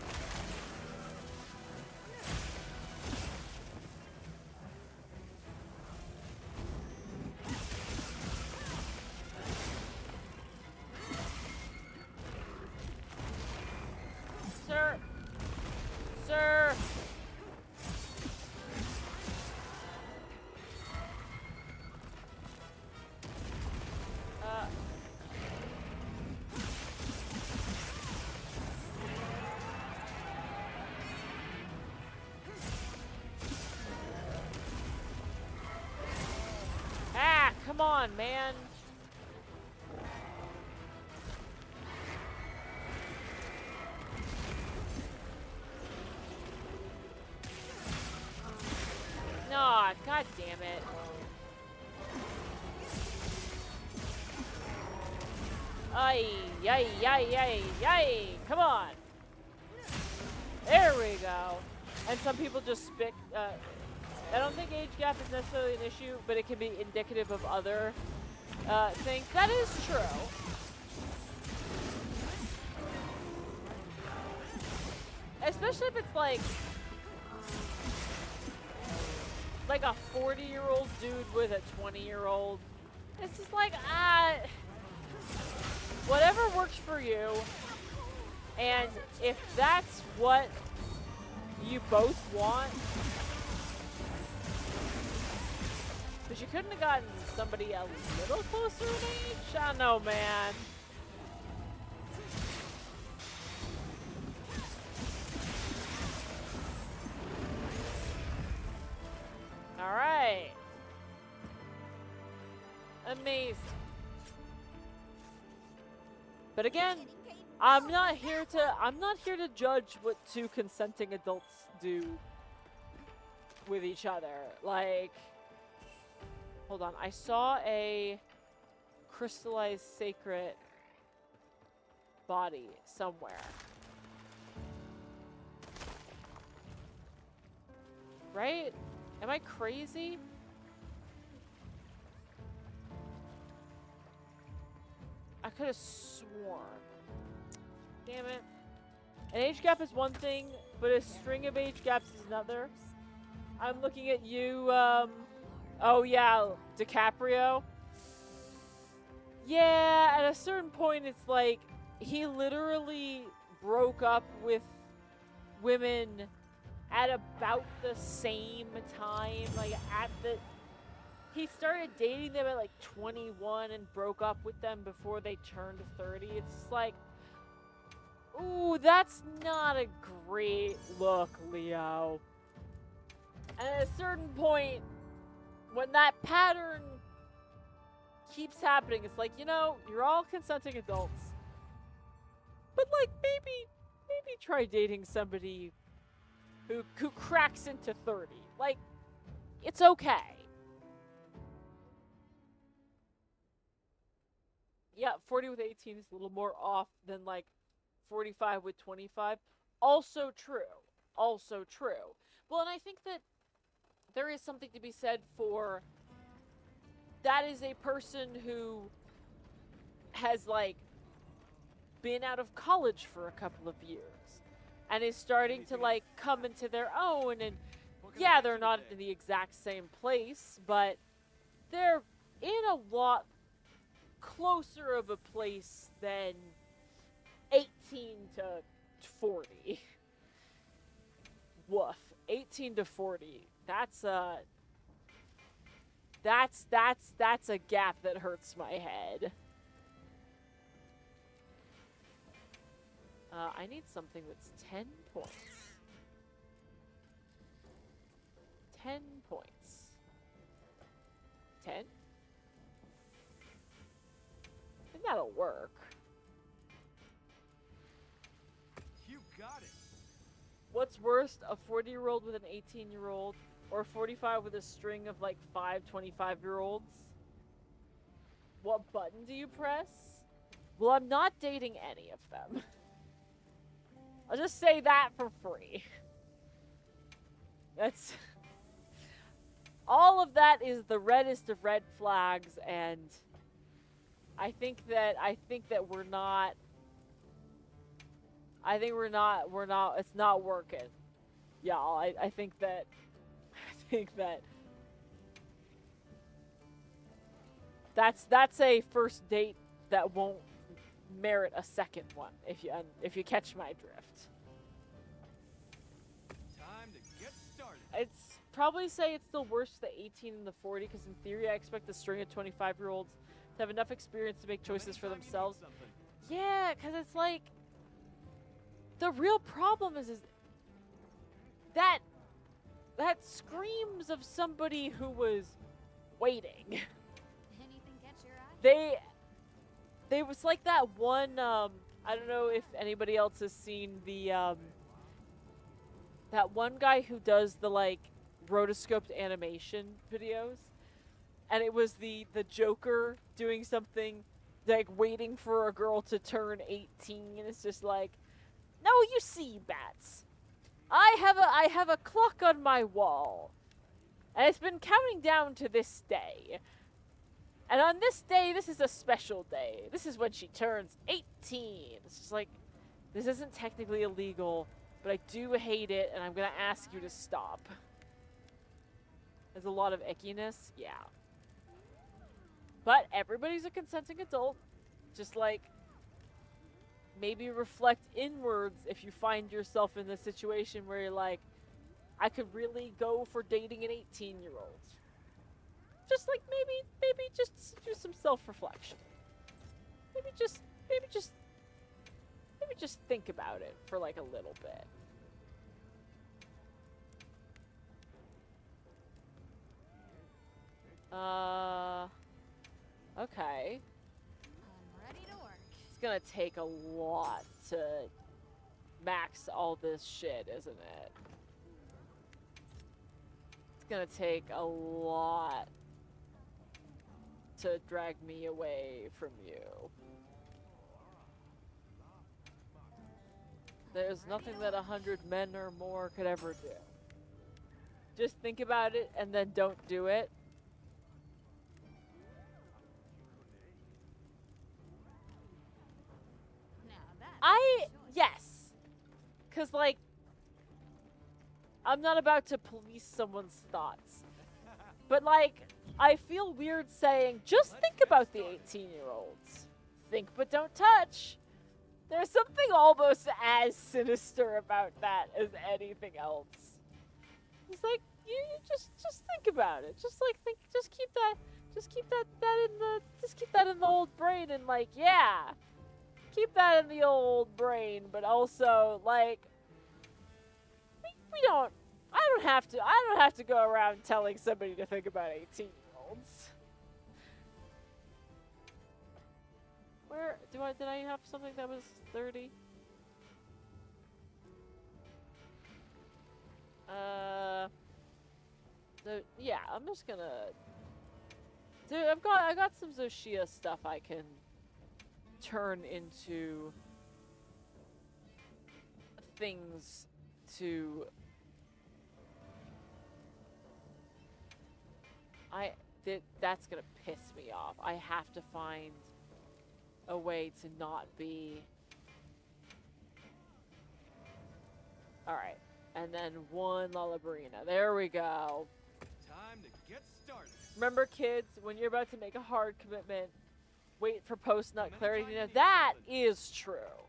Sir! Sir! Come on, man. No, god damn it. Ay, ay, ay, ay, ay. Come on. There we go. And some people just spit. I don't think age gap is necessarily an issue, but it can be indicative of other things. That is true. Especially if it's like a 40-year-old dude with a 20-year-old. It's just like, whatever works for you. And if that's what you both want, but you couldn't have gotten somebody a little closer in age? I don't know, man. Alright. Amazing. But again, I'm not here to judge what two consenting adults do with each other. Like, hold on, I saw a crystallized sacred body somewhere. Right? Am I crazy? I could have sworn. Damn it. An age gap is one thing, but a string of age gaps is another. I'm looking at you, oh yeah, DiCaprio. Yeah, at a certain point it's like, he literally broke up with women at about the same time, like he started dating them at like 21 and broke up with them before they turned 30. It's just like, ooh, that's not a great look, Leo. And at a certain point, when that pattern keeps happening, it's like, you know, you're all consenting adults. But like, maybe try dating somebody who cracks into 30. Like, it's okay. Yeah, 40 with 18 is a little more off than like 45 with 25. Also true. Also true. Well, and I think that there is something to be said for that is a person who has like been out of college for a couple of years and is starting to like come into their own, and yeah, they're not in the exact same place, but they're in a lot closer of a place than 18 to 40. Woof. 18 to 40. That's a gap that hurts my head. I need something that's 10 points. 10 points. 10? I think that'll work. You got it. What's worst, a 40-year-old with an 18-year-old, or 45 with a string of like 5 25-year-olds? What button do you press? Well, I'm not dating any of them. I'll just say that for free. That's... all of that is the reddest of red flags, and I think that we're not... it's not working. Y'all, I think that that's a first date that won't merit a second one, if you catch my drift. Time to get started. It's probably say it's still worse the 18 and the 40, because in theory I expect a string of 25-year-olds to have enough experience to make choices for themselves. Yeah, because it's like, the real problem is that screams of somebody who was waiting. Anything catch your eye? They was like that one, I don't know if anybody else has seen the, that one guy who does the, like, rotoscoped animation videos. And it was the Joker doing something, like, waiting for a girl to turn 18. And it's just like, no, you see, Bats. I have a clock on my wall. And it's been counting down to this day. And on this day, this is a special day. This is when she turns 18. It's just like, this isn't technically illegal, but I do hate it, and I'm gonna ask you to stop. There's a lot of ickiness, yeah. But everybody's a consenting adult. Just like, maybe reflect inwards if you find yourself in the situation where you're like, I could really go for dating an 18-year-old. Just like maybe just do some self-reflection. Maybe just think about it for like a little bit. Okay. I'm ready to work. It's gonna take a lot to max all this shit, isn't it? It's gonna take a lot to drag me away from you. There's nothing that 100 men or more could ever do. Just think about it and then don't do it. Now that's Yes. Cause like, I'm not about to police someone's thoughts. But like, I feel weird saying, just think about the 18-year-olds. Think but don't touch. There's something almost as sinister about that as anything else. It's like, you just think about it. Just keep that in the old brain, and like, yeah. Keep that in the old brain, but also like, I don't have to go around telling somebody to think about 18-year-olds. Where did I have something that was 30? So yeah, I'm just gonna. Dude, I got some Zoshia stuff I can turn into things to... That's gonna piss me off. I have to find a way to not be... Alright. And then one Lollabrina. There we go. Time to get started. Remember, kids, when you're about to make a hard commitment, wait for post-nut clarity. Now, need that something. is true.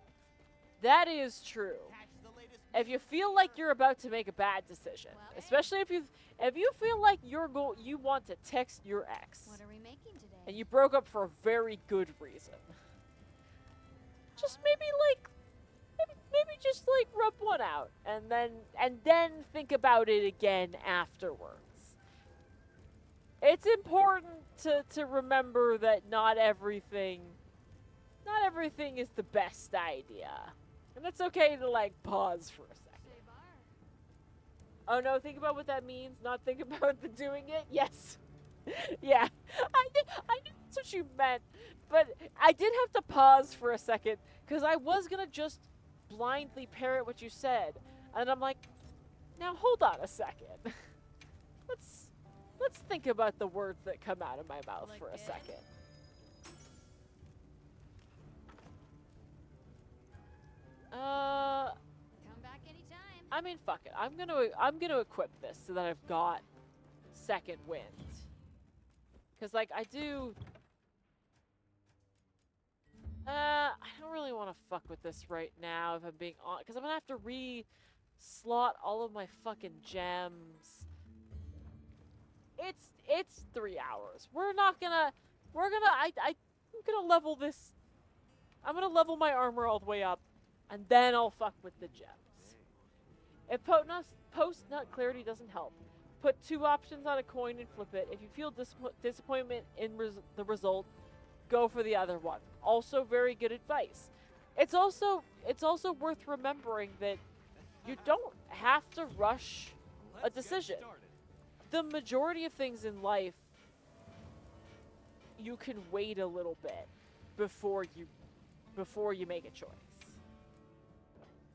That is true. Catch the latest If you feel like you're about to make a bad decision, Well, especially if you feel like you want to text your ex, What are we making today? and you broke up for a very good reason, just maybe just like rub one out, and then think about it again afterwards. It's important to remember that not everything is the best idea. And it's okay to like pause for a second. Say bar. Oh no, think about what that means, not think about the doing it. Yes. Yeah. I knew that's what you meant. But I did have to pause for a second because I was gonna just blindly parrot what you said. And I'm like, now hold on a second. Let's think about the words that come out of my mouth Like for a it? second. Come back anytime. I mean, fuck it. I'm gonna equip this so that I've got second wind. Cause like I do. I don't really want to fuck with this right now if I'm being honest, cause I'm gonna have to re-slot all of my fucking gems. It's 3 hours. I'm gonna level this. I'm gonna level my armor all the way up, and then I'll fuck with the gems. If post-nut clarity doesn't help, put 2 options on a coin and flip it. If you feel disappointment in the result, go for the other one. Also very good advice. It's also worth remembering that you don't have to rush a Let's get decision. started. The majority of things in life, you can wait a little bit before you make a choice.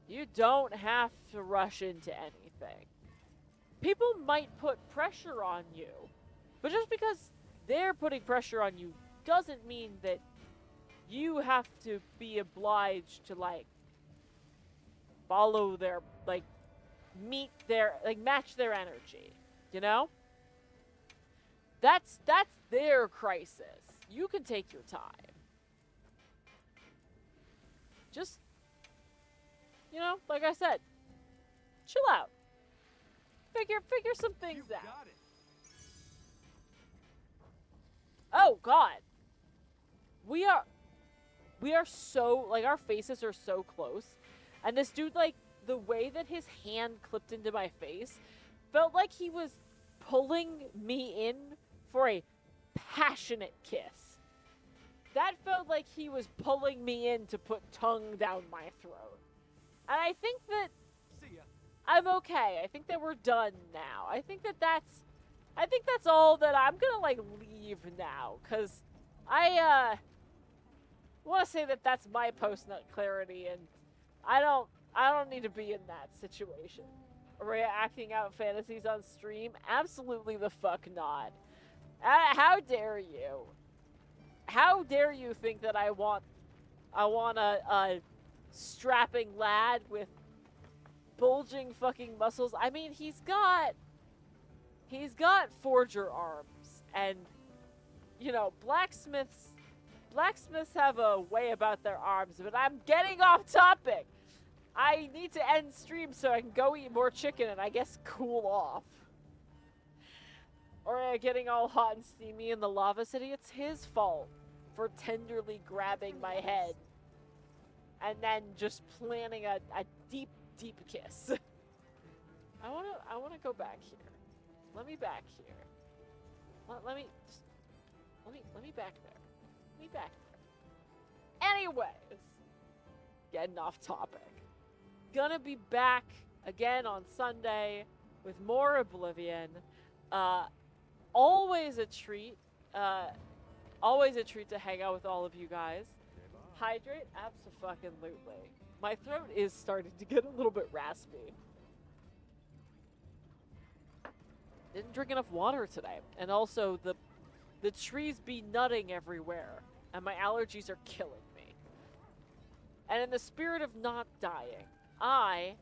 You don't have to rush into anything. People might put pressure on you, but just because they're putting pressure on you doesn't mean that you have to be obliged to like follow their like match their energy, you know? That's their crisis. You can take your time. Just, you know, like I said, chill out. Figure some things You out. got it. Oh God. We are so, like, our faces are so close. And this dude, like, the way that his hand clipped into my face felt like he was pulling me in for a passionate kiss. That felt like he was pulling me in to put tongue down my throat. And I think that See ya. I'm okay. I think that we're done now. I think that's all that I'm gonna like leave now, cause I want to say that that's my post-nut clarity, and I don't need to be in that situation. Araya acting out fantasies on stream? Absolutely the fuck not. How dare you? How dare you think that I want a strapping lad with bulging fucking muscles? I mean, he's got forger arms, and you know, blacksmiths have a way about their arms, but I'm getting off topic. I need to end stream so I can go eat more chicken and I guess cool off. Or getting all hot and steamy in the lava city, it's his fault for tenderly grabbing my head and then just planning a deep, deep kiss. I wanna go back here. Let me back here. Let me back there. Let me back there. Anyways, getting off topic. Gonna be back again on Sunday with more Oblivion. Always a treat. Always a treat to hang out with all of you guys. Hydrate? Abso-fucking-lutely. My throat is starting to get a little bit raspy. Didn't drink enough water today. And also, the trees be nutting everywhere. And my allergies are killing me. And in the spirit of not dying, I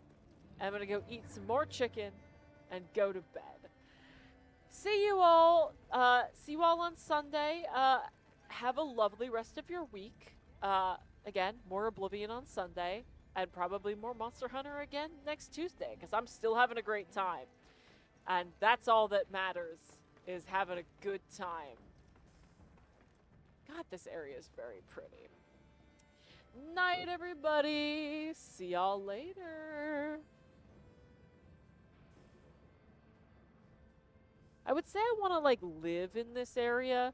am going to go eat some more chicken and go to bed. See you all on Sunday. Have a lovely rest of your week. Again, more Oblivion on Sunday, and probably more Monster Hunter again next Tuesday, because I'm still having a great time. And that's all that matters, is having a good time. God, this area is very pretty. Night, everybody. See y'all later. I would say I want to, like, live in this area,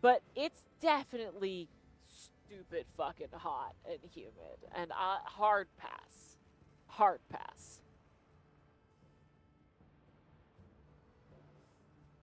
but it's definitely stupid fucking hot and humid. And hard pass. Hard pass.